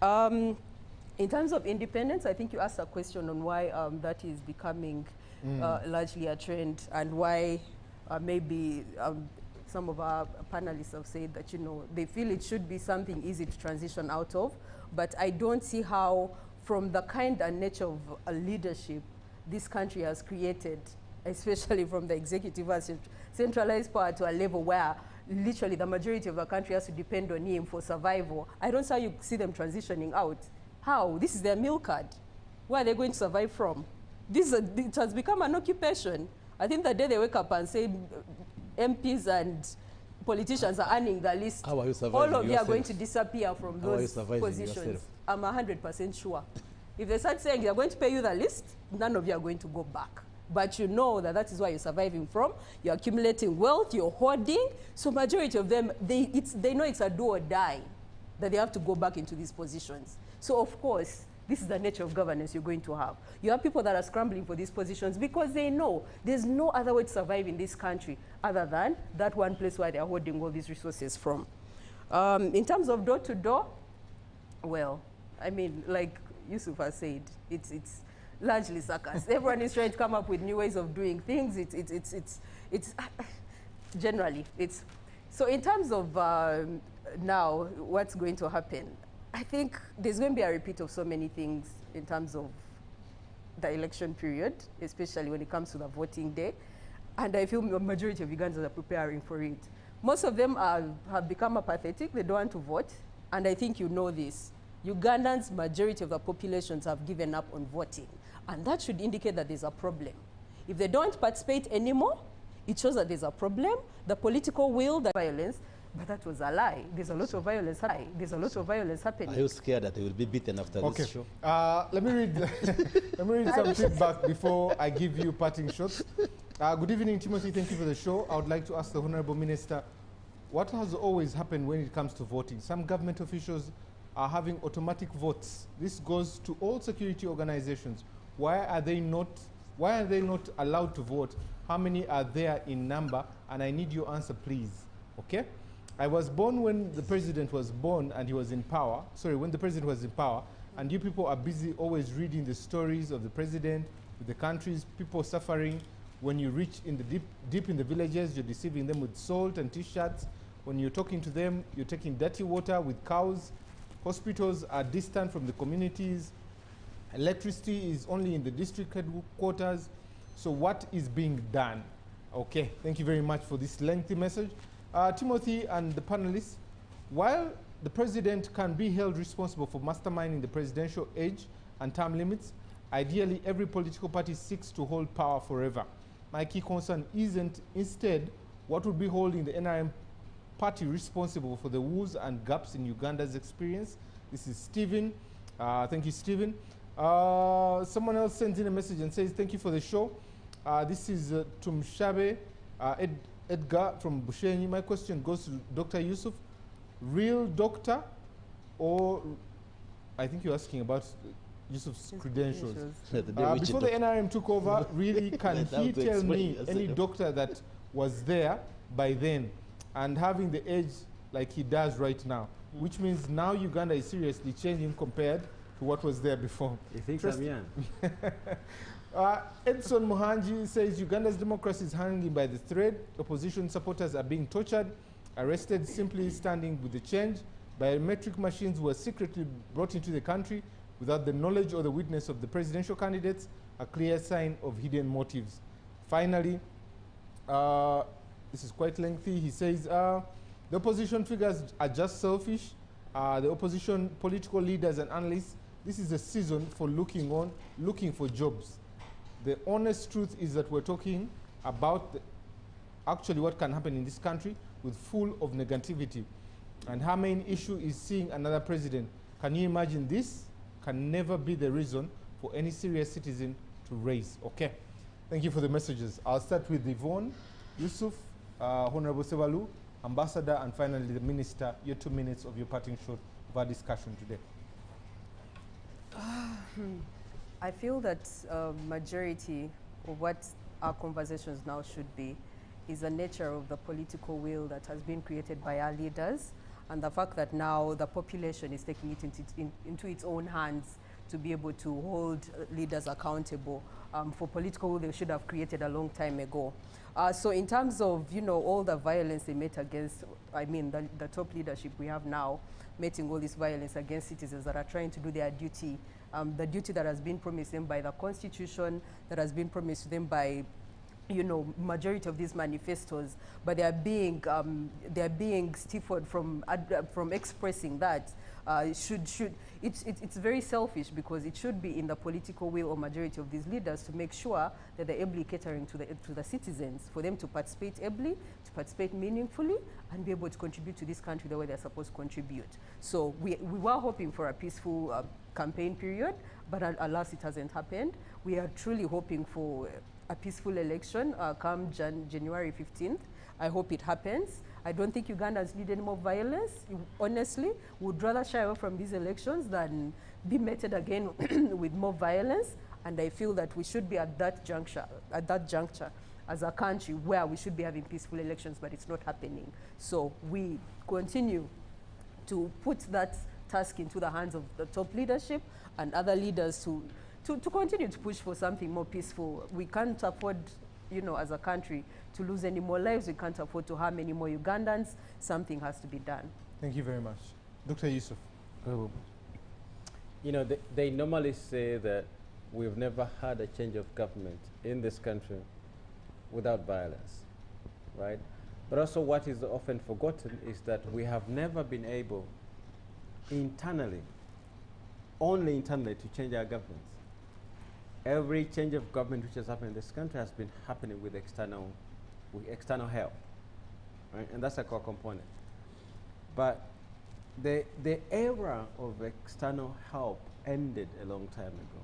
In terms of independence, I think you asked a question on why that is becoming largely a trend, and why maybe some of our panelists have said that, you know, they feel it should be something easy to transition out of, but I don't see how, from the kind and nature of leadership this country has created, especially from the executive as centralized power to a level where literally the majority of the country has to depend on him for survival. I don't see how you see them transitioning out. How? This is their meal card. Where are they going to survive from? It has become an occupation. I think the day they wake up and say MPs and politicians are earning the list, how are you surviving all of you yourself? are going to disappear from How are you those surviving positions. yourself? I'm 100% sure. If they start saying they're going to pay you the list, none of you are going to go back. But you know that that is where you're surviving from. You're accumulating wealth, you're hoarding. So majority of them, they know it's a do or die that they have to go back into these positions. So of course, this is the nature of governance you're going to have. You have people that are scrambling for these positions because they know there's no other way to survive in this country other than that one place where they're holding all these resources from. In terms of door-to-door, well, I mean, like Yusuf has said, it's largely circus. Everyone is trying to come up with new ways of doing things. It's generally, it's. So in terms of now, what's going to happen? I think there's going to be a repeat of so many things in terms of the election period, especially when it comes to the voting day. And I feel the majority of Ugandans are preparing for it. Most of them have become apathetic. They don't want to vote. And I think you know this. Ugandans, majority of the populations have given up on voting. And that should indicate that there's a problem. If they don't participate anymore, it shows that there's a problem. The political will, the violence, but that was a lie. There's a lot of violence happening. There's a lot of violence happening. Are you scared that they will be beaten after this show? Let me read, let me read some feedback before I give you parting shots. Good evening, Timothy. Thank you for the show. I would like to ask the Honorable Minister, what has always happened when it comes to voting? Some government officials are having automatic votes. This goes to all security organizations. Why are they not allowed to vote? How many are there in number? And I need your answer, please. Okay? I was born when the president was born and he was in power. Sorry, when the president was in power. And you people are busy always reading the stories of the president, with the countries, people suffering. When you reach in the deep in the villages, you're deceiving them with salt and T-shirts. When you're talking to them, you're taking dirty water with cows. Hospitals are distant from the communities. Electricity is only in the district headquarters. So what is being done? Okay, thank you very much for this lengthy message. Timothy and the panelists, while the president can be held responsible for masterminding the presidential age and term limits, ideally every political party seeks to hold power forever. My key concern isn't instead what would be holding the NRM party responsible for the woes and gaps in Uganda's experience. This is Stephen. Thank you, Stephen. Someone else sends in a message and says, thank you for the show. This is Tumshabe Edgar from Bushenyi. My question goes to Dr. Yusuf. Real doctor, or I think you're asking about Yusuf's credentials. Before the NRM took over, really, can he tell me any doctor that was there by then and having the age like he does right now? Which means now Uganda is seriously changing compared to what was there before. You think I'm young? Edson Muhanji says Uganda's democracy is hanging by the thread. Opposition supporters are being tortured, arrested simply standing with the change. Biometric machines were secretly brought into the country without the knowledge or the witness of the presidential candidates, a clear sign of hidden motives. Finally, this is quite lengthy. He says the opposition figures are just selfish the opposition, political leaders and analysts, this is a season for looking for jobs. The honest truth is that we're talking about actually what can happen in this country with full of negativity. And her main issue is seeing another president. Can you imagine this? Can never be the reason for any serious citizen to raise. Okay. Thank you for the messages. I'll start with Yvonne, Yusuf, Honorable Sebalu, Ambassador, and finally the Minister. Your 2 minutes of your parting shot of our discussion today. I feel that majority of what our conversations now should be is the nature of the political will that has been created by our leaders, and the fact that now the population is taking it into its own hands to be able to hold leaders accountable for political will they should have created a long time ago. So in terms of, you know, all the violence they met against, I mean, the top leadership we have now, meeting all this violence against citizens that are trying to do their duty, the duty that has been promised them by the Constitution, that has been promised to them by, you know, majority of these manifestos, but they are being stifled from expressing that. It's very selfish, because it should be in the political will or majority of these leaders to make sure that they're ably catering to the citizens, for them to participate ably, to participate meaningfully, and be able to contribute to this country the way they're supposed to contribute. So we were hoping for a peaceful campaign period, but alas, it hasn't happened. We are truly hoping for a peaceful election come January 15th. I hope it happens. I don't think Ugandans need any more violence. Honestly, would rather shy away from these elections than be meted again with more violence. And I feel that we should be at that juncture as a country where we should be having peaceful elections, but it's not happening. So we continue to put that task into the hands of the top leadership and other leaders to continue to push for something more peaceful. We can't afford, you know, as a country, to lose any more lives. We can't afford to harm any more Ugandans. Something has to be done. Thank you very much. Dr. Yusuf. You know, they normally say that we've never had a change of government in this country without violence, right? But also what is often forgotten is that we have never been able internally, only internally, to change our governments. Every change of government which has happened in this country has been happening with external help, right? And that's a core component. But the era of external help ended a long time ago.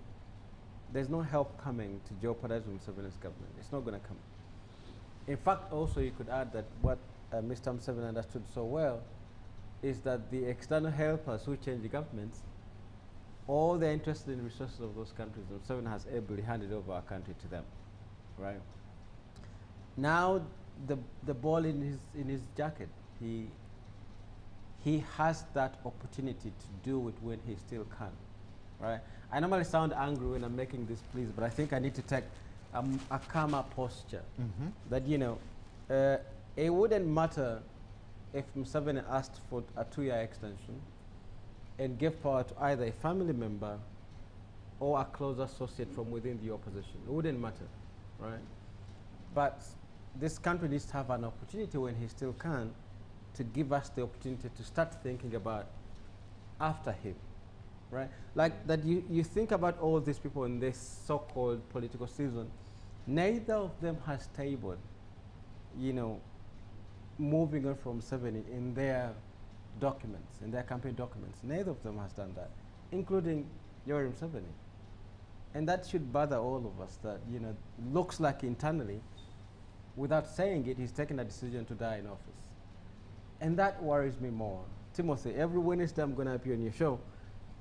There's no help coming to jeopardize Museveni's government. It's not going to come. In fact, also you could add that what Mr. Museveni understood so well is that the external helpers who change the governments, all they're interested in resources of those countries, and Museveni has ably handed over our country to them, right? Now the ball in his jacket. He has that opportunity to do it when he still can, right? I normally sound angry when I'm making this pleas, but I think I need to take a calmer posture. That, you know, it wouldn't matter if Museveni asked for a 2-year extension and gave power to either a family member or a close associate from within the opposition. It wouldn't matter, right? But this country needs to have an opportunity when he still can to give us the opportunity to start thinking about after him, right? Like that you think about all these people in this so-called political season, neither of them has tabled, you know, moving on from Museveni in their documents, in their campaign documents. Neither of them has done that, including Yoweri Museveni. And that should bother all of us, that, you know, looks like internally, without saying it, he's taken a decision to die in office. And that worries me more. Timothy, every Wednesday I'm going to appear on your show.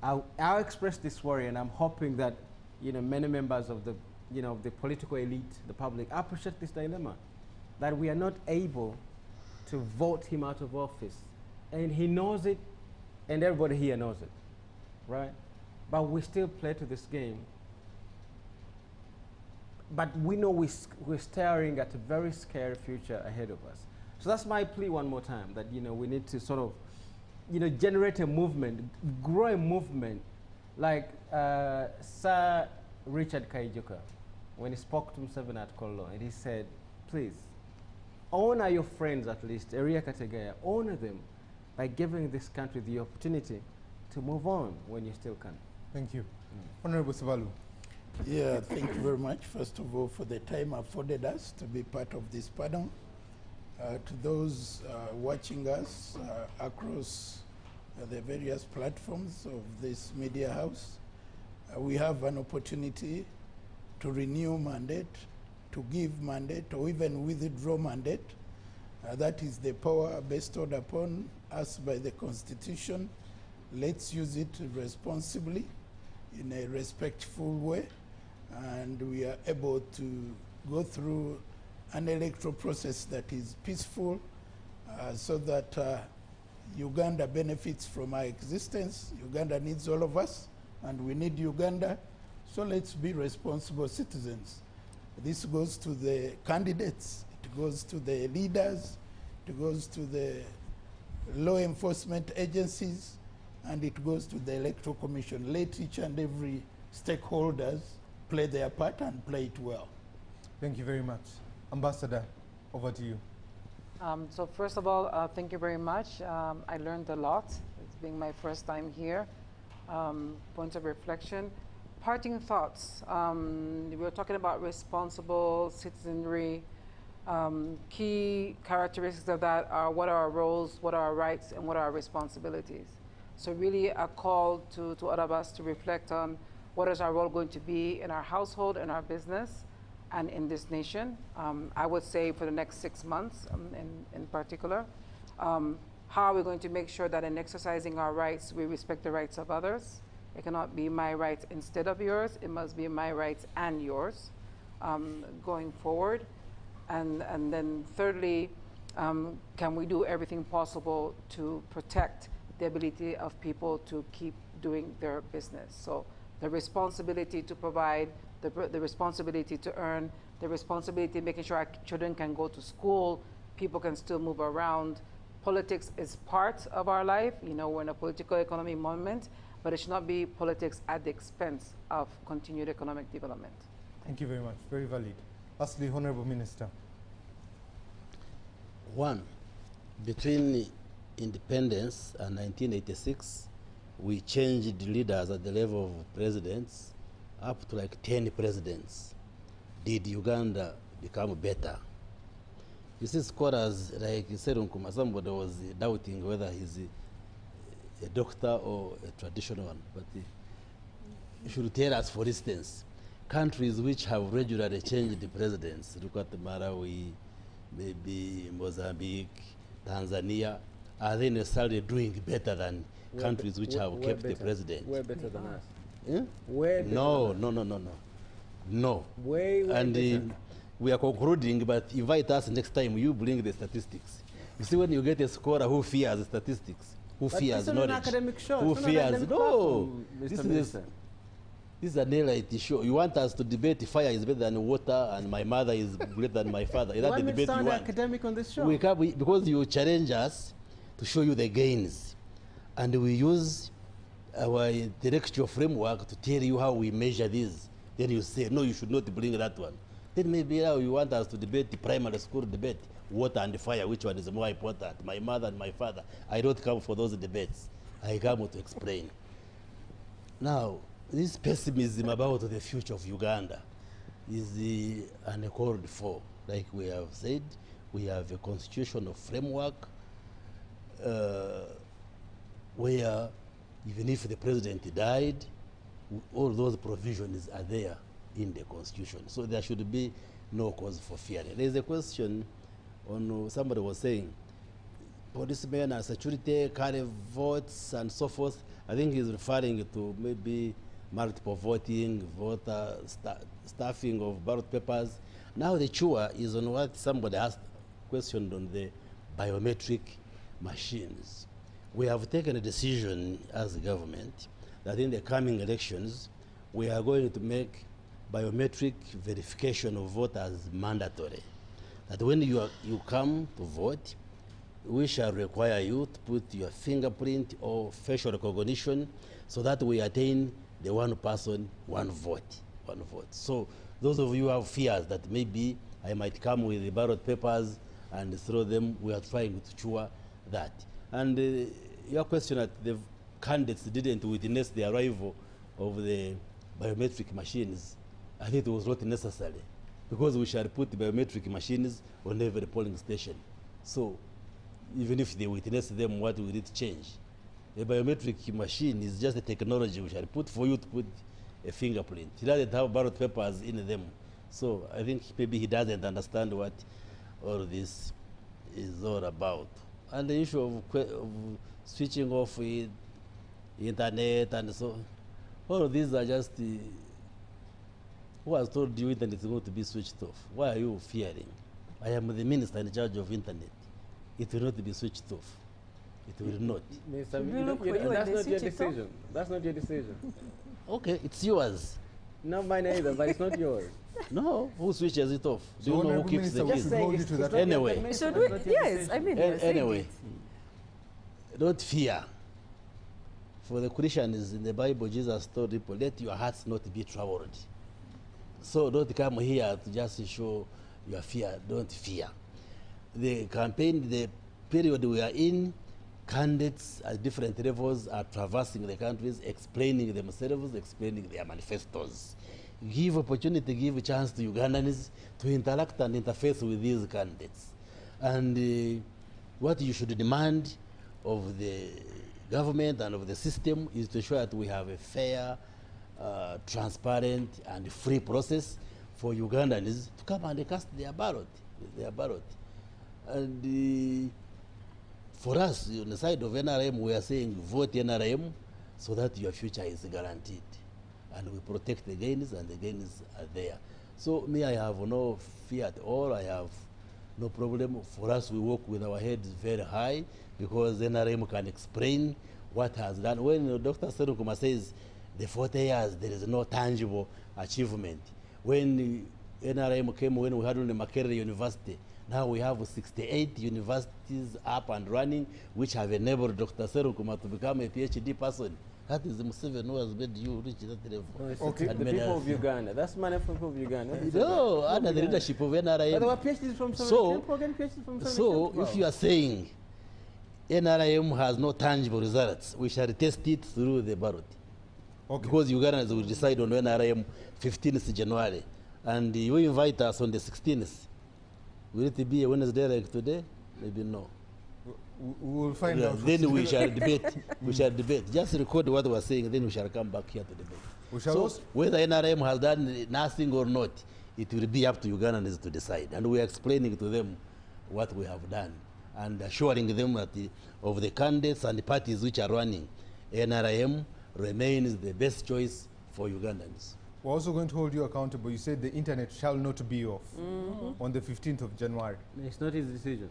I'll express this worry, and I'm hoping that, you know, many members of the, you know, the political elite, the public, appreciate this dilemma, that we are not able to vote him out of office. And he knows it, and everybody here knows it, right? But we still play to this game. But we know we're staring at a very scary future ahead of us. So that's my plea one more time, that, you know, we need to sort of, you know, generate a movement, grow a movement, like Sir Richard Kaijuka, when he spoke to Museveni at Kololo, and he said, please, honor your friends at least, Eria Kategaya, honor them by giving this country the opportunity to move on when you still can. Thank you. Honorable Sivalu. Yeah, thank you very much, first of all, for the time afforded us to be part of this panel. To those watching us across the various platforms of this media house, we have an opportunity to renew mandate, to give mandate, or even withdraw mandate. That is the power bestowed upon us by the Constitution. Let's use it responsibly, in a respectful way, and we are able to go through an electoral process that is peaceful, so that Uganda benefits from our existence. Uganda needs all of us, and we need Uganda, so let's be responsible citizens. This goes to the candidates, it goes to the leaders, it goes to the law enforcement agencies, and it goes to the Electoral Commission. Let each and every stakeholders play their part and play it well. Thank you very much. Ambassador, over to you. So first of all, thank you very much. I learned a lot. It's being my first time here. Points of reflection. Parting thoughts. We were talking about responsible citizenry. Key characteristics of that are what are our roles, what are our rights, and what are our responsibilities. So really a call to all of us to reflect on what is our role going to be in our household, in our business, and in this nation. I would say for the next 6 months in particular. How are we going to make sure that in exercising our rights, we respect the rights of others? It cannot be my rights instead of yours. It must be my rights and yours going forward. And then thirdly, can we do everything possible to protect the ability of people to keep doing their business? So the responsibility to provide, the responsibility to earn, the responsibility of making sure our children can go to school, people can still move around. Politics is part of our life. You know, we're in a political economy moment, but it should not be politics at the expense of continued economic development. Thank you very much. Very valid. Lastly, Honorable Minister. One, between independence and 1986, we changed leaders at the level of presidents up to like 10 presidents. Did Uganda become better? You see, scholars like Serunkuma, somebody was doubting whether he's a doctor or a traditional one, but you should tell us, for instance, countries which have regularly changed the presidents, look at Malawi, maybe Mozambique, Tanzania, are they necessarily doing better than countries which have kept the president? Way better than us. Yeah? Way better No, than no, no, no, no. No. Way and better. We are concluding, but invite us next time, you bring the statistics. You see, when you get a scholar who fears statistics, who But fears it's not knowledge, an academic show. who It's not an fears, academic no, platform, this Mr. is, Minister. this is an reality show. You want us to debate fire is better than water and my mother is greater than my father. Is that Why the me debate you sound want? academic on this show? Because you challenge us to show you the gains. And we use our intellectual framework to tell you how we measure this. Then you say, no, you should not bring that one. Then maybe now you want us to debate the primary school debate, water and fire, which one is more important, my mother and my father. I don't come for those debates. I come to explain. Now, this pessimism about the future of Uganda is uncalled for. Like we have said, we have a constitutional framework where even if the president died, all those provisions are there in the constitution. So there should be no cause for fear. There's a question on somebody was saying, policemen and security carry votes and so forth. I think he's referring to maybe multiple voting, voter staffing of ballot papers. Now the chua is on what somebody asked questioned on the biometric machines. We have taken a decision as a government that in the coming elections, we are going to make biometric verification of voters mandatory. That when you come to vote, we shall require you to put your fingerprint or facial recognition so that we attain the one person, one vote, one vote. So those of you who have fears that maybe I might come with the ballot papers and throw them, we are trying to ensure that. And your question that the candidates didn't witness the arrival of the biometric machines, I think it was not necessary, because we shall put the biometric machines on every polling station. So even if they witness them, what will it change? A biometric machine is just a technology we shall put for you to put a fingerprint. He doesn't have ballot papers in them. So I think maybe he doesn't understand what all this is all about. And the issue of switching off internet and so, all of these are just, who has told you internet is going to be switched off? Why are you fearing? I am the minister in charge of internet. It will not be switched off. It will not. That's not your decision. That's not your decision. Okay, it's yours. Not mine either, but it's not yours. No, who switches it off? So Do you know who keeps the keys? Anyway. Yes, I mean, anyway, don't fear. For the Christians in the Bible, Jesus told people, let your hearts not be troubled. So don't come here to just show your fear. Don't fear. The campaign, the period we are in, candidates at different levels are traversing the countries, explaining themselves, explaining their manifestos. Give opportunity, give a chance to Ugandans to interact and interface with these candidates. And what you should demand of the government and of the system is to ensure that we have a fair, transparent, and free process for Ugandans to come and cast their ballot. And for us, on the side of NRM, we are saying vote NRM so that your future is guaranteed. And we protect the gains, and the gains are there. So me, I have no fear at all. I have no problem. For us, we work with our heads very high because NRM can explain what has done. When Dr. Serukuma says the 40 years, there is no tangible achievement. When NRM came, when we had only Makerere University, now we have 68 universities up and running, which have enabled Dr. Serukuma to become a PhD person. That is the Museveni who has made you reach that level. No, it's okay. The people of Uganda. That's money from people of Uganda. No, under the leadership of NRM. But there were PhDs from So if you are saying NRM has no tangible results, we shall test it through the ballot. Okay. Because Ugandans will decide on NRM 15th January. And you invite us on the 16th. Will it be a Wednesday like today? Maybe no. We will find out. Then we shall debate. We shall debate. Just record what we are saying, then we shall come back here to debate. So whether NRM has done nothing or not, it will be up to Ugandans to decide. And we are explaining to them what we have done and assuring them that of the candidates and the parties which are running, NRM remains the best choice for Ugandans. We're also going to hold you accountable. You said the internet shall not be off on the 15th of January. It's not his decision.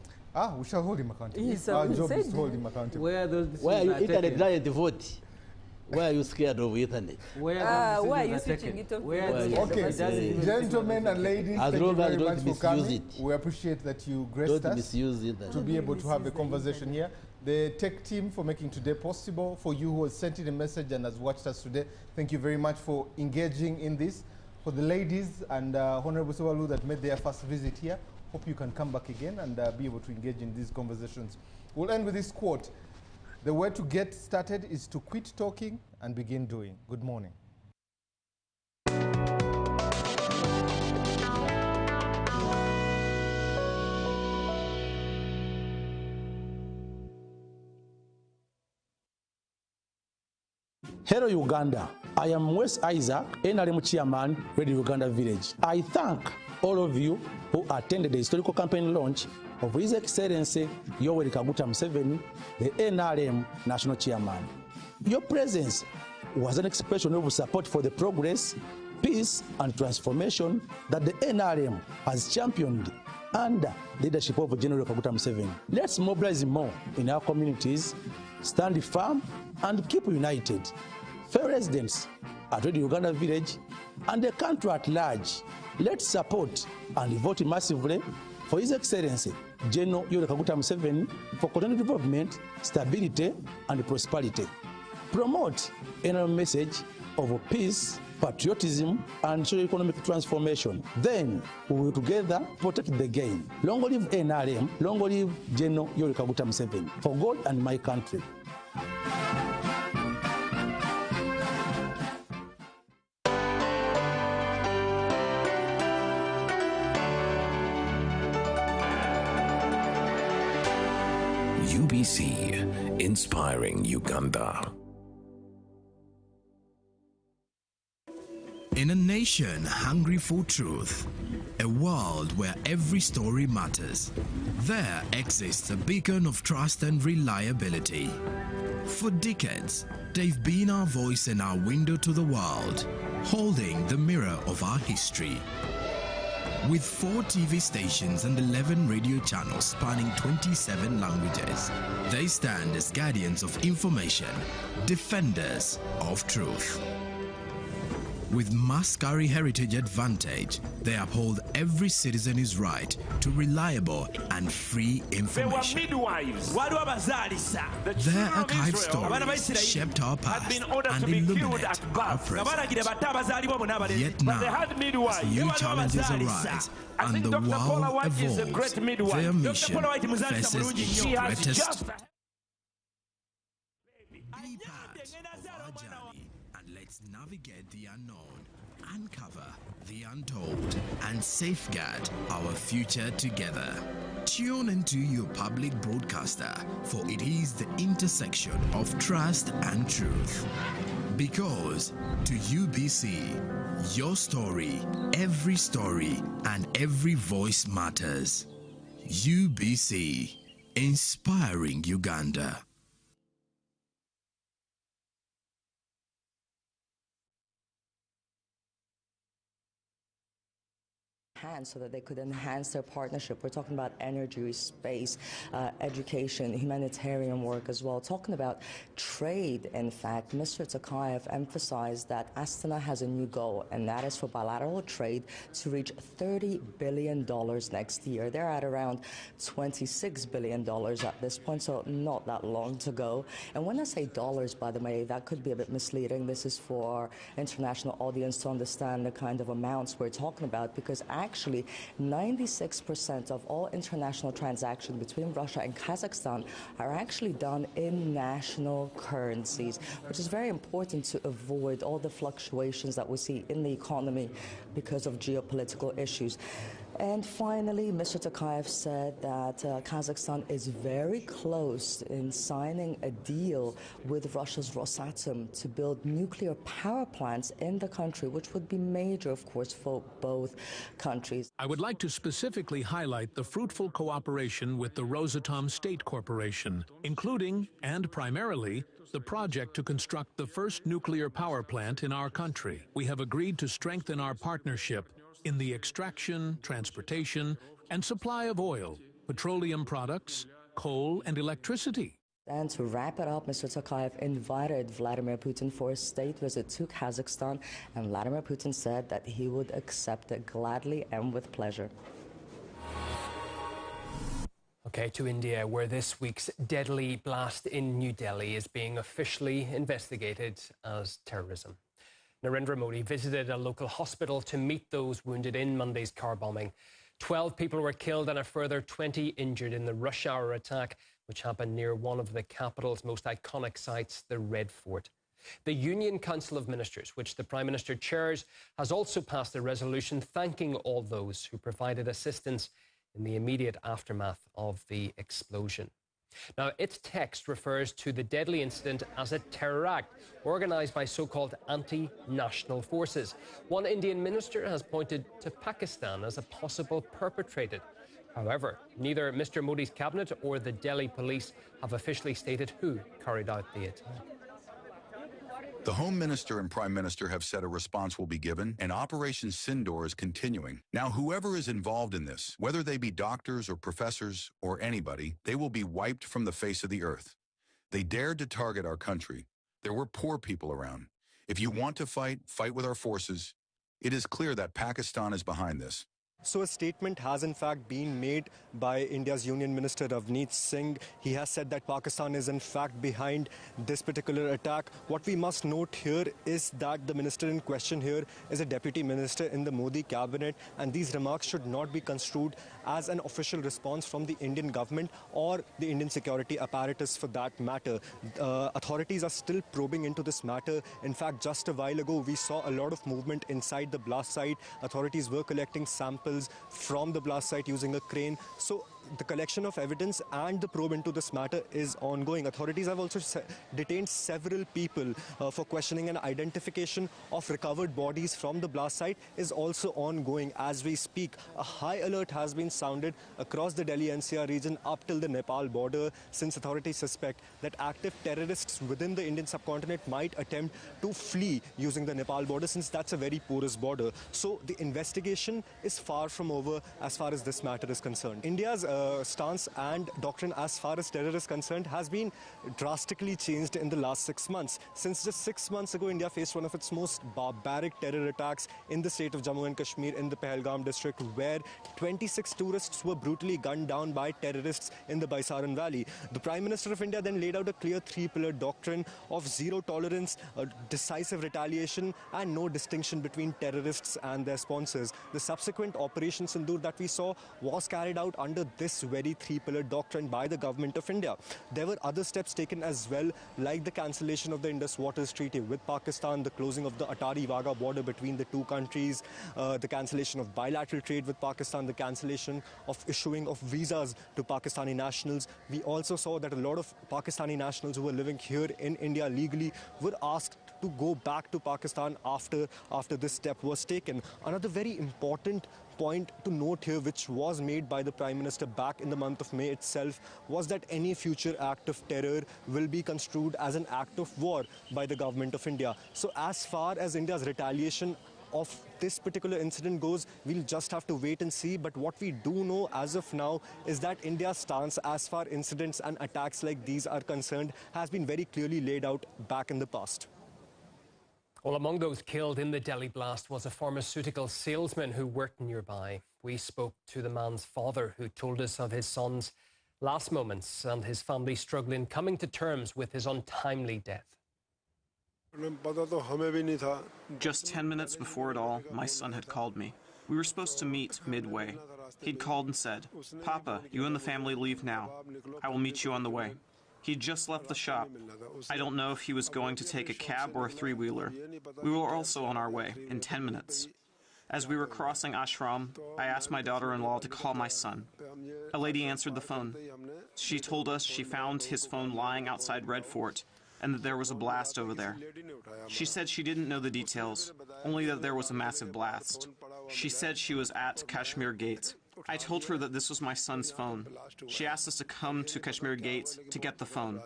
We shall hold him accountable. Our job is to hold him accountable. Where are those decisions? Why are you internet giant vote? Why are you scared of internet? Why are you switching it off? Okay, gentlemen and ladies, thank you very much for coming. We appreciate that you graced us to be able to have a conversation here. The tech team for making today possible. For you who has sent in a message and has watched us today, thank you very much for engaging in this. For the ladies and Honorable Sewalu that made their first visit here, hope you can come back again and be able to engage in these conversations. We'll end with this quote. The way to get started is to quit talking and begin doing. Good morning. Hello Uganda, I am Wes Isaac, NRM Chairman, Radio Uganda Village. I thank all of you who attended the historical campaign launch of His Excellency Yoweri Kaguta Museveni, the NRM National Chairman. Your presence was an expression of support for the progress, peace and transformation that the NRM has championed under leadership of General Kaguta Museveni. Let's mobilize more in our communities, stand firm and keep united. Fellow residents at Radio Uganda Village and the country at large, let's support and vote massively for His Excellency General Yoweri Kaguta Museveni for continued development, stability and prosperity. Promote a message of peace, patriotism, and socio-economic transformation. Then we will together protect the game. Long live NRM, long live General Yoweri Kaguta Museveni, for God and my country. UBC, inspiring Uganda. In a nation hungry for truth, a world where every story matters, there exists a beacon of trust and reliability. For decades, they've been our voice and our window to the world, holding the mirror of our history. With 4 TV stations and 11 radio channels spanning 27 languages, they stand as guardians of information, defenders of truth. With Mascari Heritage Advantage, they uphold every citizen's right to reliable and free information. Their archive stories shaped our past and illuminate our present. Yet now, as new challenges arise and the world evolves, their mission faces its greatest. Be part of our journey and let's navigate the unknown, uncover the untold, and safeguard our future together. Tune into your public broadcaster, for it is the intersection of trust and truth. Because to UBC, your story, and every voice matters. UBC, inspiring Uganda. So that they could enhance their partnership. We're talking about energy, space, education, humanitarian work as well. Talking about trade, in fact, Mr. Tokayev emphasized that Astana has a new goal, and that is for bilateral trade to reach $30 billion next year. They're at around $26 billion at this point, so not that long to go. And when I say dollars, by the way, that could be a bit misleading. This is for our international audience to understand the kind of amounts we're talking about, because actually 96% of all international transactions between Russia and Kazakhstan are actually done in national currencies, which is very important to avoid all the fluctuations that we see in the economy because of geopolitical issues. And finally, Mr. Tokayev said that Kazakhstan is very close in signing a deal with Russia's Rosatom to build nuclear power plants in the country, which would be major, of course, for both countries. I would like to specifically highlight the fruitful cooperation with the Rosatom State Corporation, including, and primarily, the project to construct the first nuclear power plant in our country. We have agreed to strengthen our partnership in the extraction, transportation, and supply of oil, petroleum products, coal, and electricity. And to wrap it up, Mr. Tokayev invited Vladimir Putin for a state visit to Kazakhstan, and Vladimir Putin said that he would accept it gladly and with pleasure. Okay, to India, where this week's deadly blast in New Delhi is being officially investigated as terrorism. Narendra Modi visited a local hospital to meet those wounded in Monday's car bombing. 12 people were killed and a further 20 injured in the rush hour attack, which happened near one of the capital's most iconic sites, the Red Fort. The Union Council of Ministers, which the Prime Minister chairs, has also passed a resolution thanking all those who provided assistance in the immediate aftermath of the explosion. Now, its text refers to the deadly incident as a terror act organised by so-called anti-national forces. One Indian minister has pointed to Pakistan as a possible perpetrator. However, neither Mr. Modi's cabinet or the Delhi police have officially stated who carried out the attack. The Home Minister and Prime Minister have said a response will be given, and Operation Sindoor is continuing. Now, whoever is involved in this, whether they be doctors or professors or anybody, they will be wiped from the face of the earth. They dared to target our country. There were poor people around. If you want to fight, fight with our forces. It is clear that Pakistan is behind this. So a statement has in fact been made by India's Union Minister Ravneet Singh. He has said that Pakistan is in fact behind this particular attack. What we must note here is that the minister in question here is a deputy minister in the Modi cabinet, and these remarks should not be construed as an official response from the Indian government or the Indian security apparatus for that matter. Authorities are still probing into this matter. In fact, just a while ago, we saw a lot of movement inside the blast site. Authorities were collecting samples from the blast site using a crane. So the collection of evidence and the probe into this matter is ongoing. Authorities have also detained several people for questioning, and identification of recovered bodies from the blast site is also ongoing as we speak. A high alert has been sounded across the Delhi NCR region up till the Nepal border, since authorities suspect that active terrorists within the Indian subcontinent might attempt to flee using the Nepal border, since that's a very porous border. So the investigation is far from over as far as this matter is concerned. India's stance and doctrine as far as terror is concerned has been drastically changed in the last 6 months. Since just 6 months ago, India faced one of its most barbaric terror attacks in the state of Jammu and Kashmir in the Pahalgam district, where 26 tourists were brutally gunned down by terrorists in the Baisaran Valley. The Prime Minister of India then laid out a clear three-pillar doctrine of zero tolerance, decisive retaliation, and no distinction between terrorists and their sponsors. The subsequent Operation Sindoor that we saw was carried out under this very three-pillar doctrine by the government of India. There were other steps taken as well, like the cancellation of the Indus Waters Treaty with Pakistan, the closing of the Atari-Wagah border between the two countries, the cancellation of bilateral trade with Pakistan, the cancellation of issuing of visas to Pakistani nationals. We also saw that a lot of Pakistani nationals who were living here in India legally were asked to go back to Pakistan after this step was taken. Another very important point to note here, which was made by the Prime Minister back in the month of May itself, was that any future act of terror will be construed as an act of war by the government of India. So as far as India's retaliation of this particular incident goes, we'll just have to wait and see. But what we do know as of now is that India's stance as far incidents and attacks like these are concerned has been very clearly laid out back in the past. Well, among those killed in the Delhi blast was a pharmaceutical salesman who worked nearby. We spoke to the man's father, who told us of his son's last moments and his family struggling coming to terms with his untimely death. Just 10 minutes before it all, my son had called me. We were supposed to meet midway. He'd called and said, "Papa, you and the family leave now. I will meet you on the way." He'd just left the shop. I don't know if he was going to take a cab or a three-wheeler. We were also on our way in 10 minutes. As we were crossing Ashram, I asked my daughter-in-law to call my son. A lady answered the phone. She told us she found his phone lying outside Red Fort and that there was a blast over there. She said she didn't know the details, only that there was a massive blast. She said she was at Kashmir Gate. I told her that this was my son's phone. She asked us to come to Kashmir Gate to get the phone.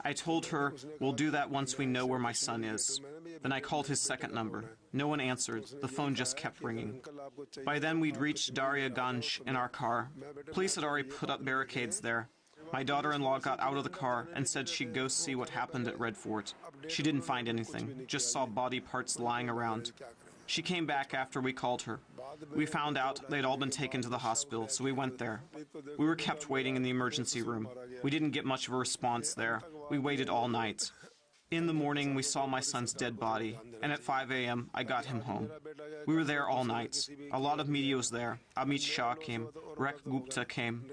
I told her, we'll do that once we know where my son is. Then I called his second number. No one answered. The phone just kept ringing. By then we'd reached Darya Ganj in our car. Police had already put up barricades there. My daughter-in-law got out of the car and said she'd go see what happened at Red Fort. She didn't find anything, just saw body parts lying around. She came back after we called her. We found out they'd all been taken to the hospital, so we went there. We were kept waiting in the emergency room. We didn't get much of a response there. We waited all night. In the morning, we saw my son's dead body, and at 5 a.m., I got him home. We were there all night. A lot of media was there. Amit Shah came. Rek Gupta came.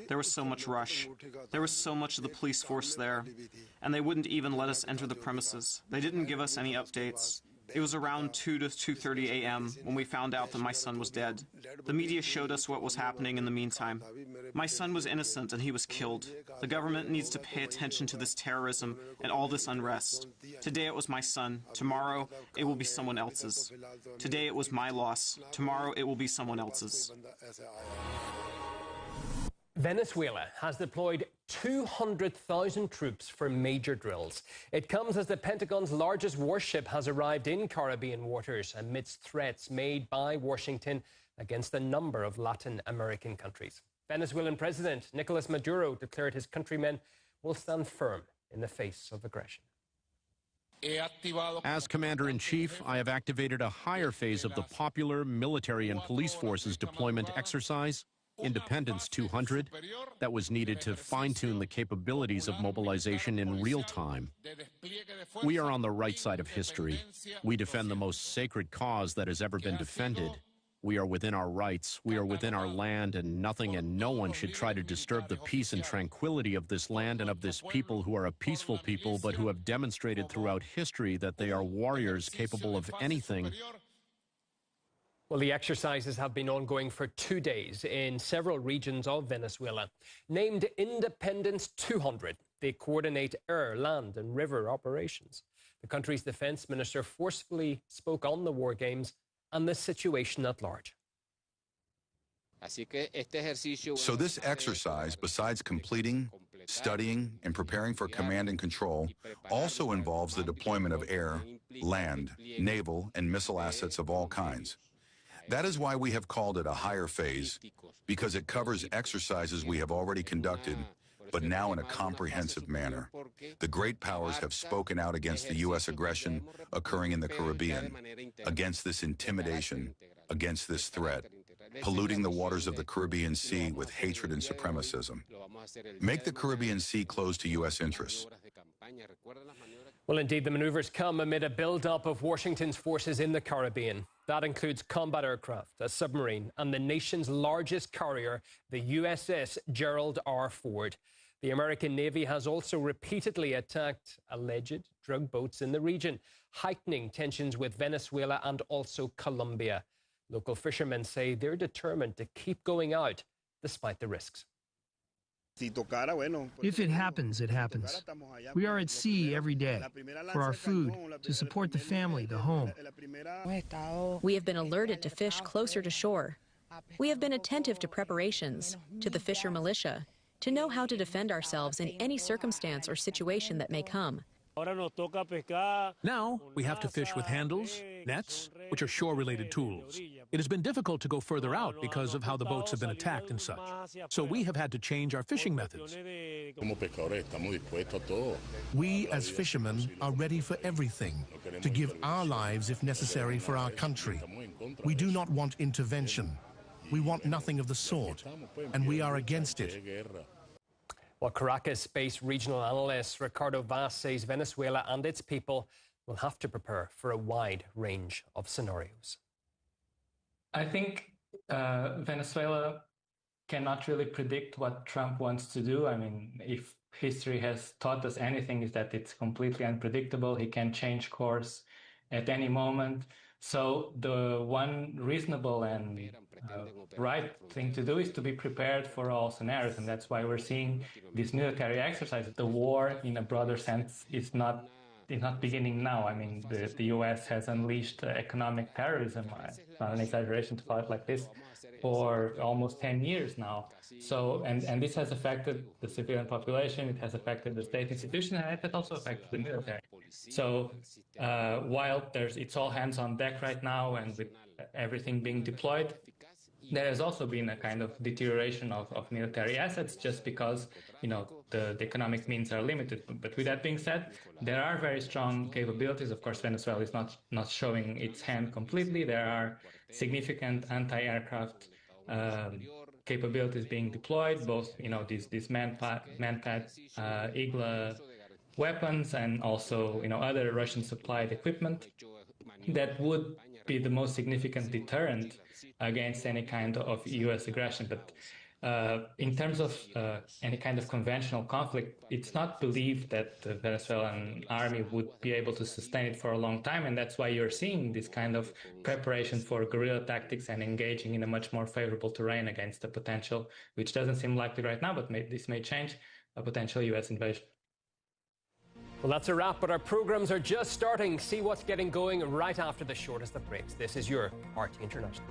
There was so much rush. There was so much of the police force there, and they wouldn't even let us enter the premises. They didn't give us any updates. It was around 2 to 2:30 a.m. when we found out that my son was dead. The media showed us what was happening in the meantime. My son was innocent and he was killed. The government needs to pay attention to this terrorism and all this unrest. Today it was my son. Tomorrow it will be someone else's. Today it was my loss. Tomorrow it will be someone else's. Venezuela has deployed 200,000 troops for major drills. It comes as the Pentagon's largest warship has arrived in Caribbean waters amidst threats made by Washington against a number of Latin American countries. Venezuelan President Nicolas Maduro declared his countrymen will stand firm in the face of aggression. As Commander-in-Chief, I have activated a higher phase of the popular military and police forces deployment exercise, Independence 200, that was needed to fine-tune the capabilities of mobilization in real time. We are on the right side of history. We defend the most sacred cause that has ever been defended. We are within our rights, we are within our land, and nothing and no one should try to disturb the peace and tranquility of this land and of this people who are a peaceful people, but who have demonstrated throughout history that they are warriors capable of anything. Well, the exercises have been ongoing for 2 days in several regions of Venezuela. Named Independence 200, they coordinate air, land, and river operations. The country's defense minister forcefully spoke on the war games and the situation at large. So this exercise, besides completing, studying, and preparing for command and control, also involves the deployment of air, land, naval, and missile assets of all kinds. That is why we have called it a higher phase, because it covers exercises we have already conducted, but now in a comprehensive manner. The great powers have spoken out against the U.S. aggression occurring in the Caribbean, against this intimidation, against this threat, polluting the waters of the Caribbean Sea with hatred and supremacism. Make the Caribbean Sea close to U.S. interests. Well, indeed, the maneuvers come amid a build-up of Washington's forces in the Caribbean. That includes combat aircraft, a submarine, and the nation's largest carrier, the USS Gerald R. Ford. The American Navy has also repeatedly attacked alleged drug boats in the region, heightening tensions with Venezuela and also Colombia. Local fishermen say they're determined to keep going out despite the risks. If it happens, it happens. We are at sea every day for our food, to support the family, the home. We have been alerted to fish closer to shore. We have been attentive to preparations, to the fisher militia, to know how to defend ourselves in any circumstance or situation that may come. Now we have to fish with handles, nets, which are shore-related tools. It has been difficult to go further out because of how the boats have been attacked and such. So we have had to change our fishing methods. We as fishermen are ready for everything, to give our lives if necessary for our country. We do not want intervention. We want nothing of the sort, and we are against it. Well, Caracas-based regional analyst Ricardo Vaz says Venezuela and its people will have to prepare for a wide range of scenarios. I think Venezuela cannot really predict what Trump wants to do. I mean, if history has taught us anything, is that it's completely unpredictable. He can change course at any moment. So the one reasonable and right thing to do is to be prepared for all scenarios, and that's why we're seeing these military exercises. The war, in a broader sense, is not beginning now. I mean, the U.S. has unleashed economic terrorism. It's not an exaggeration to call it like this, for almost 10 years now. So, and this has affected the civilian population, it has affected the state institutions, and it has also affected the military. So, while it's all hands on deck right now, and with everything being deployed, there has also been a kind of deterioration of military assets, just because, you know, the economic means are limited. But with that being said, there are very strong capabilities. Of course, Venezuela is not showing its hand completely. There are significant anti-aircraft capabilities being deployed, both, you know, these man-pad Igla weapons, and also, you know, other Russian supplied equipment that would be the most significant deterrent against any kind of U.S. aggression. But in terms of any kind of conventional conflict, it's not believed that the Venezuelan army would be able to sustain it for a long time, and that's why you're seeing this kind of preparation for guerrilla tactics and engaging in a much more favorable terrain against the potential, which doesn't seem likely right now, but this may change, a potential U.S. invasion. Well, that's a wrap, but our programs are just starting. See what's getting going right after the shortest of breaks. This is your RT International.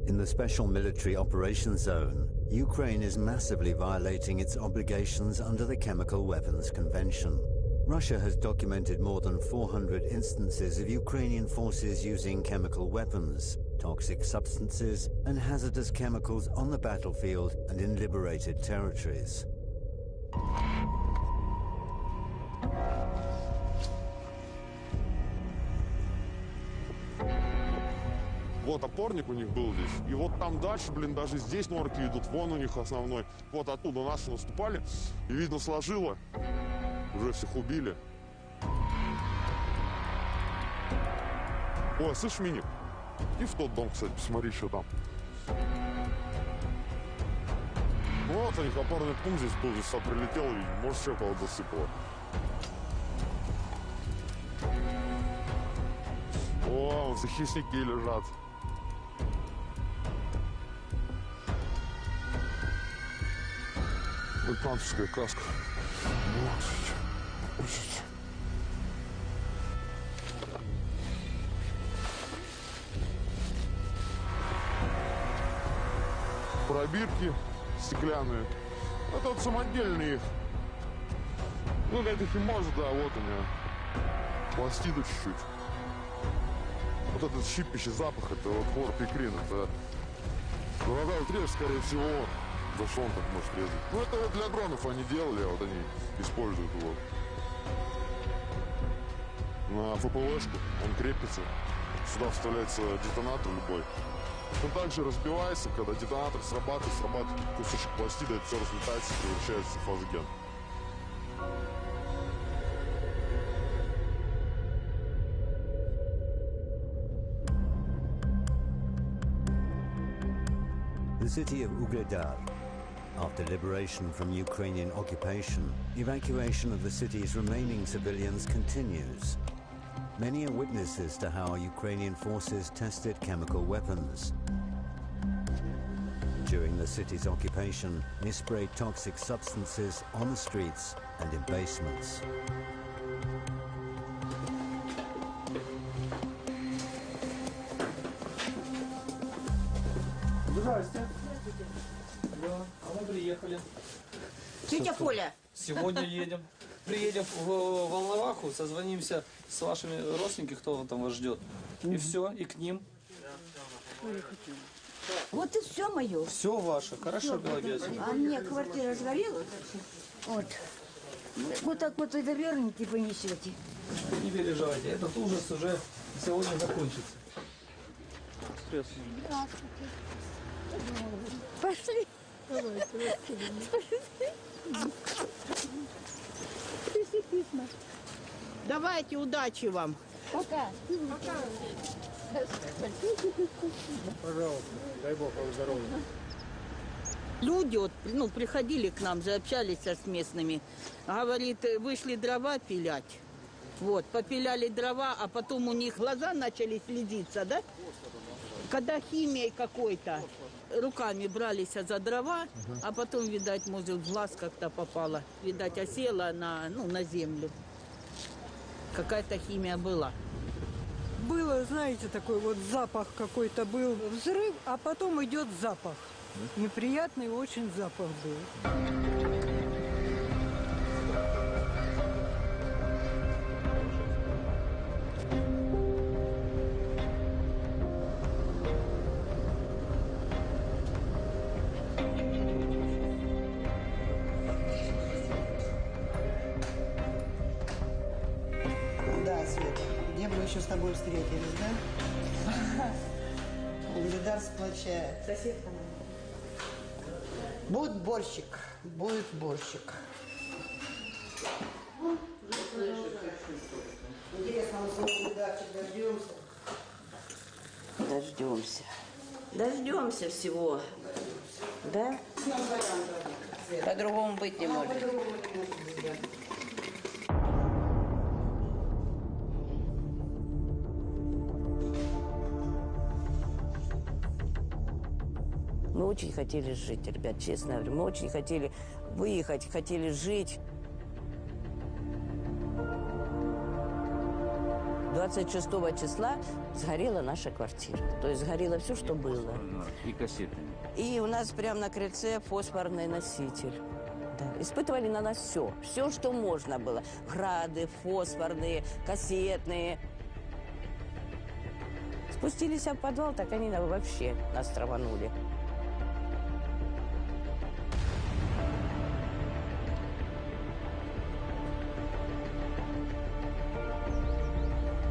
In the Special Military Operations Zone, Ukraine is massively violating its obligations under the Chemical Weapons Convention. Russia has documented more than 400 instances of Ukrainian forces using chemical weapons, toxic substances, and hazardous chemicals on the battlefield and in liberated territories. Вот опорник у них был здесь. И вот там дальше, блин, даже здесь норки идут. Вон у них основной. Вот оттуда наши наступали. И видно сложило. Уже всех убили. Ой, слышь, Миник? И в тот дом, кстати, посмотри, что там. Вот у них опорный пункт здесь был. Здесь все прилетело. И может, еще кого досыпало. О, вот захисники лежат. Танковская каска. Вот. Пробирки стеклянные. Это вот самодельные. Ну, для этих и может, да, вот у меня. Пластина чуть-чуть. Вот этот щипящий запах, это вот хлорпикрин, это... Ну, вот режь, скорее всего, за что он так может резать. Ну, это вот для дронов они делали, а вот они используют его. На ФПВшку он крепится. Сюда вставляется детонатор любой. Он также разбивается, когда детонатор срабатывает кусочек пластины, это все разлетается и превращается в фазоген. The city of Ugledar. After liberation from Ukrainian occupation, evacuation of the city's remaining civilians continues. Many are witnesses to how Ukrainian forces tested chemical weapons. During the city's occupation, they sprayed toxic substances on the streets and in basements. Здравствуйте. Да, а мы приехали. Тетя Поля. Сегодня едем. Приедем в Волноваху, созвонимся с вашими родственниками, кто там вас ждет. И все, и к ним. Вот и все мое. Все ваше. Хорошо, Белобес. А мне квартира сгорела. Вот. Вот так вот вы довернете и понесете. Не переживайте, этот ужас уже сегодня закончится. Здравствуйте. Пошли. Давайте, удачи вам. Пока. Пока. Пожалуйста, дай Бог вам здоровья. Люди вот, приходили к нам, же общались с местными. Говорит, вышли дрова пилять. Вот, попиляли дрова, а потом у них глаза начали слезиться, да? Когда химией какой-то руками брались за дрова, а потом, видать, может, в глаз как-то попало. Видать, осела на землю. Какая-то химия была. Было, знаете, такой вот запах какой-то был. Взрыв, а потом идет запах. Неприятный очень запах был. Еще с тобой встретились, да? Угледар сплочает. Сосед там. Будет борщик. Будет борщик. Интересно, мы с Угледарчик дождемся? Дождемся. Дождемся всего. Да? По-другому быть не может. Мы очень хотели жить, ребят, честно говорю. Мы очень хотели выехать, хотели жить. 26 числа сгорела наша квартира. То есть сгорело все, что было. И кассеты. И у нас прямо на крыльце фосфорный носитель. Да. Испытывали на нас все. Все, что можно было. Грады, фосфорные, кассетные. Спустились в подвал, так они вообще нас траванули.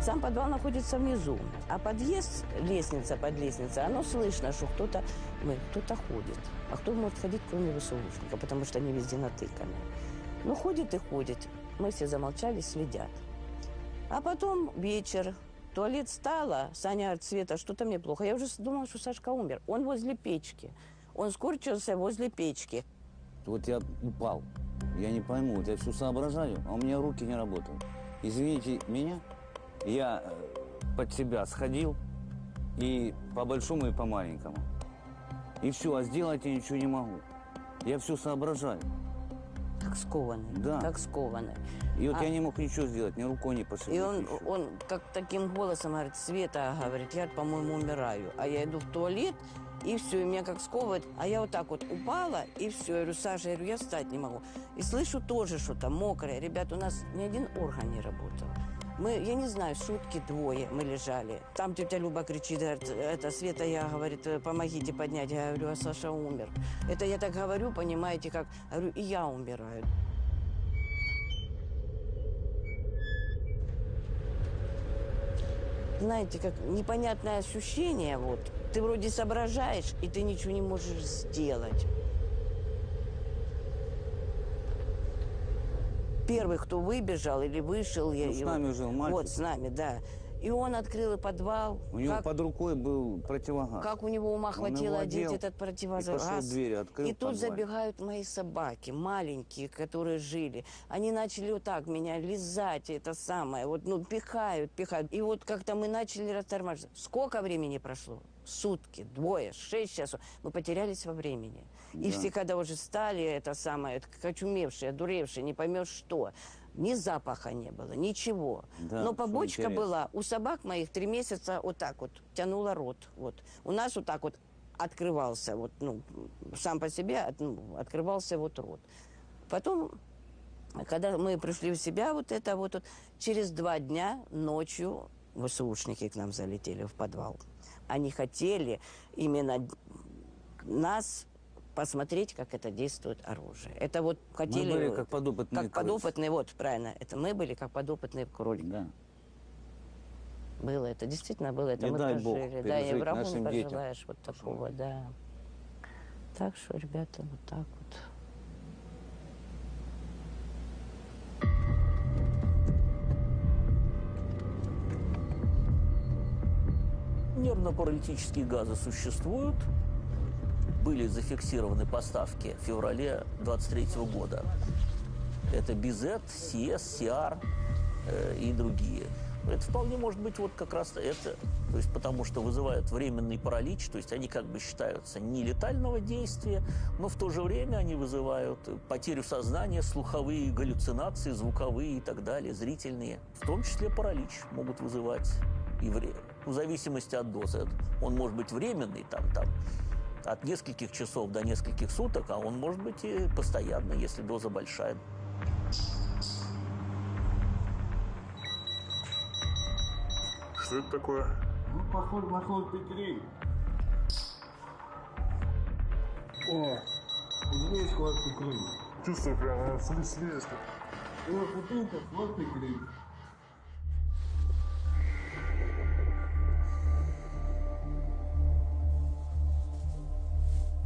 Сам подвал находится внизу, а подъезд, лестница под лестницей, оно слышно, что кто-то ходит. А кто может ходить, кроме ВСУшника, потому что они везде натыканы. Ну, ходит и ходит. Мы все замолчали, следят. А потом вечер, туалет стало, Саня говорит: Света, что-то мне плохо. Я уже думала, что Сашка умер. Он возле печки. Он скорчился возле печки. Вот я упал. Я не пойму, вот я все соображаю, а у меня руки не работают. Извините меня. Я под себя сходил, и по большому, и по маленькому. И все, а сделать я ничего не могу. Я все соображаю. Как скованный. Да. Как скованный. И вот я не мог ничего сделать, ни рукой не пошевелить. И он как таким голосом говорит: Света, говорит, я, по-моему, умираю. А я иду в туалет, и все, и меня как сковывает. А я вот так вот упала, и все. Я говорю: Саша, я встать не могу. И слышу тоже что-то мокрое. Ребята, у нас ни один орган не работал. Я не знаю, сутки двое мы лежали. Там тетя Люба кричит, говорит: это Света, я, говорит, помогите поднять. Я говорю: а Саша умер. Это я так говорю, понимаете, как, говорю, и я умираю. Знаете, как непонятное ощущение, вот. Ты вроде соображаешь, и ты ничего не можешь сделать. Первый, кто выбежал или вышел... с нами жил мальчик. Вот, с нами, да. И он открыл подвал. У него под рукой был противогаз. Как у него ума хватило одеть этот противогаз. И пошел двери, открыл. И тут забегают мои собаки, маленькие, которые жили. Они начали вот так меня лизать, это самое, вот, ну, пихают. И вот как-то мы начали растормаживать. Сколько времени прошло? Сутки, двое, 6 часов. Мы потерялись во времени. И все, когда уже стали, это самое, очумевшие, одуревшие, не поймешь что. Ни запаха не было, ничего. Да, но побочка была. У собак моих 3 месяца вот так вот тянуло рот. Вот. У нас вот так вот открывался, вот, ну, сам по себе открывался вот рот. Потом, когда мы пришли в себя, вот это вот, через 2 дня ночью ВСУшники к нам залетели в подвал. Они хотели именно нас посмотреть, как это действует оружие. Это вот хотели... Мы были как подопытные кролики. Как подопытные, вот, правильно. Это мы были как подопытные кролики. Да. Было это, действительно было. Это не мы дай прожили. Бог, да, и врагу не пожелаешь детям. вот такого, да. Так что, ребята, вот так вот. Нервно-паралитические газы существуют. Были зафиксированы поставки в феврале 23 года. Это Бизет, СИЭС, СИАР и другие. Это вполне может быть вот как раз это. То есть потому что вызывают временный паралич, то есть они как бы считаются не летального действия, но в то же время они вызывают потерю сознания, слуховые галлюцинации, звуковые и так далее, зрительные. В том числе паралич могут вызывать и в зависимости от дозы. Он может быть временный, там, от нескольких часов до нескольких суток, а он может быть и постоянно, если доза большая. Что это такое? Ну, похоже на хлорпикрин. О, здесь хлорпикрин. Чувствую прям слизь. Вот это хлорпикрин.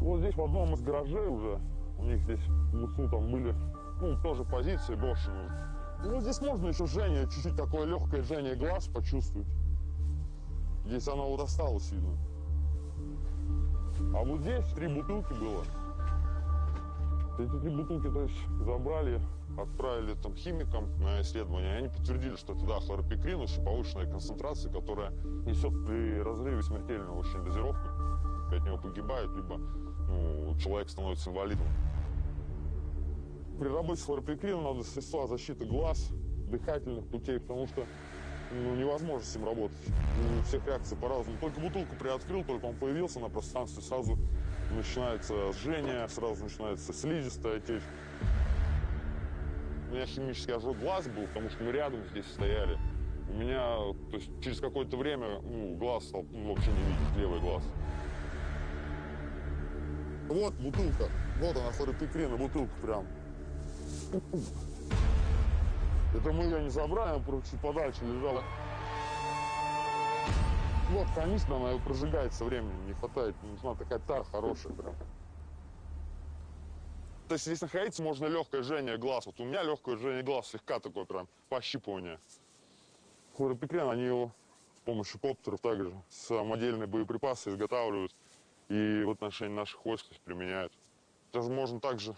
Вот здесь в одном из гаражей уже, у них здесь в лесу там были, ну, тоже позиции брошенные. Ну, здесь можно еще жжение, чуть-чуть такое легкое жжение глаз почувствовать. Здесь оно вот осталось, видно. А вот здесь 3 бутылки было. Эти 3 бутылки, то есть, забрали, отправили там химикам на исследование. И они подтвердили, что это, да, хлоропикрин, очень повышенная концентрация, которая несет при разрыве смертельную очень дозировку. От него погибают, либо человек становится инвалидом. При работе с хлоропикрином надо средства защиты глаз, дыхательных путей, потому что ну, невозможно с ним работать. У всех реакции по-разному. Только бутылку приоткрыл, только он появился на пространстве, сразу начинается жжение, сразу начинается слизистая течь. У меня химический ожог глаз был, потому что мы рядом здесь стояли. У меня, то есть, через какое-то время, ну, глаз стал вообще не видеть, левый глаз. Вот бутылка, вот она, хлорпикрин, бутылка прям. Это мы ее не забрали, она просто чуть подальше лежала. Вот канистра, она ее прожигает со временем, не хватает, нужна такая тара хорошая прям. То есть здесь находиться можно легкое жжение глаз. Вот у меня легкое жжение глаз, слегка такое прям пощипывание. Хлоропикрин, они его с помощью коптеров также самодельные боеприпасы изготавливают и в отношении наших войск применяют. Даже можно также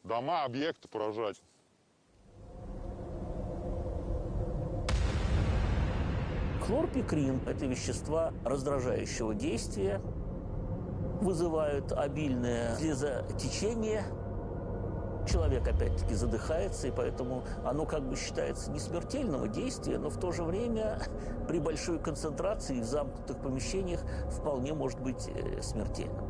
дома, объекты поражать. Хлорпикрин – это вещества раздражающего действия, вызывают обильное слезотечение. Человек, опять-таки, задыхается, и поэтому оно как бы считается не смертельного действия, но в то же время при большой концентрации в замкнутых помещениях вполне может быть смертельным.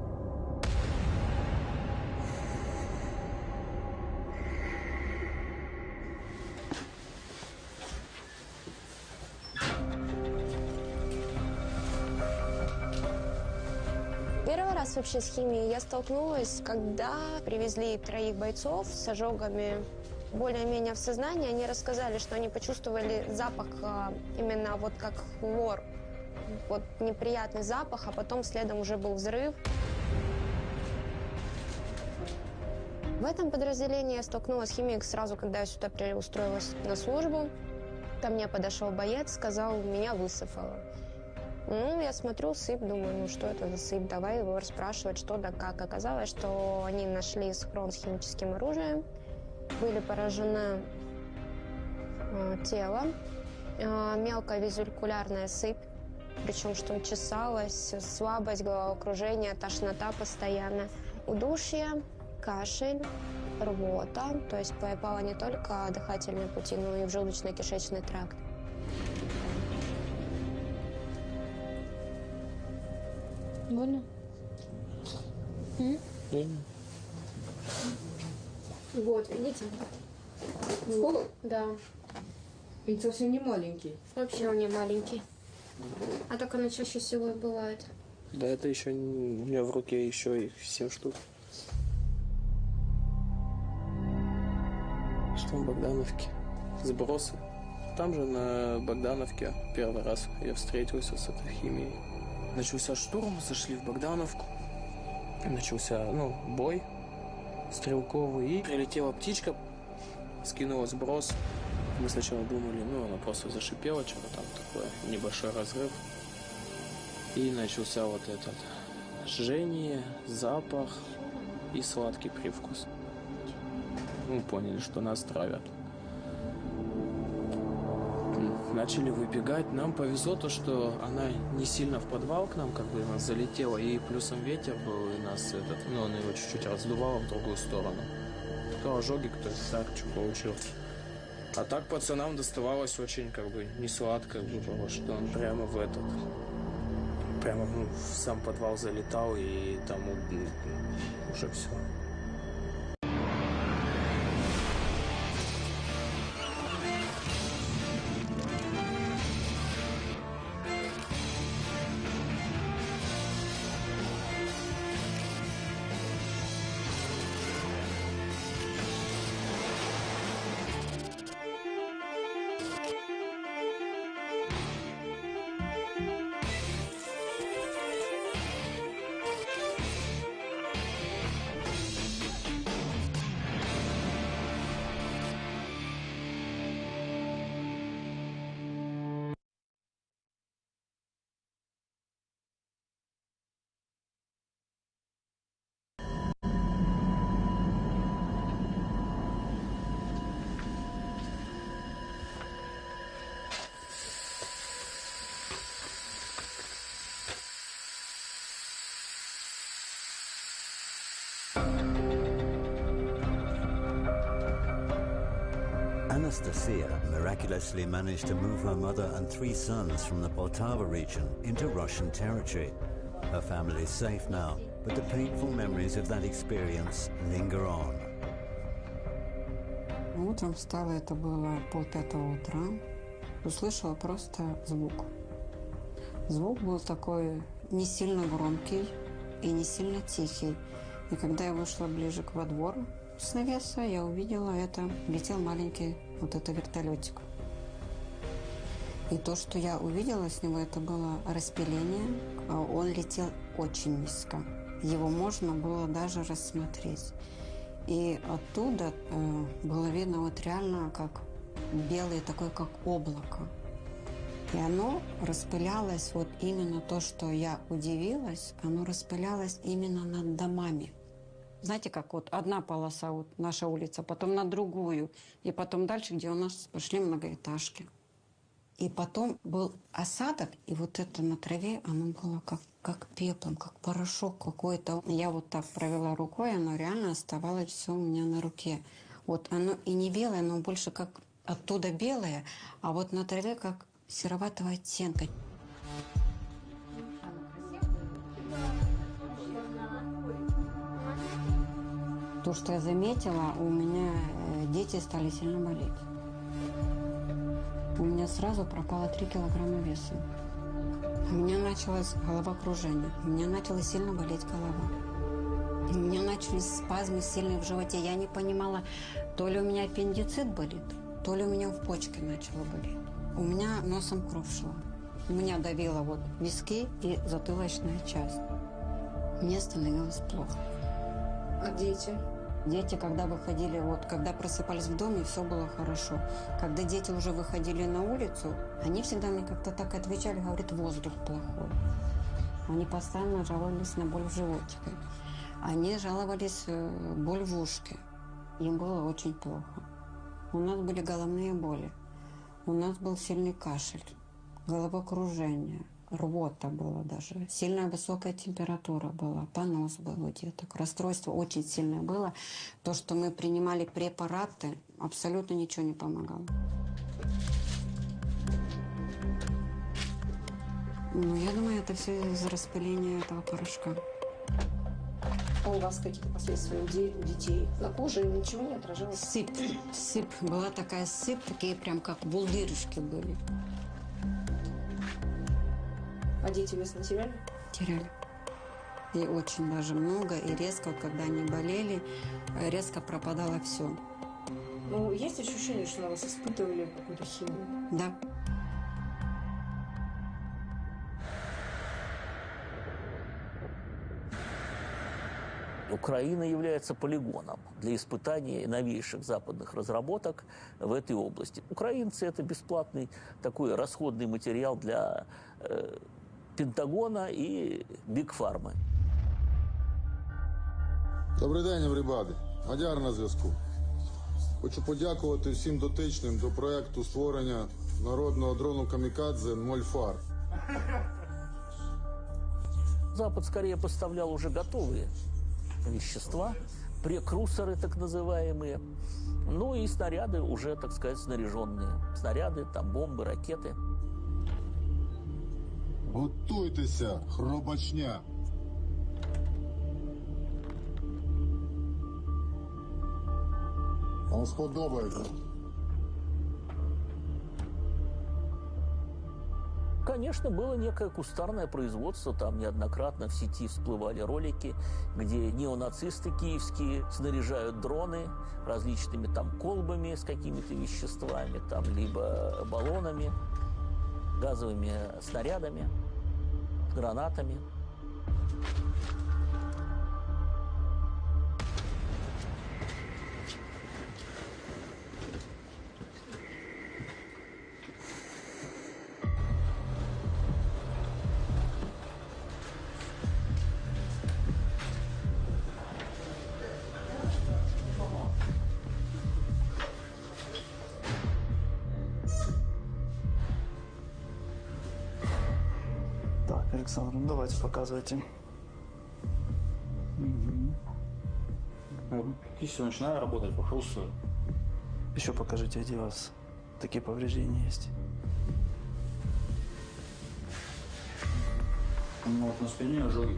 Первый раз вообще с химией я столкнулась, когда привезли 3 бойцов с ожогами более-менее в сознании. Они рассказали, что они почувствовали запах именно вот как хлор. Вот неприятный запах, а потом следом уже был взрыв. В этом подразделении я столкнулась с химией сразу, когда я сюда устроилась на службу. Ко мне подошел боец, сказал, меня высыпало. Ну, я смотрю, сыпь, думаю, ну что это за сыпь, давай его расспрашивать, что да как. Оказалось, что они нашли схрон с химическим оружием, были поражены тело, мелкая визикулярная сыпь, причем что чесалась, слабость, головокружение, тошнота постоянно, удушье, кашель, рвота, то есть попало не только дыхательные пути, но и в желудочно-кишечный тракт. Больно? Вот, видите? Сколько? Да. И совсем не маленький. Вообще он не маленький. А так оно чаще всего и бывает. Да, это еще у меня в руке еще их 7 штук. Что в Богдановке? Сбросы. Там же на Богдановке первый раз я встретился с этой химией. Начался штурм, зашли в Богдановку. Начался, бой стрелковый. И прилетела птичка, скинула сброс. Мы сначала думали, она просто зашипела, что-то там такое, небольшой разрыв. И начался вот этот жжение, запах и сладкий привкус. Мы поняли, что нас травят. Начали выбегать. Нам повезло то, что она не сильно в подвал к нам, нас залетела, и плюсом ветер был, и нас он его чуть-чуть раздувало в другую сторону. Кто ожоги, кто так, что получил. А так пацанам доставалось очень не сладко, потому что он прямо в сам подвал залетал, и там уже все. Anastasia miraculously managed to move her mother and 3 sons from the Poltava region into Russian territory. Her family is safe now, but the painful memories of that experience linger on. Утром встала, это было 4:30 утра, услышала просто звук. Звук был такой не сильно громкий и не сильно тихий. И когда я вышла ближе во двор с навеса, я увидела это, летел маленький вот это вертолетик. И то, что я увидела с него, это было распыление. Он летел очень низко. Его можно было даже рассмотреть. И оттуда было видно вот реально как белое, такое как облако. И оно распылялось, вот именно то, что я удивилась, оно распылялось именно над домами. Знаете, как вот одна полоса, вот наша улица, потом на другую, и потом дальше, где у нас пошли многоэтажки. И потом был осадок, и вот это на траве, оно было как пеплом, как порошок какой-то. Я вот так провела рукой, оно реально оставалось все у меня на руке. Вот оно и не белое, но больше как оттуда белое, а вот на траве как сероватого оттенка. То, что я заметила, у меня дети стали сильно болеть. У меня сразу пропало 3 килограмма веса. У меня началось головокружение, у меня начала сильно болеть голова. У меня начались спазмы сильные в животе. Я не понимала, то ли у меня аппендицит болит, то ли у меня в почке начало болеть. У меня носом кровь шла. У меня давило вот виски и затылочная часть. Мне становилось плохо. А дети? Дети, когда выходили, вот, когда просыпались в доме, все было хорошо. Когда дети уже выходили на улицу, они всегда мне как-то так отвечали, говорят, воздух плохой. Они постоянно жаловались на боль в животике. Они жаловались боль в ушке. Им было очень плохо. У нас были головные боли. У нас был сильный кашель, головокружение, рвота была даже, сильная высокая температура была, понос был у деток, расстройство очень сильное было. То, что мы принимали препараты, абсолютно ничего не помогало. Ну, я думаю, это все из-за распыления этого порошка. А у вас какие-то последствия у детей? На коже ничего не отражалось? Сыпь. Была такая сыпь, такие прям как булдырышки были. А дети вес не теряли? Теряли. И очень даже много. И резко, когда они болели, резко пропадало все. Ну, есть ощущение, что на вас испытывали какую-то химию? Да. Украина является полигоном для испытаний новейших западных разработок в этой области. Украинцы – это бесплатный такой расходный материал для Пентагона і Бігфарми. Добрий день, everybody. Мадяр на зв'язку. Хочу подякувати всім дотичним до проєкту створення народного дрону «Камікадзе» «Мольфар». Запад скорее поставлял уже готовые вещества, прекурсоры так называемые, ну и снаряды уже, так сказать, снаряженные. Снаряды, там бомбы, ракеты. Готуйтеся, хробачня! Вам сподобається. Конечно, было некое кустарное производство, там неоднократно в сети всплывали ролики, где неонацисты киевские снаряжают дроны различными там колбами с какими-то веществами, там, либо баллонами, газовыми снарядами, гранатами. Александр, ну давайте показывайте. Кисть начинаю работать, пошел с Еще покажите, где у вас такие повреждения есть. Ну, вот на спине ожоги.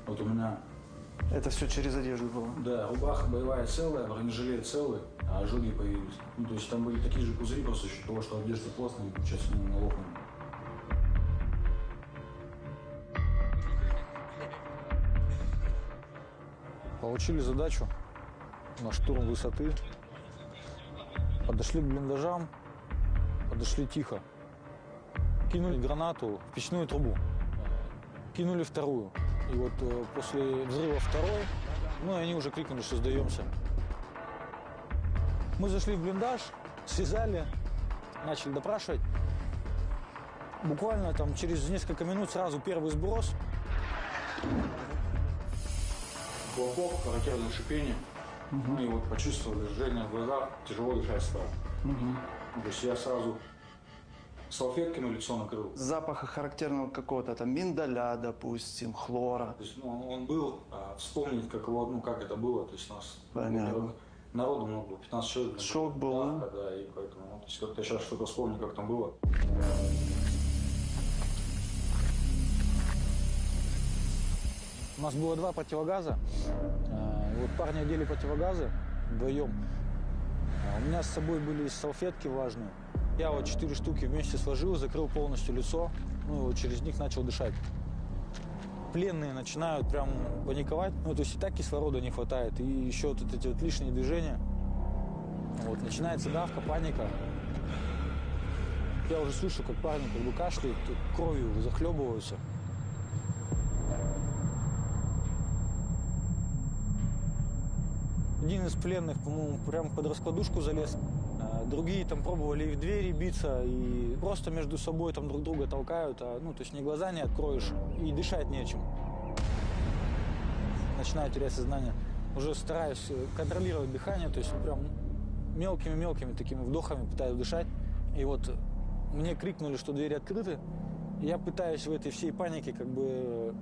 Вот у меня... Это все через одежду было? Да, рубаха боевая целая, бронежилет целый, а ожоги появились. Ну, то есть там были такие же пузыри, просто за счет того, что одежда плотная, и сейчас налопнула. Получили задачу на штурм высоты. Подошли к блиндажам, подошли тихо. Кинули гранату в печную трубу. Кинули вторую. И вот после взрыва второй, ну и они уже крикнули, что сдаемся. Мы зашли в блиндаж, связали, начали допрашивать. Буквально там через несколько минут сразу первый сброс. Хлопок, характерное шипение. Ну и вот почувствовали жжение в глазах, тяжело дышать стало. То есть я сразу салфеткой на лицо накрыл. Запаха характерного какого-то там миндаля, допустим, хлора. То есть, ну, он был, вспомнить, как его, ну, как это было, то есть нас народу много было, 15 человек. Шок был, да, и поэтому, то есть как-то сейчас что-то вспомню, как там было. У нас было 2 противогаза. Вот парни одели противогазы вдвоем. У меня с собой были салфетки влажные. Я вот 4 штуки вместе сложил, закрыл полностью лицо, ну и вот через них начал дышать. Пленные начинают прям паниковать, ну то есть и так кислорода не хватает, и еще вот эти вот лишние движения. Вот начинается давка, паника. Я уже слышу, как парни как бы кашляют, кровью захлебываются. Один из пленных, по-моему, прямо под раскладушку залез. Другие там пробовали и в двери биться, и просто между собой там друг друга толкают. Ну, то есть ни глаза не откроешь, и дышать нечем. Начинаю терять сознание. Уже стараюсь контролировать дыхание, то есть прям мелкими-мелкими такими вдохами пытаюсь дышать. И вот мне крикнули, что двери открыты. И я пытаюсь в этой всей панике как бы...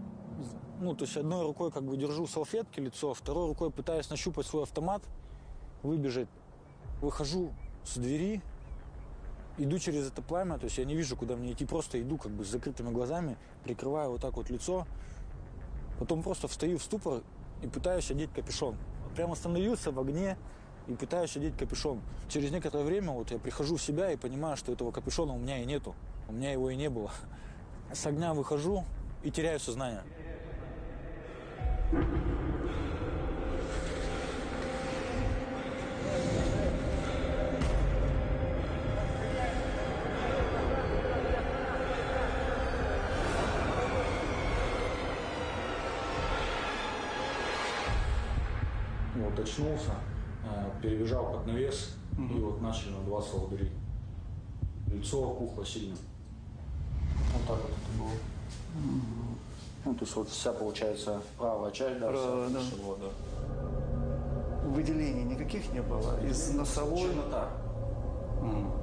Ну, то есть одной рукой как бы держу салфетки лицо, второй рукой пытаюсь нащупать свой автомат, выбежать. Выхожу с двери, иду через это пламя, то есть я не вижу, куда мне идти, просто иду как бы с закрытыми глазами, прикрываю вот так вот лицо, потом просто встаю в ступор и пытаюсь одеть капюшон. Прям остановился в огне и пытаюсь одеть капюшон. Через некоторое время вот я прихожу в себя и понимаю, что этого капюшона у меня и нету, у меня его и не было. С огня выхожу и теряю сознание. Вот очнулся, перебежал под навес и вот начали надуваться волдыри. Лицо опухло сильно. Вот так вот это было. Ну, то есть вот вся, получается, правая часть, да, правая, вся, да. всего, да. Выделений никаких не было? Из носовой? Чернота.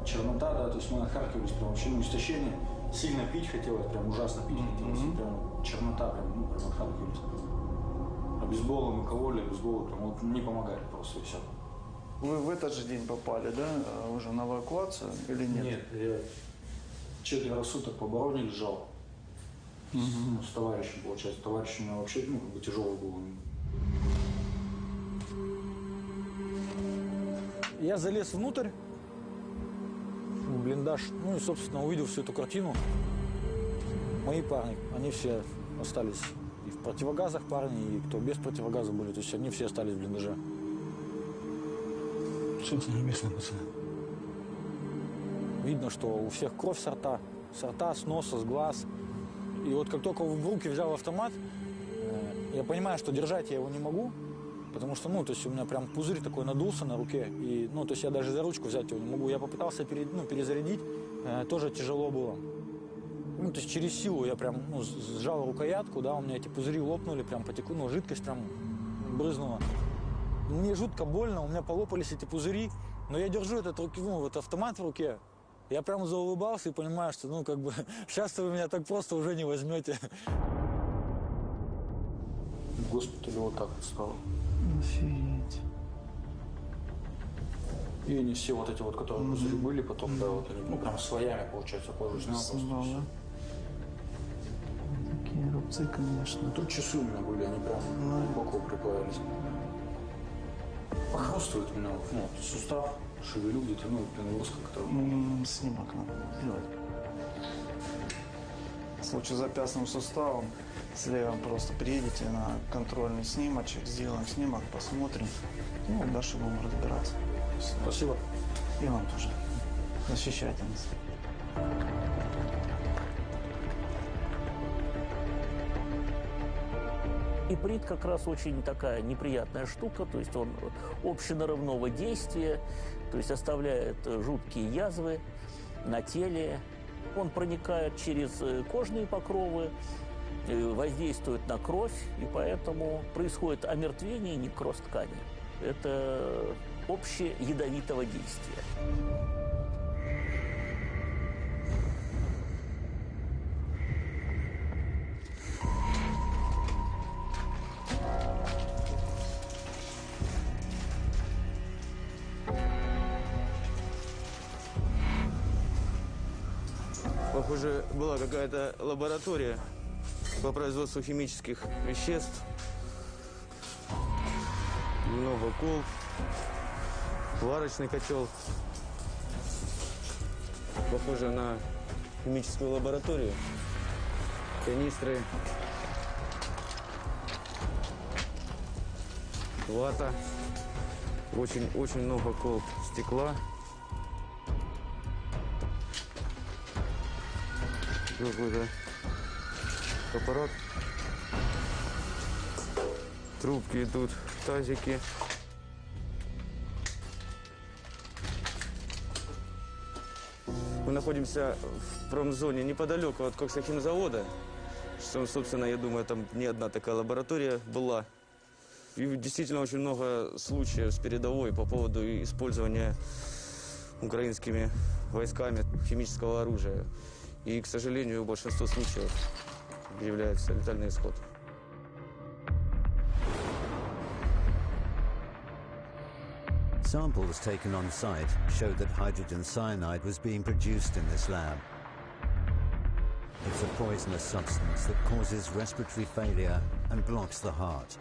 Чернота, да, то есть мы отхаркивались, прям вообще, ну, истощение. Сильно пить хотелось, прям ужасно пить хотелось. И прям чернота, прям, ну, прям отхаркивались. Обезболом, алкоголь, обезболы прям вот не помогали просто и все. Вы в этот же день попали, да, уже на эвакуацию или нет? Нет, я 4 суток по обороне лежал. Ну, с товарищем, получается. Товарищ у меня вообще, ну, как бы тяжелый был. Я залез внутрь, в блиндаж, ну и, собственно, увидел всю эту картину. Мои парни, они все остались и в противогазах парни, и кто без противогаза были, то есть они все остались в блиндаже. Солнце небесное, пацаны. Видно, что у всех кровь с рта, с носа, с глаз. И вот как только в руки взял автомат, я понимаю, что держать я его не могу, потому что, ну, то есть у меня прям пузырь такой надулся на руке, и, ну, то есть я даже за ручку взять его не могу. Я попытался перезарядить, тоже тяжело было. Ну, то есть через силу я прям, ну, сжал рукоятку, да, у меня эти пузыри лопнули, прям потекло, ну, жидкость прям брызнула. Мне жутко больно, у меня полопались эти пузыри, но я держу этот вот автомат в руке. Я прям заулыбался и понимаю, что, ну, как бы, сейчас вы меня так просто уже не возьмете. В госпитале вот так вот стало. Офигеть. И они все вот эти вот, которые пузыри были, потом, да, вот они, ну, прям слоями, получается, кожу снял просто. Такие рубцы, конечно. Тут часы у меня были, они прям глубоко приплавились. Похрустывает у меня, ну, сустав, шевелю где-то, ну, пеноз как-то. Снимок надо делать. С лучезапястным суставом слева просто приедете на контрольный снимочек, сделаем снимок, посмотрим. Ну, дальше будем разбираться. Спасибо. И вам тоже. Защищайте нас. Иприт как раз очень такая неприятная штука, то есть он общенарывного действия, то есть оставляет жуткие язвы на теле. Он проникает через кожные покровы, воздействует на кровь, и поэтому происходит омертвение и некроз ткани. Это общеядовитого действия. Похоже, была какая-то лаборатория по производству химических веществ. Много кол, варочный котел. Похоже на химическую лабораторию. Канистры, вата, очень много кол стекла. Какой-то аппарат. Трубки идут, тазики. Мы находимся в промзоне неподалеку от коксохимзавода. Собственно, я думаю, там не одна такая лаборатория была. И действительно очень много случаев с передовой по поводу использования украинскими войсками химического оружия. И, к сожалению, большинство случаев является летальный исход. Samples taken on site showed that hydrogen cyanide was being produced in this lab. It's a poisonous substance that causes respiratory failure and blocks the heart.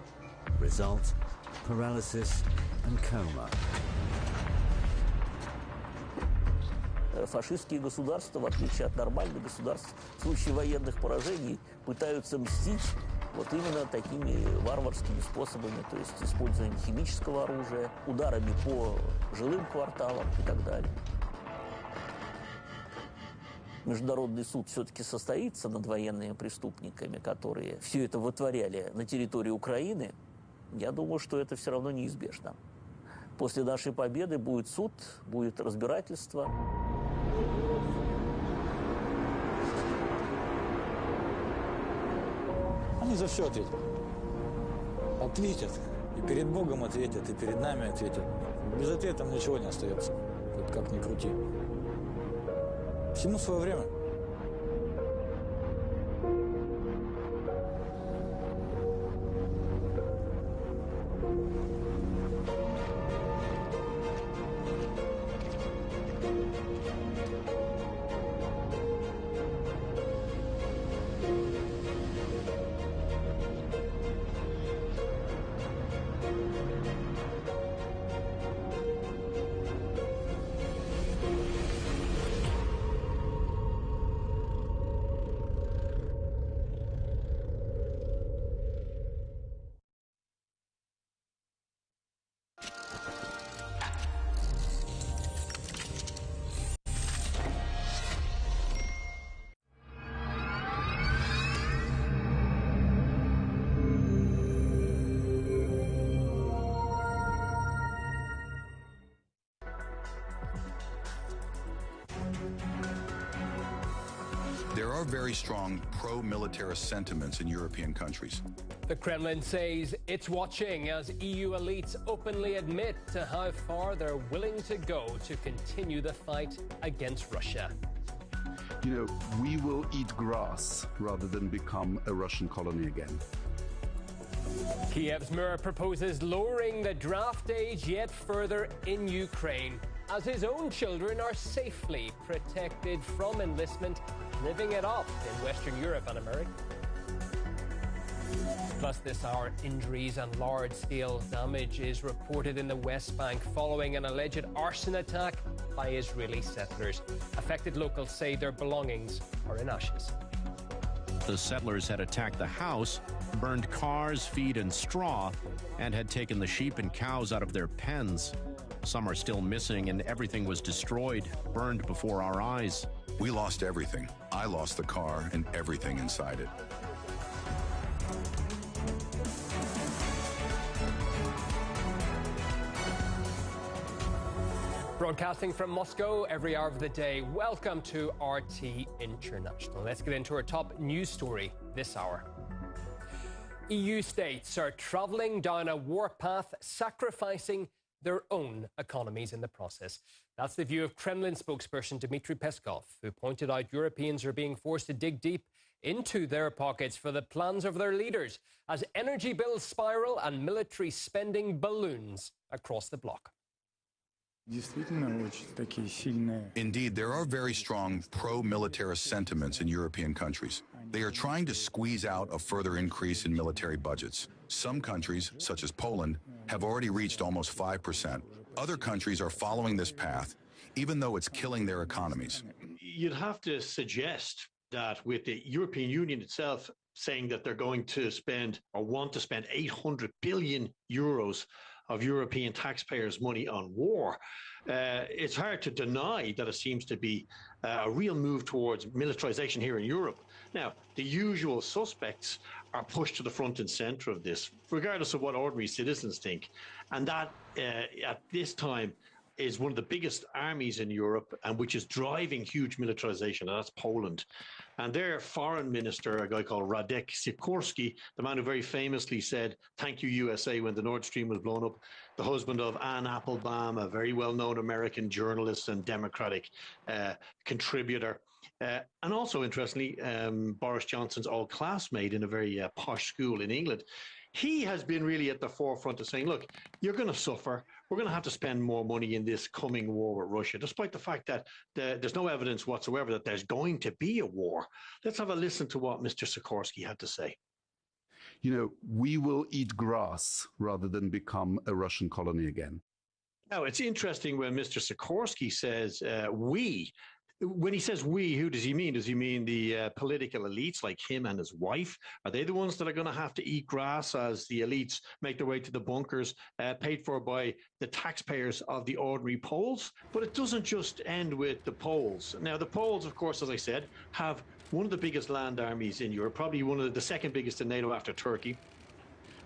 Result, paralysis and coma. Фашистские государства, в отличие от нормальных государств, в случае военных поражений пытаются мстить вот именно такими варварскими способами, то есть использованием химического оружия, ударами по жилым кварталам и так далее. Международный суд все-таки состоится над военными преступниками, которые все это вытворяли на территории Украины. Я думаю, что это все равно неизбежно. После нашей победы будет суд, будет разбирательство. Они за все ответят. Ответят. И перед Богом ответят, и перед нами ответят. Без ответа ничего не остается. Вот как ни крути. Всему свое время. There are very strong pro-militarist sentiments in European countries. The Kremlin says it's watching as EU elites openly admit to how far they're willing to go to continue the fight against Russia. You know, we will eat grass rather than become a Russian colony again. Kiev's mayor proposes lowering the draft age yet further in Ukraine. as his own children are safely protected from enlistment, living it up in Western Europe and America. Plus this hour, injuries and large-scale damage is reported in the West Bank following an alleged arson attack by Israeli settlers. Affected locals say their belongings are in ashes. The settlers had attacked the house, burned cars, feed, and straw, and had taken the sheep and cows out of their pens. Some are still missing, and everything was destroyed, burned before our eyes. We lost everything. I lost the car and everything inside it. Broadcasting from Moscow every hour of the day. Welcome to RT International. Let's get into our top news story this hour. EU states are travelling down a warpath, sacrificing their own economies in the process. That's the view of Kremlin spokesperson Dmitry Peskov, who pointed out Europeans are being forced to dig deep into their pockets for the plans of their leaders as energy bills spiral and military spending balloons across the bloc. Indeed, there are very strong pro-militarist sentiments in European countries. They are trying to squeeze out a further increase in military budgets. Some countries, such as Poland, have already reached almost 5%. Other countries are following this path, even though it's killing their economies. You'd have to suggest that with the European Union itself saying that they're going to spend or want to spend 800 billion euros of European taxpayers' money on war, it's hard to deny that it seems to be a real move towards militarization here in Europe. Now, the usual suspects are pushed to the front and center of this, regardless of what ordinary citizens think. And that, at this time, is one of the biggest armies in Europe and which is driving huge militarization, and that's Poland. And their foreign minister, a guy called Radek Sikorski, the man who very famously said, "Thank you, USA," when the Nord Stream was blown up, the husband of Anne Applebaum, a very well-known American journalist and Democratic contributor. And also, interestingly, Boris Johnson's old classmate in a very posh school in England. He has been really at the forefront of saying, look, you're going to suffer. We're going to have to spend more money in this coming war with Russia, despite the fact that there's no evidence whatsoever that there's going to be a war. Let's have a listen to what Mr. Sikorski had to say. You know, we will eat grass rather than become a Russian colony again. Now, it's interesting when Mr. Sikorski says we. When he says we, who does he mean? Does he mean the political elites like him and his wife? Are they the ones that are going to have to eat grass as the elites make their way to the bunkers, paid for by the taxpayers of the ordinary Poles? But it doesn't just end with the Poles. Now, the Poles, of course, as I said, have one of the biggest land armies in Europe, probably one of the second biggest in NATO after Turkey.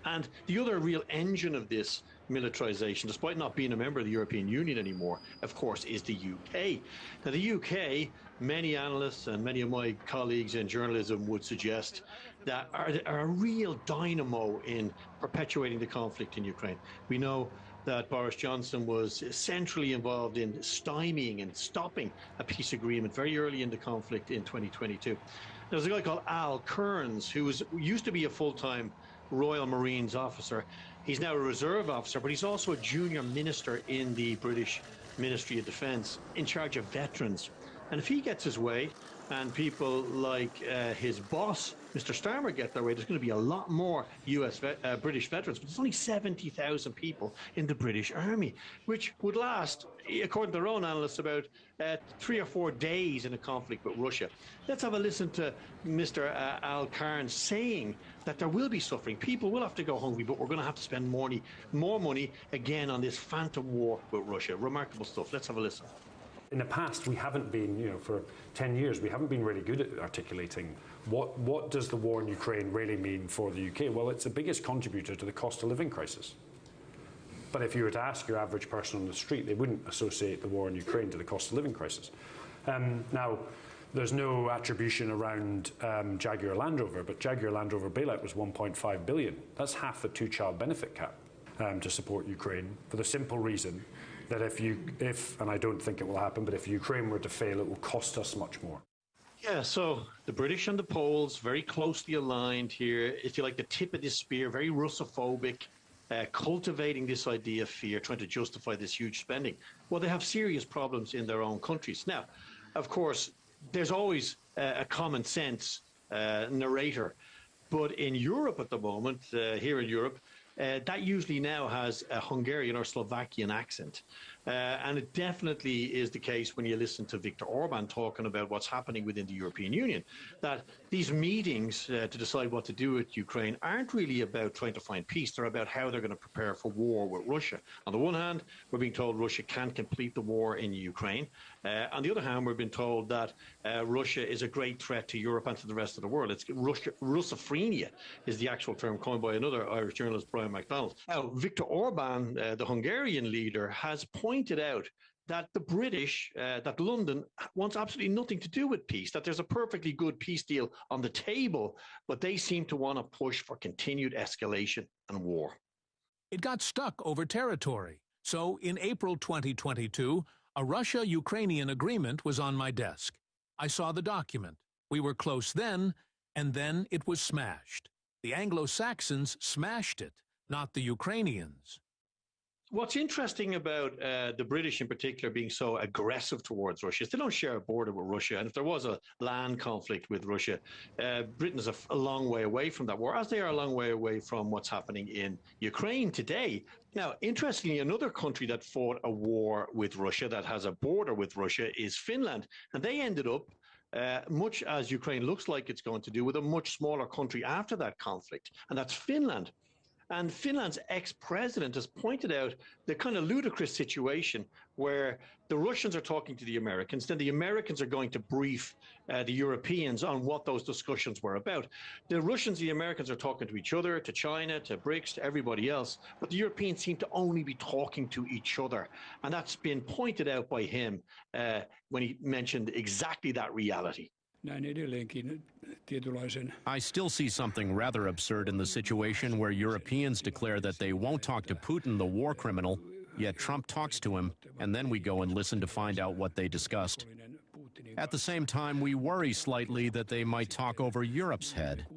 And the other real engine of this militarization, despite not being a member of the European Union anymore, of course, is the UK. Now, the UK, many analysts and many of my colleagues in journalism would suggest that are a real dynamo in perpetuating the conflict in Ukraine. We know that Boris Johnson was centrally involved in stymieing and stopping a peace agreement very early in the conflict in 2022. There's a guy called Al Kearns, who used to be a full-time Royal Marines officer. He's now a reserve officer, but he's also a junior minister in the British Ministry of Defence in charge of veterans. And if he gets his way and people like his boss, Mr. Starmer, get their way, there's going to be a lot more British veterans. But there's only 70,000 people in the British Army, which would last, according to their own analysts, about 3 or 4 days in a conflict with Russia. Let's have a listen to Mr. Al Kearns saying that there will be suffering. People will have to go hungry, but we're going to have to spend more money again on this phantom war with Russia. Remarkable stuff. Let's have a listen. In the past, we haven't been, for 10 years, we haven't been really good at articulating what does the war in Ukraine really mean for the UK? Well, it's the biggest contributor to the cost of living crisis. But if you were to ask your average person on the street, they wouldn't associate the war in Ukraine to the cost of living crisis. Now, there's no attribution around Jaguar Land Rover, but Jaguar Land Rover bailout was $1.5 billion. That's half the two-child benefit cap to support Ukraine, for the simple reason that if, and I don't think it will happen, but if Ukraine were to fail, it will cost us much more. Yeah, so the British and the Poles, very closely aligned here. If you like, the tip of this spear, very Russophobic. cultivating this idea of fear, trying to justify this huge spending. Well, they have serious problems in their own countries. Now, of course, there's always a common sense narrator. But in Europe at the moment, here in Europe, that usually now has a Hungarian or Slovakian accent. And it definitely is the case when you listen to Viktor Orban talking about what's happening within the European Union, that these meetings to decide what to do with Ukraine aren't really about trying to find peace. They're about how they're going to prepare for war with Russia. On the one hand, we're being told Russia can't complete the war in Ukraine. On the other hand, we've been told that Russia is a great threat to Europe and to the rest of the world. It's Russophrenia is the actual term coined by another Irish journalist, Brian MacDonald. Now, Viktor Orban, the Hungarian leader, has pointed out that the British, that London wants absolutely nothing to do with peace, that there's a perfectly good peace deal on the table, but they seem to want to push for continued escalation and war. It got stuck over territory. So in April 2022, a Russia-Ukrainian agreement was on my desk. I saw the document. We were close then, and then it was smashed. The Anglo-Saxons smashed it, not the Ukrainians. What's interesting about the British in particular being so aggressive towards Russia is they don't share a border with Russia. And if there was a land conflict with Russia, Britain's a long way away from that war, as they are a long way away from what's happening in Ukraine today. Now, interestingly, another country that fought a war with Russia, that has a border with Russia, is Finland. And they ended up, much as Ukraine looks like it's going to do, with a much smaller country after that conflict. And that's Finland. And Finland's ex-president has pointed out the kind of ludicrous situation where the Russians are talking to the Americans, then the Americans are going to brief the Europeans on what those discussions were about. The Russians and the Americans are talking to each other, to China, to BRICS, to everybody else, but the Europeans seem to only be talking to each other. And that's been pointed out by him when he mentioned exactly that reality. I still see something rather absurd in the situation where Europeans declare that they won't talk to Putin, the war criminal, yet Trump talks to him, and then we go and listen to find out what they discussed. At the same time, we worry slightly that they might talk over Europe's head.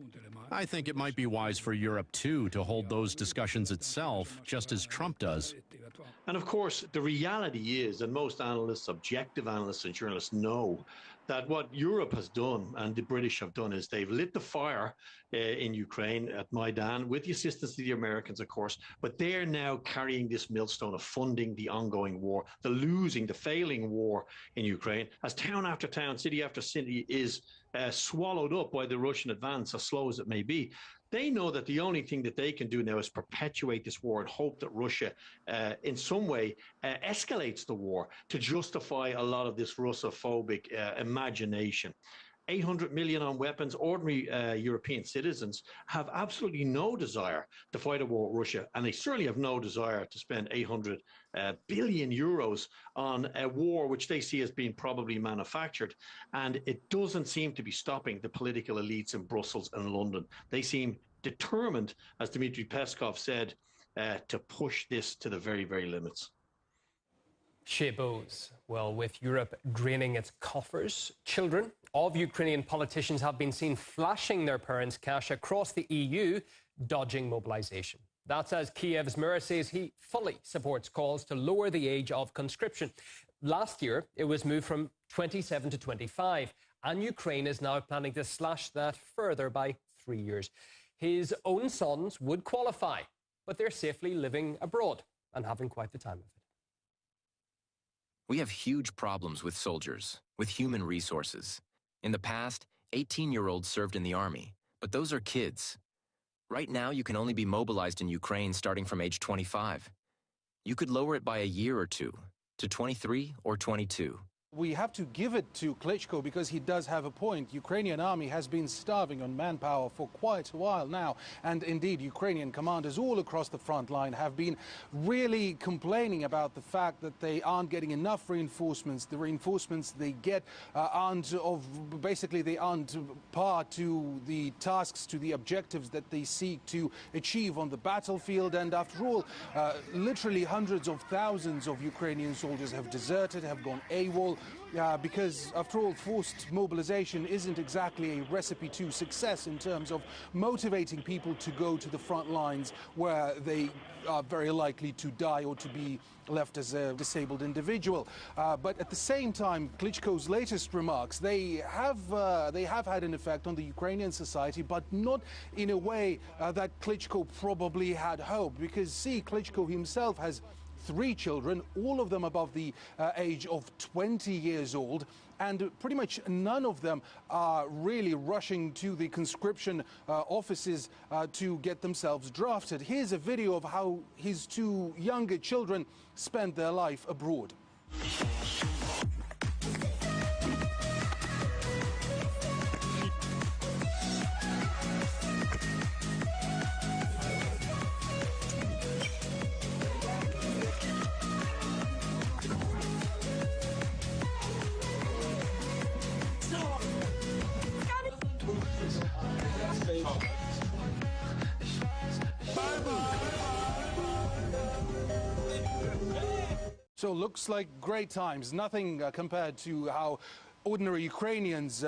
I think it might be wise for Europe, too, to hold those discussions itself, just as Trump does. And of course, the reality is, and most analysts, objective analysts and journalists know, that what Europe has done and the British have done is they've lit the fire in Ukraine at Maidan with the assistance of the Americans, of course, but they're now carrying this millstone of funding the ongoing war, the failing war in Ukraine, as town after town, city after city is swallowed up by the Russian advance, as slow as it may be. They know that the only thing that they can do now is perpetuate this war and hope that Russia, in some way, escalates the war to justify a lot of this Russophobic imagination. 800 million on weapons. Ordinary European citizens have absolutely no desire to fight a war with Russia, and they certainly have no desire to spend 800 billion euros on a war which they see as being probably manufactured. And it doesn't seem to be stopping the political elites in Brussels and London. They seem determined, as Dmitry Peskov said, to push this to the very, very limits. Shea Bowes. Well, with Europe draining its coffers, children of Ukrainian politicians have been seen flashing their parents' cash across the EU, dodging mobilization. That's as Kiev's mayor says he fully supports calls to lower the age of conscription. Last year, it was moved from 27 to 25, and Ukraine is now planning to slash that further by 3 years. His own sons would qualify, but they're safely living abroad and having quite the time of it. We have huge problems with soldiers, with human resources. In the past, 18-year-olds served in the army, but those are kids. Right now, you can only be mobilized in Ukraine starting from age 25. You could lower it by a year or two, to 23 or 22. We have to give it to Klitschko because he does have a point. Ukrainian army has been starving on manpower for quite a while now. And indeed, Ukrainian commanders all across the front line have been really complaining about the fact that they aren't getting enough reinforcements. The reinforcements they get aren't par to the tasks, to the objectives that they seek to achieve on the battlefield. And after all, literally hundreds of thousands of Ukrainian soldiers have deserted, have gone AWOL. because, after all, forced mobilization isn't exactly a recipe to success in terms of motivating people to go to the front lines where they are very likely to die or to be left as a disabled individual. But at the same time, Klitschko's latest remarks, they have had an effect on the Ukrainian society, but not in a way that Klitschko probably had hoped. Because, see, Klitschko himself has 3 children, all of them above the age of 20 years old, and pretty much none of them are really rushing to the conscription offices to get themselves drafted. Here's a video of how his 2 younger children spent their life abroad. So looks like great times, nothing compared to how ordinary Ukrainians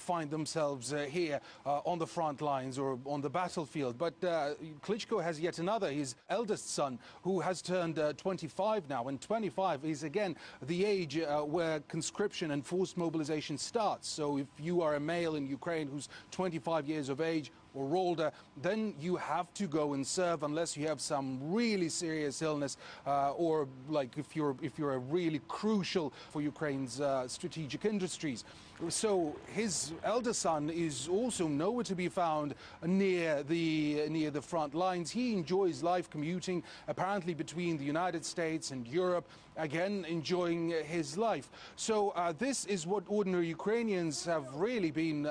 find themselves here on the front lines or on the battlefield. But Klitschko has yet another, his eldest son, who has turned 25 now, and 25 is again the age where conscription and forced mobilization starts. So if you are a male in Ukraine who's 25 years of age or older, then you have to go and serve unless you have some really serious illness or like if you're a really crucial for Ukraine's strategic industries. So his elder son is also nowhere to be found near the front lines. He enjoys life commuting apparently between the United States and Europe, again enjoying his life. So this is what ordinary Ukrainians have really been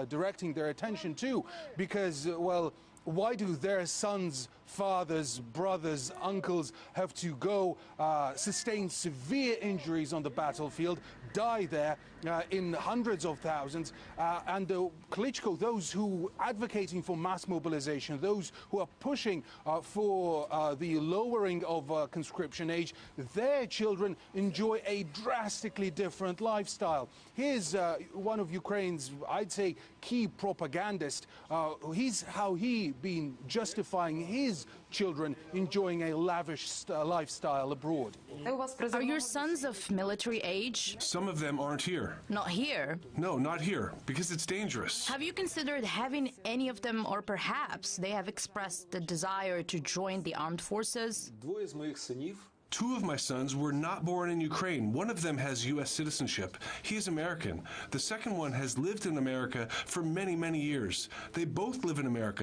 directing their attention to, because, well, why do their sons, fathers, brothers, uncles have to go sustain severe injuries on the battlefield, die there in hundreds of thousands, and Klitschko, those who are advocating for mass mobilization, those who are pushing for the lowering of conscription age, their children enjoy a drastically different lifestyle. Here's one of Ukraine's, I'd say, key propagandists. How he been justifying his children enjoying a lavish lifestyle abroad. Are your sons of military age? Some of them aren't here. Not here? No, not here, because it's dangerous. Have you considered having any of them, or perhaps they have expressed the desire to join the armed forces? 2 of my sons were not born in Ukraine. One of them has U.S. citizenship. He is American. The second one has lived in America for many, many years. They both live in America.